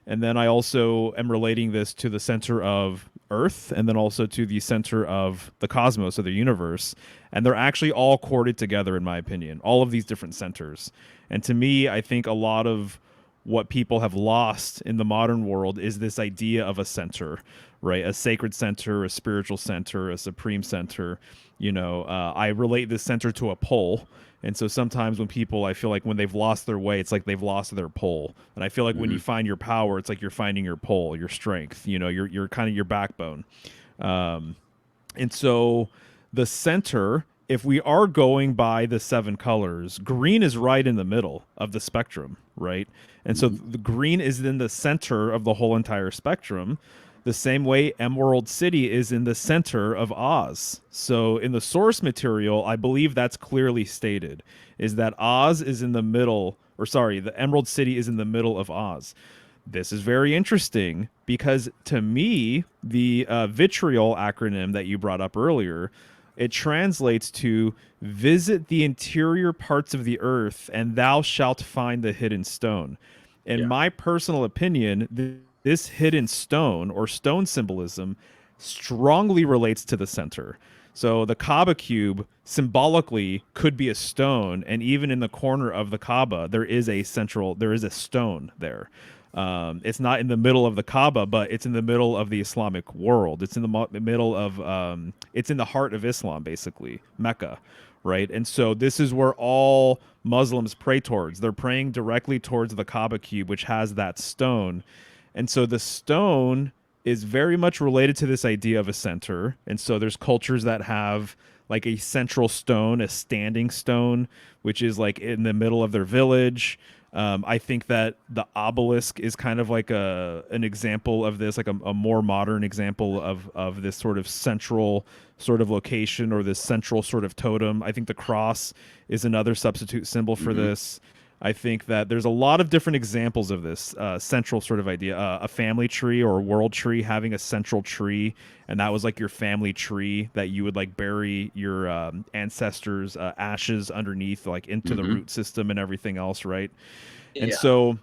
And then I also am relating this to the center of Earth and then also to the center of the cosmos or the universe. And they're actually all corded together, in my opinion, all of these different centers. And to me, I think a lot of what people have lost in the modern world is this idea of a center, right? A sacred center, a spiritual center, a supreme center. I relate this center to a pole. And so sometimes when people, I feel like when they've lost their way, it's like they've lost their pole. And I feel like when you find your power, it's like you're finding your pole, your strength, you're kind of your backbone. And so the center, if we are going by the 7 colors, green is right in the middle of the spectrum, right? And so the green is in the center of the whole entire spectrum, the same way Emerald City is in the center of Oz. So in the source material, I believe that's clearly stated, is that Oz is in the middle, or sorry, the Emerald City is in the middle of Oz. This is very interesting because to me, the vitriol acronym that you brought up earlier, it translates to visit the interior parts of the earth and thou shalt find the hidden stone. In my personal opinion, this hidden stone or stone symbolism strongly relates to the center. So the Kaaba cube symbolically could be a stone, and even in the corner of the Kaaba, there is a stone there. It's not in the middle of the Kaaba, but it's in the middle of the Islamic world. It's in the middle of, it's in the heart of Islam, basically, Mecca, right? And so this is where all Muslims pray towards. They're praying directly towards the Kaaba cube, which has that stone. And so the stone is very much related to this idea of a center. And so there's cultures that have like a central stone, a standing stone, which is like in the middle of their village. I think that the obelisk is kind of like an example of this, like a more modern example of this sort of central sort of location or this central sort of totem. I think the cross is another substitute symbol for this. I think that there's a lot of different examples of this central sort of idea. A family tree or a world tree having a central tree, and that was like your family tree that you would like bury your ancestors' ashes underneath, like into the root system and everything else, right? And so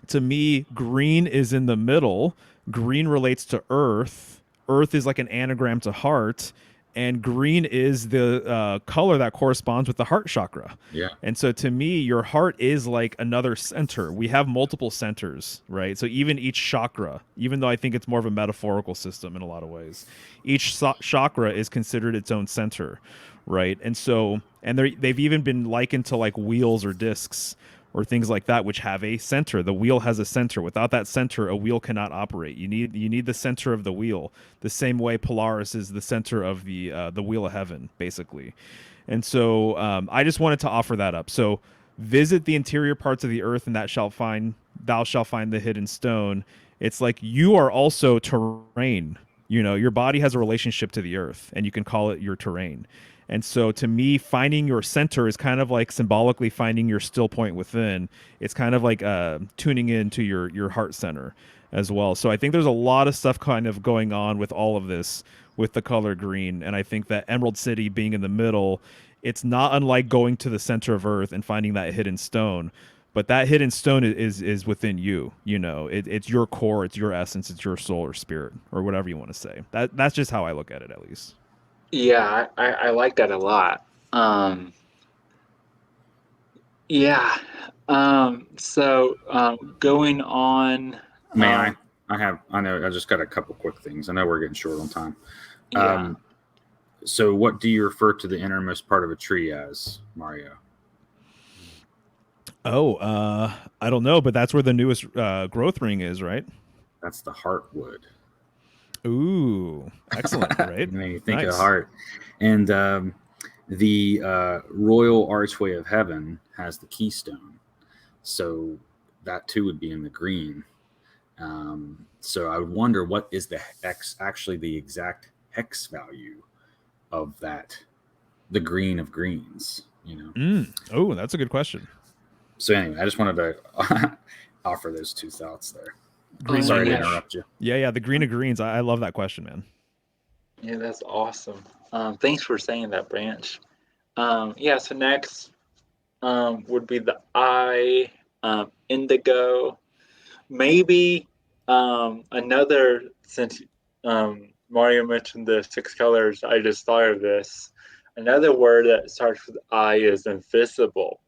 to me, green is in the middle. Green relates to earth. Earth is like an anagram to heart. And green is the color that corresponds with the heart chakra. Yeah. And so to me, your heart is like another center. We have multiple centers, right? So even each chakra, even though I think it's more of a metaphorical system in a lot of ways, each chakra is considered its own center, right? And so, and they've even been likened to like wheels or discs, or things like that, which have a center. The wheel has a center. Without that center, a wheel cannot operate. You need the center of the wheel, the same way Polaris is the center of the wheel of heaven, basically. And so I just wanted to offer that up. So visit the interior parts of the earth, and thou shalt find the hidden stone. It's like you are also terrain. Your body has a relationship to the earth, and you can call it your terrain. And so to me, finding your center is kind of like symbolically finding your still point within. It's kind of like tuning into your heart center as well. So I think there's a lot of stuff kind of going on with all of this with the color green. And I think that Emerald City being in the middle, it's not unlike going to the center of Earth and finding that hidden stone. But that hidden stone is within you. It's your core, it's your essence, it's your soul or spirit or whatever you want to say. That's just how I look at it, at least. Yeah, I like that a lot. Yeah. Going on. May I? I know. I just got a couple quick things. I know we're getting short on time. Yeah. So, what do you refer to the innermost part of a tree as, Mario? Oh, I don't know, but that's where the newest growth ring is, right? That's the heartwood. Ooh, excellent, right? Made me think of Nice. heart. And the Royal Archway of Heaven has the keystone. So that too would be in the green. So I would wonder what is the actually the exact hex value of that, the green of greens, Oh, that's a good question. So anyway, I just wanted to offer those two thoughts there. Green Sorry to language. interrupt you. Yeah, the green of greens. I love that question, man. Yeah, that's awesome. Thanks for saying that, Branch. Yeah, so next would be the eye, indigo. Maybe another, since Mario mentioned the 6 colors, I just thought of this. Another word that starts with I is invisible.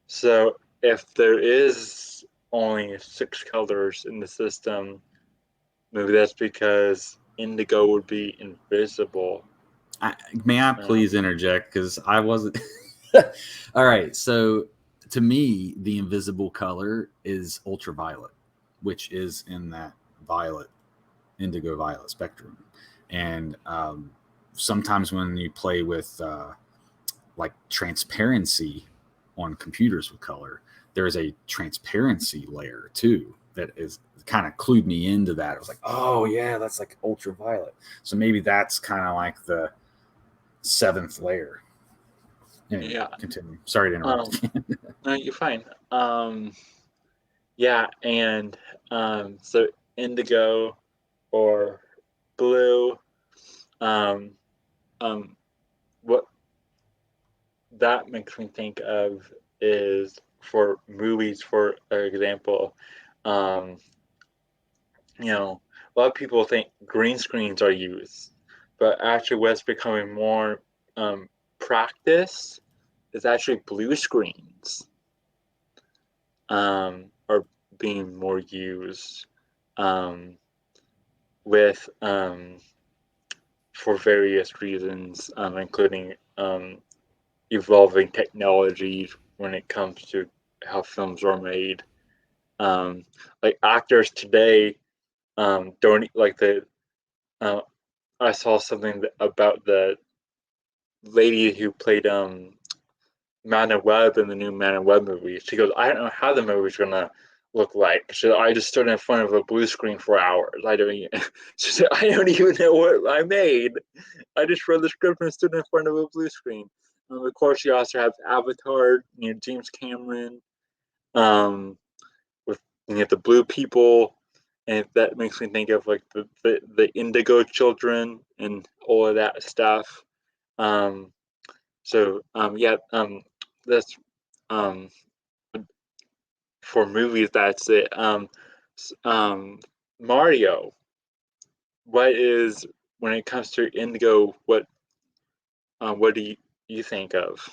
So if there is only 6 colors in the system, maybe that's because indigo would be invisible. May I please interject? Because I wasn't. All right. So to me, the invisible color is ultraviolet, which is in that indigo violet spectrum. And sometimes when you play with like transparency on computers with color, there's a transparency layer too that is kind of clued me into that. I was like, oh yeah, that's like ultraviolet. So maybe that's kind of like the 7th layer. Anyway, Yeah. continue. Sorry to interrupt. No, you're fine. Yeah, and so indigo or blue. What that makes me think of is for movies, for example, a lot of people think green screens are used, but actually what's becoming more practice is actually blue screens are being more used with for various reasons, including evolving technologies when it comes to how films are made. Like actors today don't like the. I saw something about the lady who played Man of Web in the new Man of Web movie. She goes, I don't know how the movie's gonna look like. She said, I just stood in front of a blue screen for hours. She said, I don't even know what I made. I just read the script and stood in front of a blue screen. Of course, you also have Avatar, James Cameron, with the blue people, and that makes me think of like the Indigo Children and all of that stuff. Yeah, that's um, for movies. That's it. Mario, what is when it comes to Indigo? What do you think of?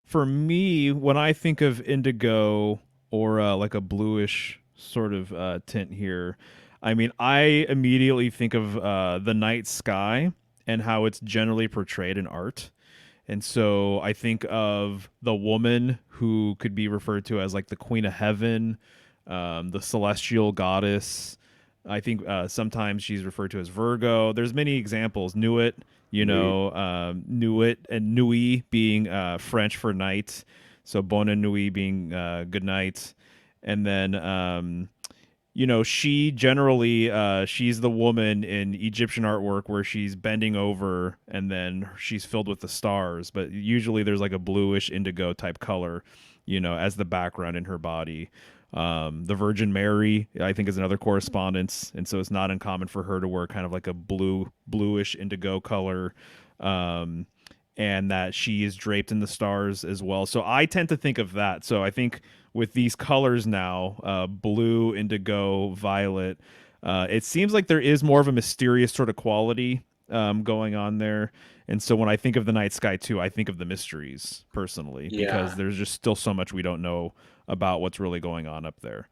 For me, when I think of indigo or like a bluish sort of tint here, I mean, I immediately think of the night sky and how it's generally portrayed in art. And so I think of the woman who could be referred to as like the queen of heaven, the celestial goddess. I think sometimes she's referred to as Virgo. There's many examples. Nuit, Nui. Nuit and Nui being French for night. So Bonne Nuit being good night. And then she generally she's the woman in Egyptian artwork where she's bending over and then she's filled with the stars, but usually there's like a bluish indigo type color, as the background in her body. The Virgin Mary, I think, is another correspondence, and so it's not uncommon for her to wear kind of like a bluish indigo color. Um, and that she is draped in the stars as well. So I tend to think of that. So I think with these colors now, blue, indigo, violet, it seems like there is more of a mysterious sort of quality going on there. And so when I think of the night sky too, I think of the mysteries personally, because Yeah. there's just still so much we don't know about what's really going on up there.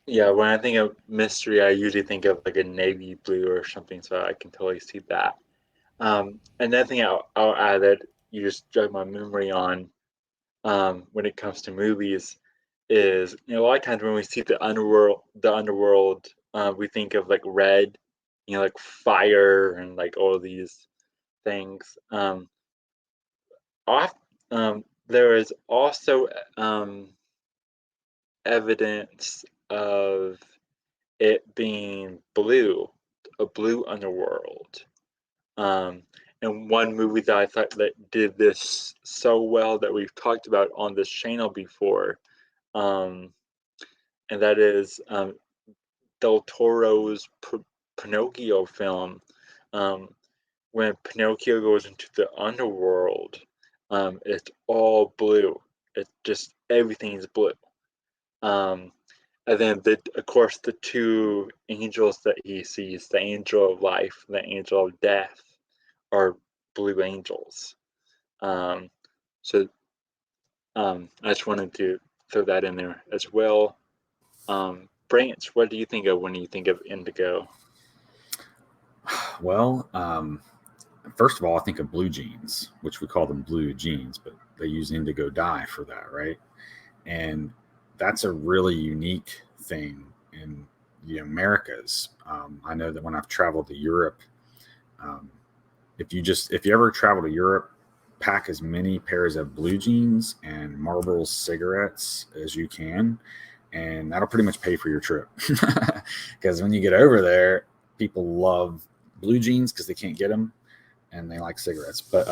Yeah, when I think of mystery, I usually think of like a navy blue or something, so I can totally see that. Another thing I'll add that you just jog my memory on, when it comes to movies is, a lot of times when we see the underworld, we think of like red, like fire and like all of these things. Off, there is also evidence of it being blue, a blue underworld. Um, and one movie that I thought that did this so well that we've talked about on this channel before, um, and that is Del Toro's Pinocchio film. Um, when Pinocchio goes into the underworld, it's all blue. It's just everything's blue. Um, and then, of course, the two angels that he sees, the angel of life, the angel of death, are blue angels. Um, so I just wanted to throw that in there as well. Branch, what do you think of when you think of indigo? Well, first of all, I think of blue jeans, which we call them blue jeans, but they use indigo dye for that, right? And that's a really unique thing in the Americas. I know that when I've traveled to Europe, um, if you ever travel to Europe, pack as many pairs of blue jeans and Marlboro cigarettes as you can, and that'll pretty much pay for your trip. Because when you get over there, people love blue jeans because they can't get them, and they like cigarettes. But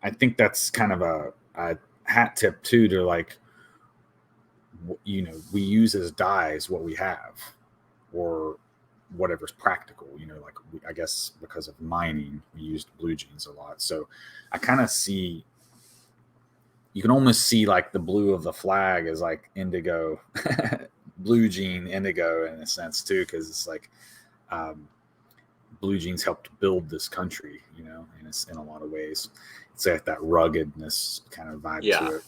I think that's kind of a hat tip too to like, we use as dyes what we have, or whatever's practical. Like I guess because of mining, we used blue jeans a lot. So I kind of see, you can almost see like the blue of the flag is like indigo, blue jean indigo in a sense too, because it's like um, blue jeans helped build this country, in a lot of ways. It's like that ruggedness kind of vibe Yeah, to it.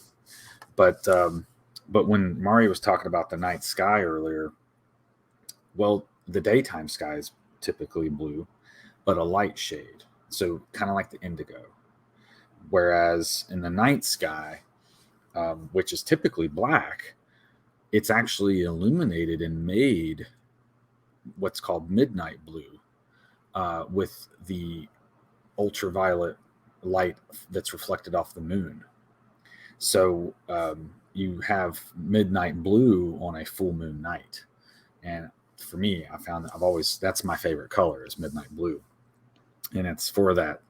But when Mario was talking about the night sky earlier, well, the daytime sky is typically blue, but a light shade. So kind of like the indigo. Whereas in the night sky, which is typically black, it's actually illuminated and made what's called midnight blue, with the ultraviolet light that's reflected off the moon. So you have midnight blue on a full moon night. And for me, I found that that's my favorite color is midnight blue. And it's for that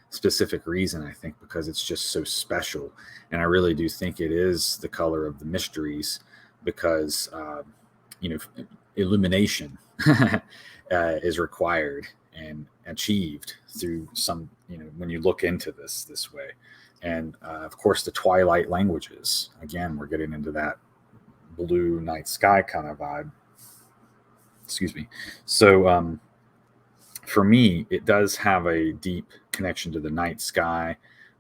specific reason, I think, because it's just so special. And I really do think it is the color of the mysteries because, you know, illumination is required and achieved through some, when you look into this way. And of course, the twilight languages. Again, we're getting into that blue night sky kind of vibe. Excuse me. So for me, it does have a deep connection to the night sky,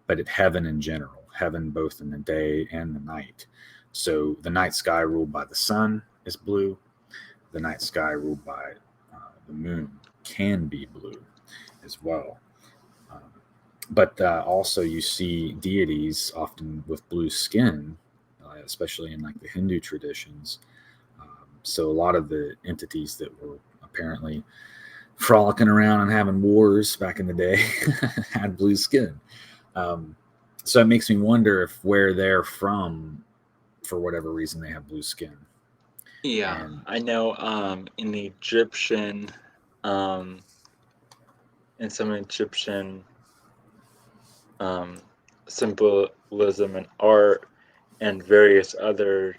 but heaven in general, heaven both in the day and the night. So the night sky ruled by the sun is blue. The night sky ruled by the moon can be blue as well. Um, But also you see deities often with blue skin, especially in like the Hindu traditions. So a lot of the entities that were apparently frolicking around and having wars back in the day had blue skin. Um, so it makes me wonder if where they're from, for whatever reason, they have blue skin. Yeah, And I know in Egyptian um in some Egyptian um symbolism and art and various other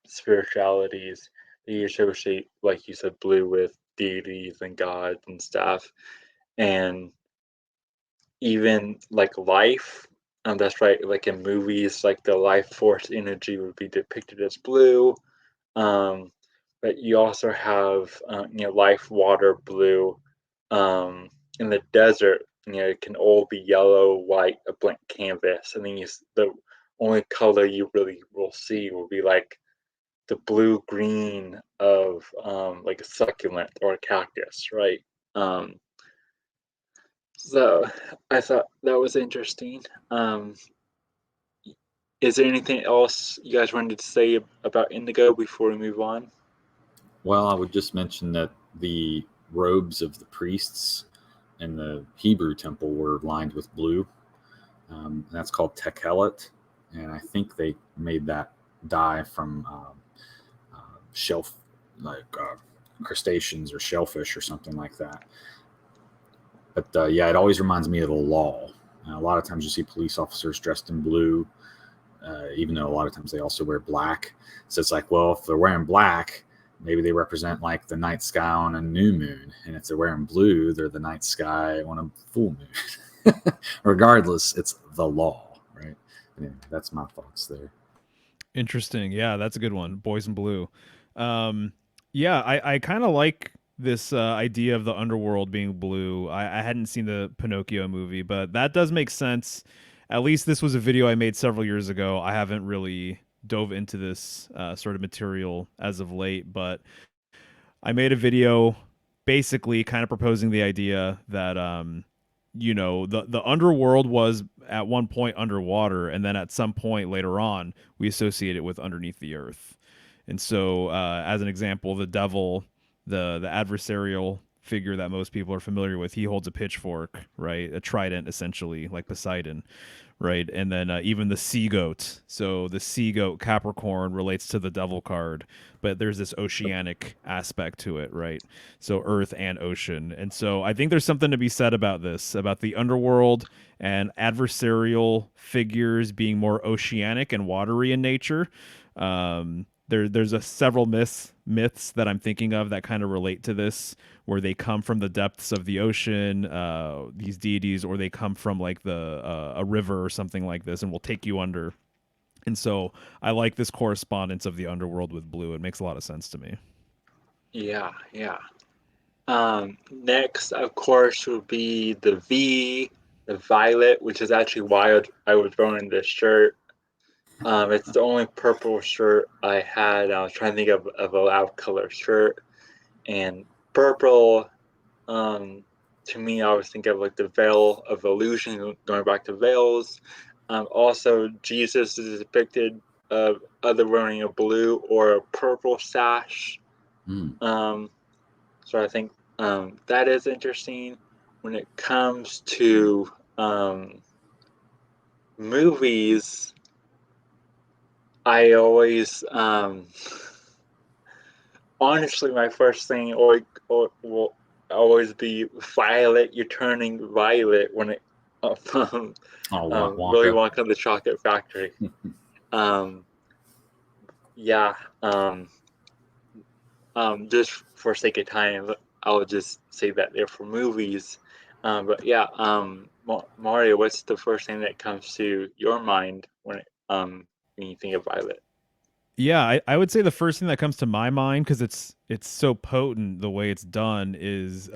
spiritualities, they associate, like you said, blue with deities and gods and stuff. And even like life, that's right, like in movies, like the life force energy would be depicted as blue. Um, but you also have, life, water, blue. In the desert, it can all be yellow, white, a blank canvas. And then the only color you really will see will be like the blue green of like a succulent or a cactus, right? Um, so I thought that was interesting. Um, is there anything else you guys wanted to say about indigo before we move on? well, I would just mention that the robes of the priests in the Hebrew temple were lined with blue. That's called techelet, and I think they made that dye from shelf, like crustaceans or shellfish or something like that. But yeah, it always reminds me of the law. A lot of times you see police officers dressed in blue, even though a lot of times they also wear black. So it's like, well, if they're wearing black, maybe they represent like the night sky on a new moon. And if they're wearing blue, they're the night sky on a full moon. Regardless, it's the law, right? Yeah, that's my thoughts there. Interesting. Yeah, that's a good one. Boys in Blue. Um, yeah, I kind of like this idea of the underworld being blue. I hadn't seen the Pinocchio movie, but that does make sense. At least this was a video I made several years ago. I haven't really dove into this sort of material as of late, but I made a video basically kind of proposing the idea that the underworld was at one point underwater, and then at some point later on we associate it with underneath the earth. And so as an example, the devil, the adversarial figure that most people are familiar with, he holds a pitchfork, right? A trident, essentially, like Poseidon, right? And then even the sea goat. So the sea goat Capricorn relates to the devil card, but there's this oceanic aspect to it, right? So earth and ocean. And so I think there's something to be said about this, about the underworld and adversarial figures being more oceanic and watery in nature. There's several myths that I'm thinking of that kind of relate to this, where they come from the depths of the ocean, these deities, or they come from like the a river or something like this, and will take you under. And so I like this correspondence of the underworld with blue. It makes a lot of sense to me. Yeah, yeah. Next, of course, would be the V, the violet, which is actually why I was wearing this shirt. It's the only purple shirt I had. I was trying to think of a loud color shirt, and purple. Um, to me, I always think of like the veil of illusion, going back to veils. Also, Jesus is depicted either wearing a blue or a purple sash. Mm. Um, so I think that is interesting. When it comes to movies, I always honestly, my first thing or will always be Violet. You're turning violet when it from Oh, Willy Wonka. Wonka and the Chocolate Factory. Um, yeah. Just for sake of time, I'll just say that they're for movies. But yeah. Mario, what's the first thing that comes to your mind when you think of Violet? Yeah, I would say the first thing that comes to my mind, because it's so potent the way it's done, is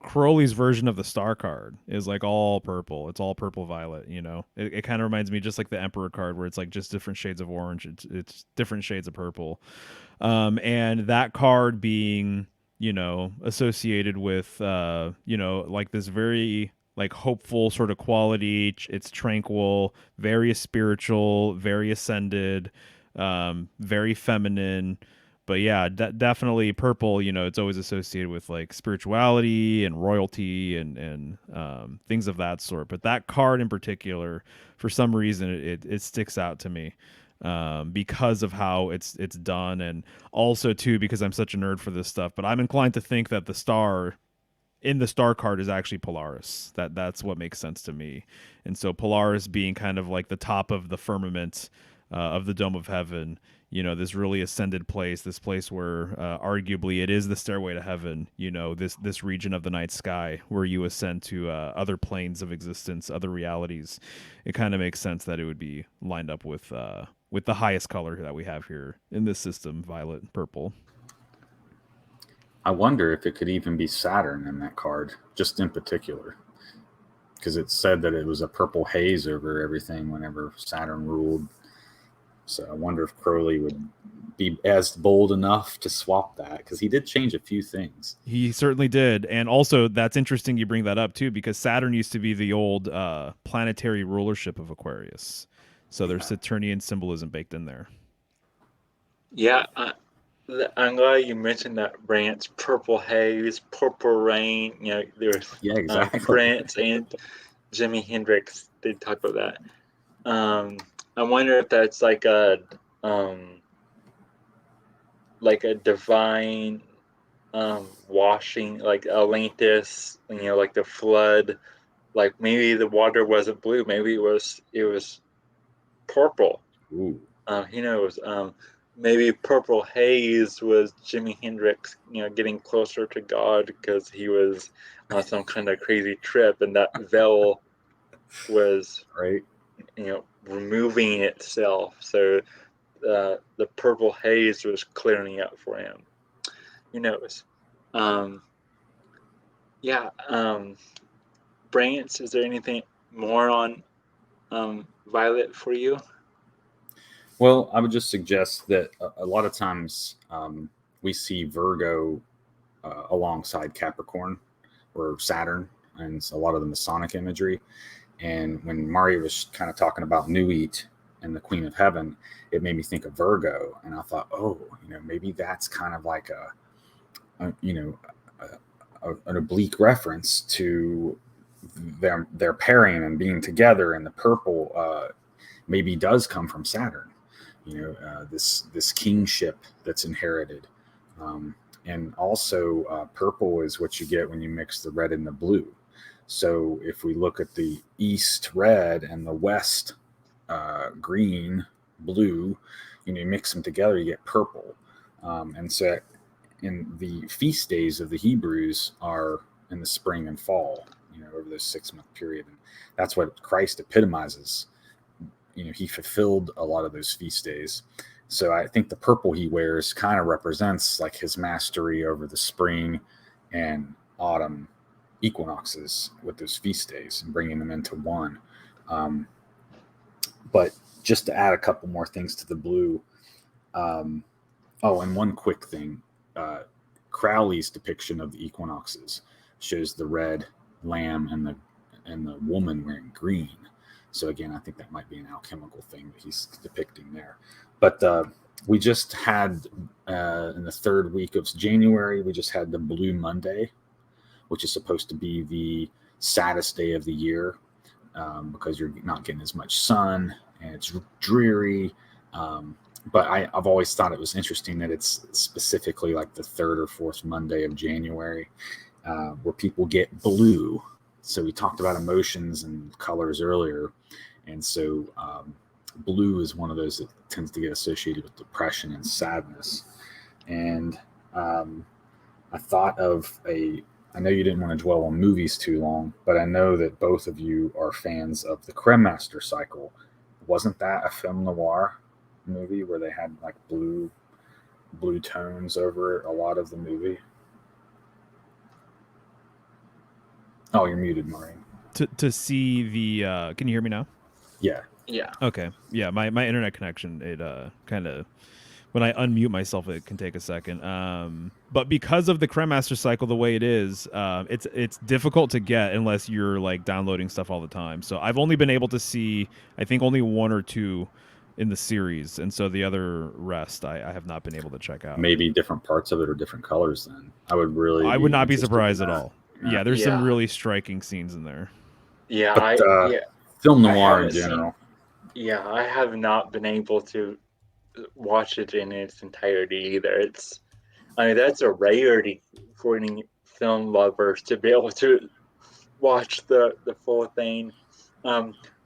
Crowley's version of the star card is like all purple. It's all purple violet, it kind of reminds me just like the Emperor card, where it's like just different shades of orange. It's different shades of purple. And that card being associated with like this very like hopeful sort of quality. It's tranquil, very spiritual, very ascended, very feminine. But yeah, definitely purple. You know, it's always associated with like spirituality and royalty and things of that sort. But that card in particular, for some reason, it sticks out to me because of how it's done, and also too because I'm such a nerd for this stuff. But I'm inclined to think that the star in the star card is actually Polaris. That's what makes sense to me. And so Polaris being kind of like the top of the firmament of the dome of heaven, you know, this really ascended place, this place where arguably it is the stairway to heaven, you know, this region of the night sky where you ascend to other planes of existence, other realities. It kind of makes sense that it would be lined up with the highest color that we have here in this system, violet and purple. I wonder if it could even be Saturn in that card, just in particular, because it said that it was a purple haze over everything whenever Saturn ruled. So I wonder if Crowley would be as bold enough to swap that, because he did change a few things. He certainly did. And also, that's interesting you bring that up, too, because Saturn used to be the old planetary rulership of Aquarius. So there's Saturnian symbolism baked in there. Yeah, I'm glad you mentioned that, Brant's purple haze, purple rain. You know, there's exactly. Prince and Jimi Hendrix did talk about that. I wonder if that's like a divine washing, like Atlantis. You know, like the flood. Like maybe the water wasn't blue. Maybe it was purple. Ooh. Who knows? Maybe purple haze was Jimi Hendrix, you know, getting closer to God because he was on some kind of crazy trip, and that veil was, right, you know, removing itself. So the purple haze was clearing up for him. Who knows? Yeah. Brance, is there anything more on Violet for you? Well, I would just suggest that a lot of times we see Virgo alongside Capricorn or Saturn, and a lot of the Masonic imagery. And when Mario was kind of talking about Nuit and the Queen of Heaven, it made me think of Virgo, and I thought, oh, you know, maybe that's kind of like an oblique reference to their pairing and being together, and the purple maybe does come from Saturn. You know, this kingship that's inherited, and also purple is what you get when you mix the red and the blue. So if we look at the east red and the west green, blue, you know, you mix them together, you get purple. And so in the feast days of the Hebrews are in the spring and fall, you know, over this 6-month period. And that's what Christ epitomizes. You know, he fulfilled a lot of those feast days. So I think the purple he wears kind of represents like his mastery over the spring and autumn equinoxes with those feast days and bringing them into one. But just to add a couple more things to the blue. And one quick thing. Crowley's depiction of the equinoxes shows the red lamb and the woman wearing green. So again, I think that might be an alchemical thing that he's depicting there. But we just had in the third week of January, we just had the Blue Monday, which is supposed to be the saddest day of the year because you're not getting as much sun and it's dreary. But I've always thought it was interesting that it's specifically like the third or fourth Monday of January where people get blue. So we talked about emotions and colors earlier. And so blue is one of those that tends to get associated with depression and sadness. And I thought of I know you didn't want to dwell on movies too long, but I know that both of you are fans of the Cremaster cycle. Wasn't that a film noir movie where they had like blue tones over a lot of the movie? Oh, you're muted, Maureen. To see the can you hear me now? Yeah. Yeah. Okay. Yeah, my internet connection, it kind of when I unmute myself, it can take a second. But because of the Cremaster cycle the way it is, it's difficult to get unless you're like downloading stuff all the time. So I've only been able to see, I think, only one or two in the series, and so the other rest I have not been able to check out. Maybe different parts of it are different colors. Then I would really. I would not be interested surprised in at that. all. Yeah, there's some Yeah. really striking scenes in there. Yeah, But yeah. film I noir in haven't general. Yeah, I have not been able to watch it in its entirety either. I mean, that's a rarity for any film lovers to be able to watch the full thing.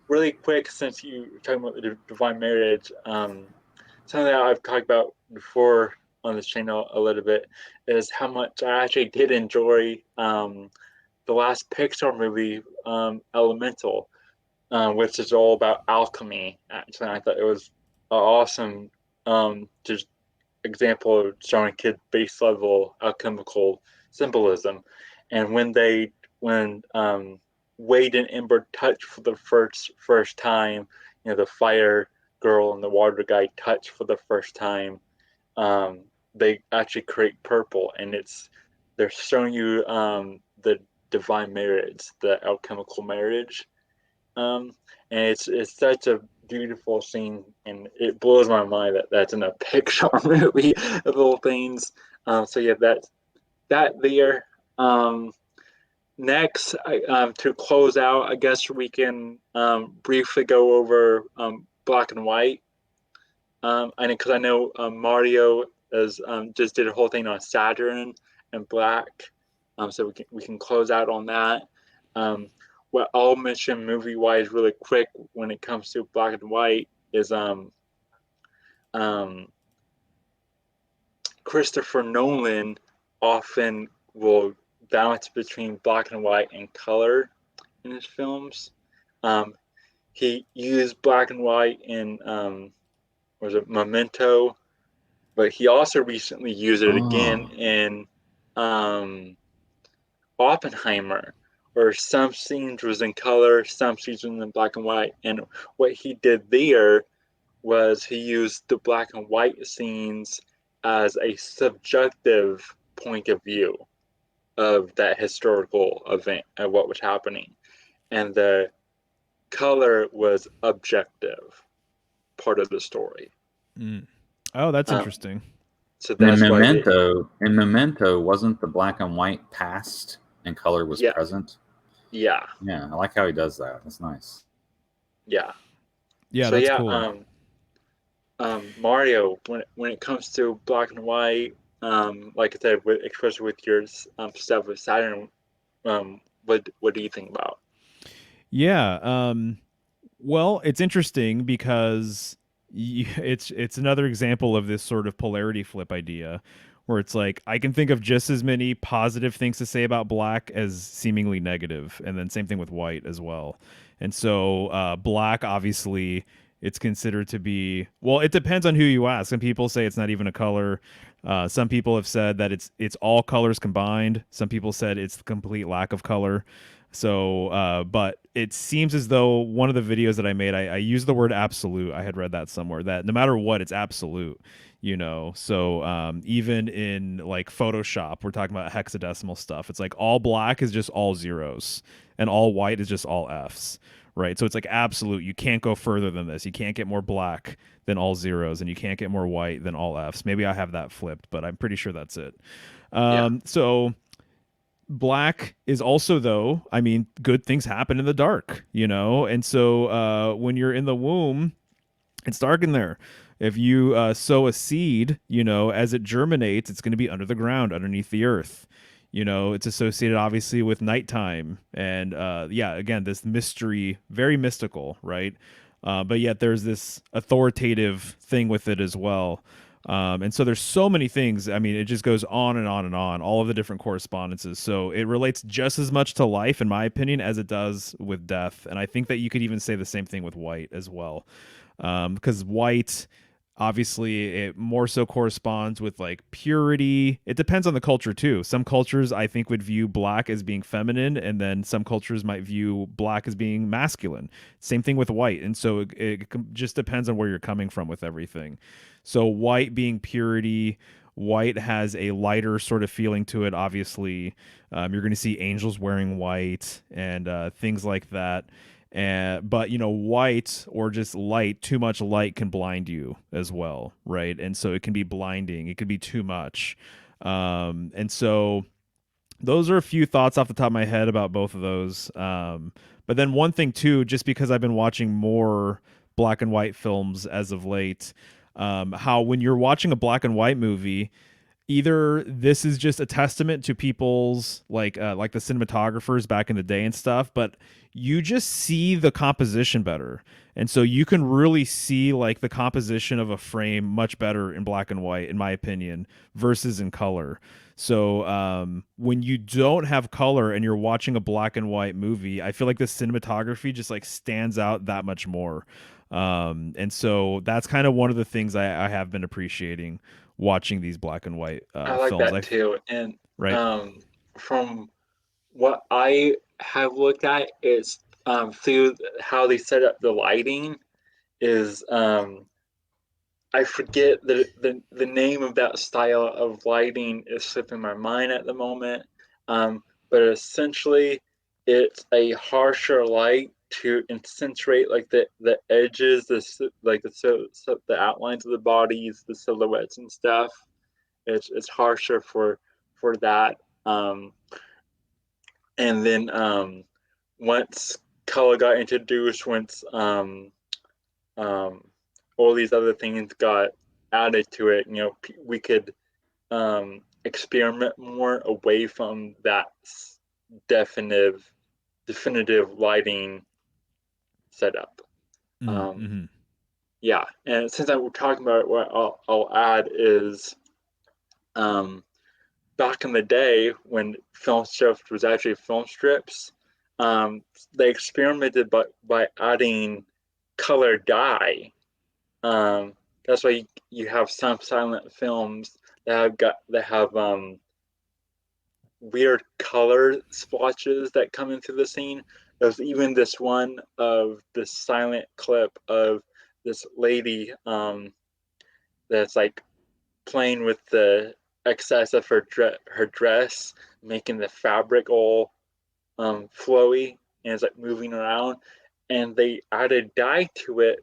Really quick, since you were talking about the divine marriage, something that I've talked about before on this channel a little bit is how much I actually did enjoy the last Pixar movie, Elemental, which is all about alchemy. Actually, I thought it was awesome, just example of showing kids base level alchemical symbolism. And when Wade and Ember touch for the first time, the fire girl and the water guy touch for the first time, they actually create purple, and they're showing you the divine marriage, the alchemical marriage, and it's such a beautiful scene, and it blows my mind that that's in a Pixar movie of all things. So yeah, that there. Um, Next, to close out, I guess we can briefly go over black and white. Because I know Mario is just did a whole thing on Saturn and black, so we can close out on that. What I'll mention movie wise really quick when it comes to black and white is um, Christopher Nolan often will balance between black and white and color in his films. He used black and white in was it Memento, but he also recently used it again in Oppenheimer, where some scenes was in color, some scenes was in black and white. And what he did there was he used the black and white scenes as a subjective point of view of that historical event and what was happening. And the color was objective part of the story. Oh, that's interesting. So that's in why Memento, wasn't the black and white past and color was present? Yeah. Yeah, I like how he does that. That's nice. Yeah. Yeah, so that's yeah, cool. Mario, when it comes to black and white, like I said, especially with your stuff with Saturn, what do you think about? Yeah. Well, it's interesting because it's another example of this sort of polarity flip idea where it's like I can think of just as many positive things to say about black as seemingly negative, and then same thing with white as well. And so black, obviously, it's considered to be, well, it depends on who you ask. Some people say it's not even a color. Some people have said that it's all colors combined. Some people said it's the complete lack of color. So, but it seems as though one of the videos that I made, I used the word absolute. I had read that somewhere, that no matter what, it's absolute, So, even in like Photoshop, we're talking about hexadecimal stuff. It's like all black is just all zeros, and all white is just all Fs, right? So it's like absolute. You can't go further than this. You can't get more black than all zeros, and you can't get more white than all Fs. Maybe I have that flipped, but I'm pretty sure that's it. So black is also, though, I mean, good things happen in the dark, and so when you're in the womb, it's dark in there. If you sow a seed, as it germinates, it's going to be under the ground, underneath the earth. It's associated obviously with nighttime, and again, this mystery, very mystical, right? But yet there's this authoritative thing with it as well. And so there's so many things. I mean, it just goes on and on and on, all of the different correspondences. So it relates just as much to life, in my opinion, as it does with death. And I think that you could even say the same thing with white as well. Because white, Obviously, it more so corresponds with like purity. It depends on the culture too. Some cultures I think would view black as being feminine, and then some cultures might view black as being masculine. Same thing with white. And so it just depends on where you're coming from with everything. So white being purity, white has a lighter sort of feeling to it. Obviously, you're going to see angels wearing white and things like that. But white or just light, too much light can blind you as well, right? And so it can be blinding. It could be too much. And so those are a few thoughts off the top of my head about both of those. But then one thing too, just because I've been watching more black and white films as of late, how when you're watching a black and white movie, either this is just a testament to people's like the cinematographers back in the day and stuff, but you just see the composition better. And so you can really see like the composition of a frame much better in black and white, in my opinion, versus in color. So when you don't have color and you're watching a black and white movie, I feel like the cinematography just like stands out that much more. And so that's kind of one of the things I have been appreciating watching these black and white I like films. that too. And Right. from what I have looked at, is through how they set up the lighting is I forget the name of that style of lighting is slipping my mind at the moment. But essentially, it's a harsher light to accentuate like the edges, the outlines of the bodies, the silhouettes and stuff. It's harsher for that. And then once color got introduced, once all these other things got added to it, we could experiment more away from that definitive lighting setup. Mm-hmm. Yeah, and since we're talking about it, what I'll add is back in the day when film strips was actually film strips, they experimented by adding color dye. That's why you have some silent films that have weird color splotches that come into the scene. There's even this one of this silent clip of this lady that's like playing with the excess of her dress, making the fabric all flowy, and it's like moving around. And they added dye to it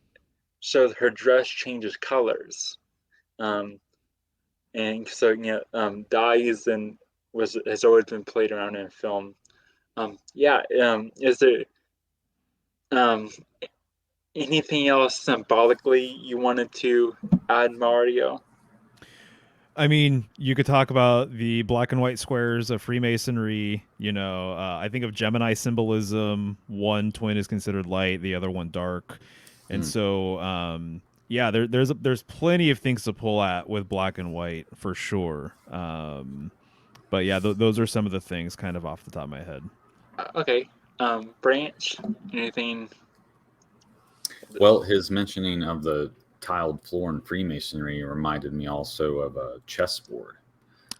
so her dress changes colors. And so dyes and has always been played around in film. Is there um, anything else symbolically you wanted to add, Mario? I mean, you could talk about the black and white squares of Freemasonry. I think of Gemini symbolism. One twin is considered light, the other one dark, and so yeah, there's plenty of things to pull at with black and white for sure. But yeah, those are some of the things kind of off the top of my head. Okay, Branch, anything? Well, his mentioning of the tiled floor in Freemasonry reminded me also of a chessboard.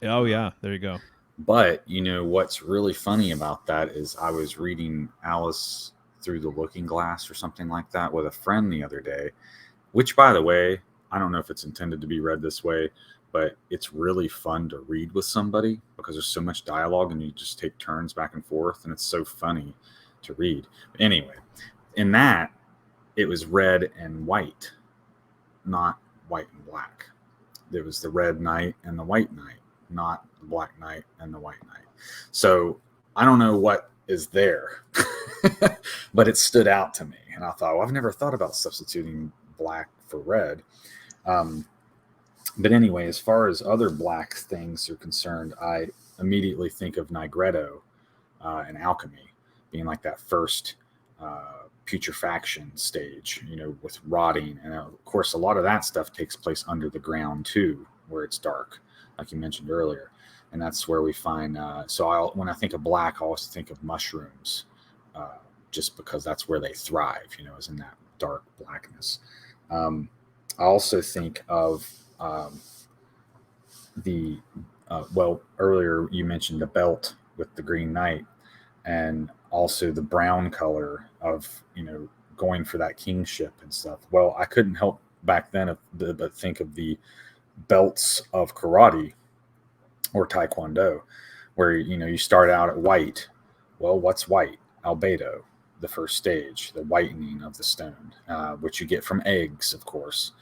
Oh yeah, there you go. But what's really funny about that is I was reading Alice Through the Looking Glass or something like that with a friend the other day, which, by the way, I don't know if it's intended to be read this way, but it's really fun to read with somebody because there's so much dialogue and you just take turns back and forth, and it's so funny to read. But anyway, in that, it was red and white, not white and black. There was the red knight and the white knight, not the black knight and the white knight. So I don't know what is there, but it stood out to me. And I thought, well, I've never thought about substituting black for red. But anyway, as far as other black things are concerned, I immediately think of Nigretto and alchemy being like that first putrefaction stage, with rotting. And of course, a lot of that stuff takes place under the ground too, where it's dark, like you mentioned earlier. And that's where we find, when I think of black, I also think of mushrooms, just because that's where they thrive, is in that dark blackness. I also think of well, earlier you mentioned the belt with the Green Knight, and also the brown color of, going for that kingship and stuff. Well, I couldn't help back then but think of the belts of karate or taekwondo, where you start out at white. Well, what's white? Albedo, the first stage, the whitening of the stone, which you get from eggs, of course,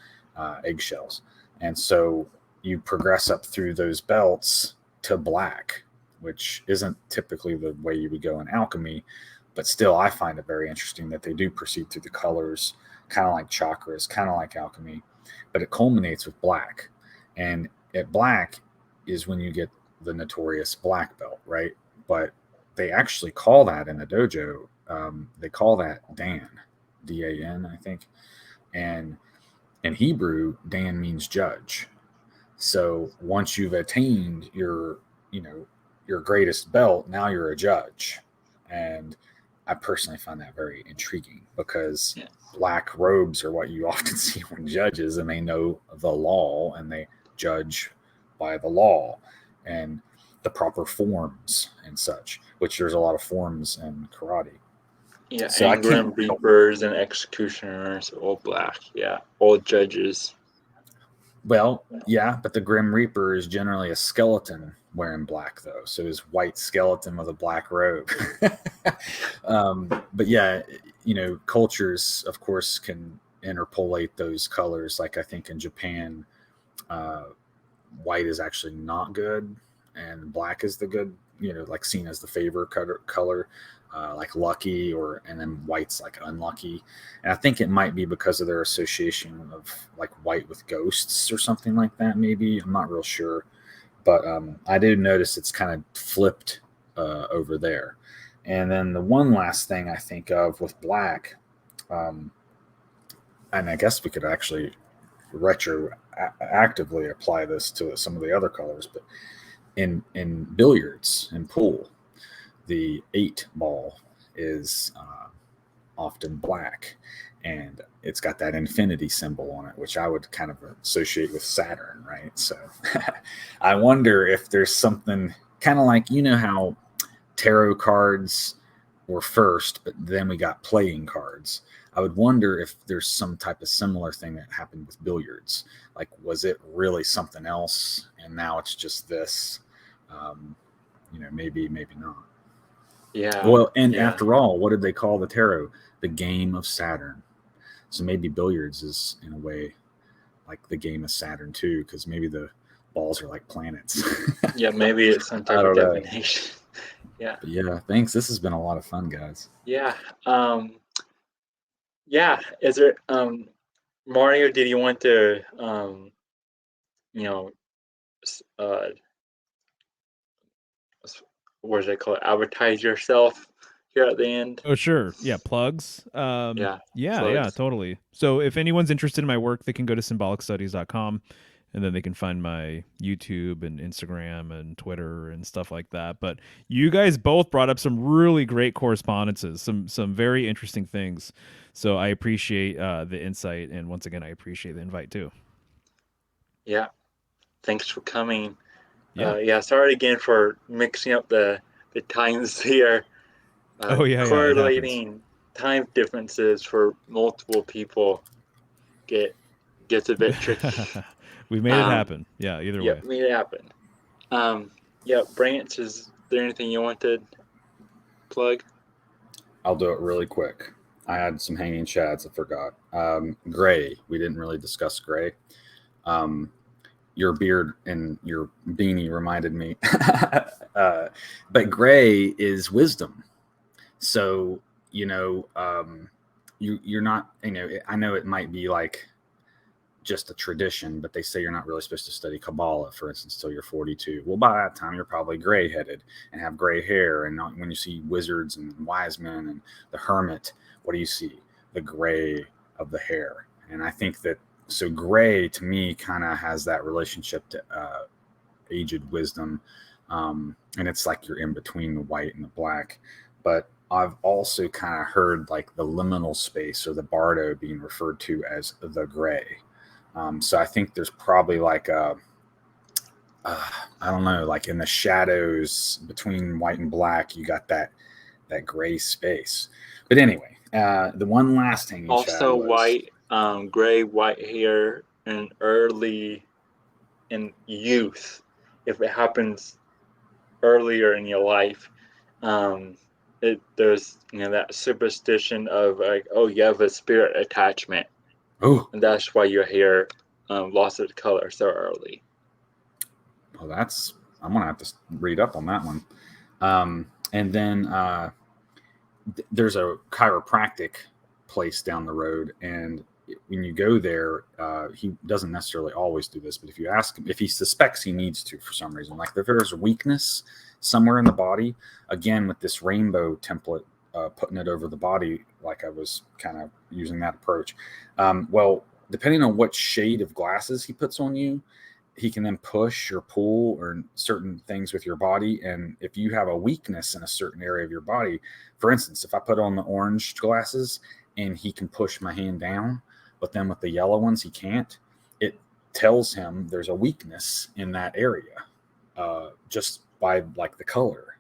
eggshells. And so you progress up through those belts to black, which isn't typically the way you would go in alchemy, but still I find it very interesting that they do proceed through the colors, kind of like chakras, kind of like alchemy, but it culminates with black. And at black is when you get the notorious black belt, right? But they actually call that in the dojo, they call that Dan, Dan, I think. And in Hebrew, Dan means judge. So once you've attained your greatest belt, now you're a judge. And I personally find that very intriguing, because black robes are what you often see when judges, and they know the law and they judge by the law and the proper forms and such, which there's a lot of forms in karate. Yeah, So and Grim Reapers and Executioners, all black. Yeah, all judges. Well, yeah, but the Grim Reaper is generally a skeleton wearing black, though. So his white skeleton with a black robe. But yeah, cultures, of course, can interpolate those colors. Like I think in Japan, white is actually not good, and black is the good, like seen as the favorite color, like lucky, and then white's like unlucky. And I think it might be because of their association of like white with ghosts or something like that. Maybe, I'm not real sure, but I did notice it's kind of flipped over there. And then the one last thing I think of with black, and I guess we could actually retroactively apply this to some of the other colors, but in billiards and pool, the 8 ball is often black, and it's got that infinity symbol on it, which I would kind of associate with Saturn, right? So I wonder if there's something kind of like, how tarot cards were first, but then we got playing cards. I would wonder if there's some type of similar thing that happened with billiards. Like, was it really something else, and now it's just this? Maybe not. Yeah. Well, and after all, what did they call the tarot? The game of Saturn. So maybe billiards is, in a way, like the game of Saturn too, because maybe the balls are like planets. Yeah, maybe it's some type of divination. Yeah. But yeah, thanks. This has been a lot of fun, guys. Yeah. Yeah. Is there Mario, did you want to what is it called? Advertise yourself here at the end? Oh, sure. Yeah, plugs. Yeah, yeah, totally. So if anyone's interested in my work, they can go to symbolicstudies.com, and then they can find my YouTube and Instagram and Twitter and stuff like that. But you guys both brought up some really great correspondences, some very interesting things. So I appreciate the insight, and once again, I appreciate the invite too. Yeah, thanks for coming. Yeah, sorry again for mixing up the times here. Correlating time differences for multiple people gets a bit tricky. We made it happen. Yeah, either way. Made it happen. Branch, is there anything you want to plug? I'll do it really quick. I had some hanging chads I forgot. Gray, we didn't really discuss gray. Your beard and your beanie reminded me. But gray is wisdom. So, you're not, I know it might be like just a tradition, but they say you're not really supposed to study Kabbalah, for instance, till you're 42. Well, by that time, you're probably gray-headed and have gray hair. And when you see wizards and wise men and the hermit, what do you see? The gray of the hair. And I think that, so gray to me kind of has that relationship to aged wisdom. And it's like you're in between the white and the black. But I've also kind of heard like the liminal space, or the bardo, being referred to as the gray. So I think there's probably like I don't know, like in the shadows between white and black, you got that gray space. But anyway, the one last thing you said Also, was white, gray, white hair, and early in youth, if it happens earlier in your life, there's that superstition of like, oh, you have a spirit attachment, oh, and that's why your hair lost its color so early. well, I'm gonna have to read up on that one. And then there's a chiropractic place down the road, and when you go there, he doesn't necessarily always do this, but if you ask him, if he suspects he needs to for some reason, like if there's a weakness somewhere in the body, again with this rainbow template, putting it over the body, like I was kind of using that approach. Well, depending on what shade of glasses he puts on you, he can then push or pull or certain things with your body. And if you have a weakness in a certain area of your body, for instance, if I put on the orange glasses and he can push my hand down, but then with the yellow ones, he can't, it tells him there's a weakness in that area, just by like the color.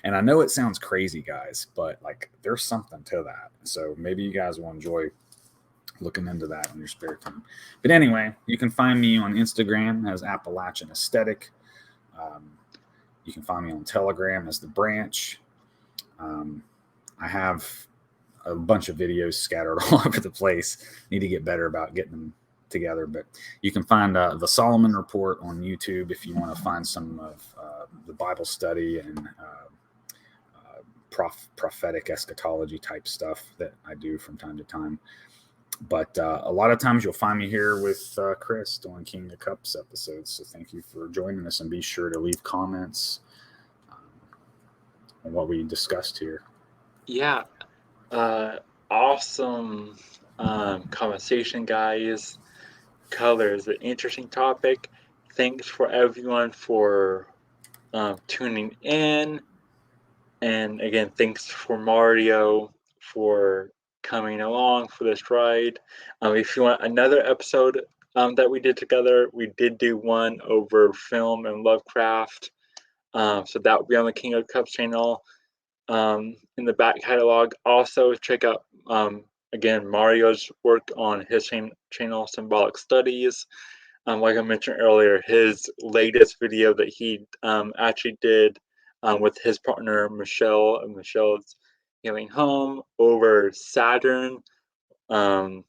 And I know it sounds crazy, guys, but like there's something to that. So maybe you guys will enjoy looking into that in your spare time. But anyway, you can find me on Instagram as Appalachian Aesthetic. You can find me on Telegram as The Branch. I have a bunch of videos scattered all over the place. Need to get better about getting them together. But you can find the Solomon Report on YouTube if you want to find some of the Bible study and prophetic eschatology type stuff that I do from time to time. But a lot of times you'll find me here with Chris doing King of Cups episodes. So thank you for joining us, and be sure to leave comments on what we discussed here. Yeah, awesome conversation, guys. Color is an interesting topic. Thanks for everyone for tuning in. And again, thanks for Mario for coming along for this ride. If you want another episode that we did together, we did do one over film and Lovecraft. So that will be on the King of Cups channel in the back catalog. Also, check out again Mario's work on his channel, Symbolic Studies. Like I mentioned earlier, his latest video that he actually did with his partner Michelle and Michelle's Healing Home over Saturn and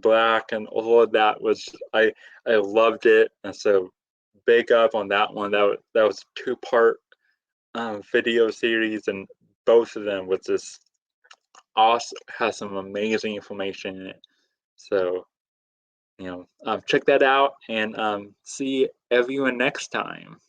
Black, and all of that was I loved it, and so big up on that one. That was 2-part video series, and both of them was just awesome. Has some amazing information in it. So check that out, and see everyone next time.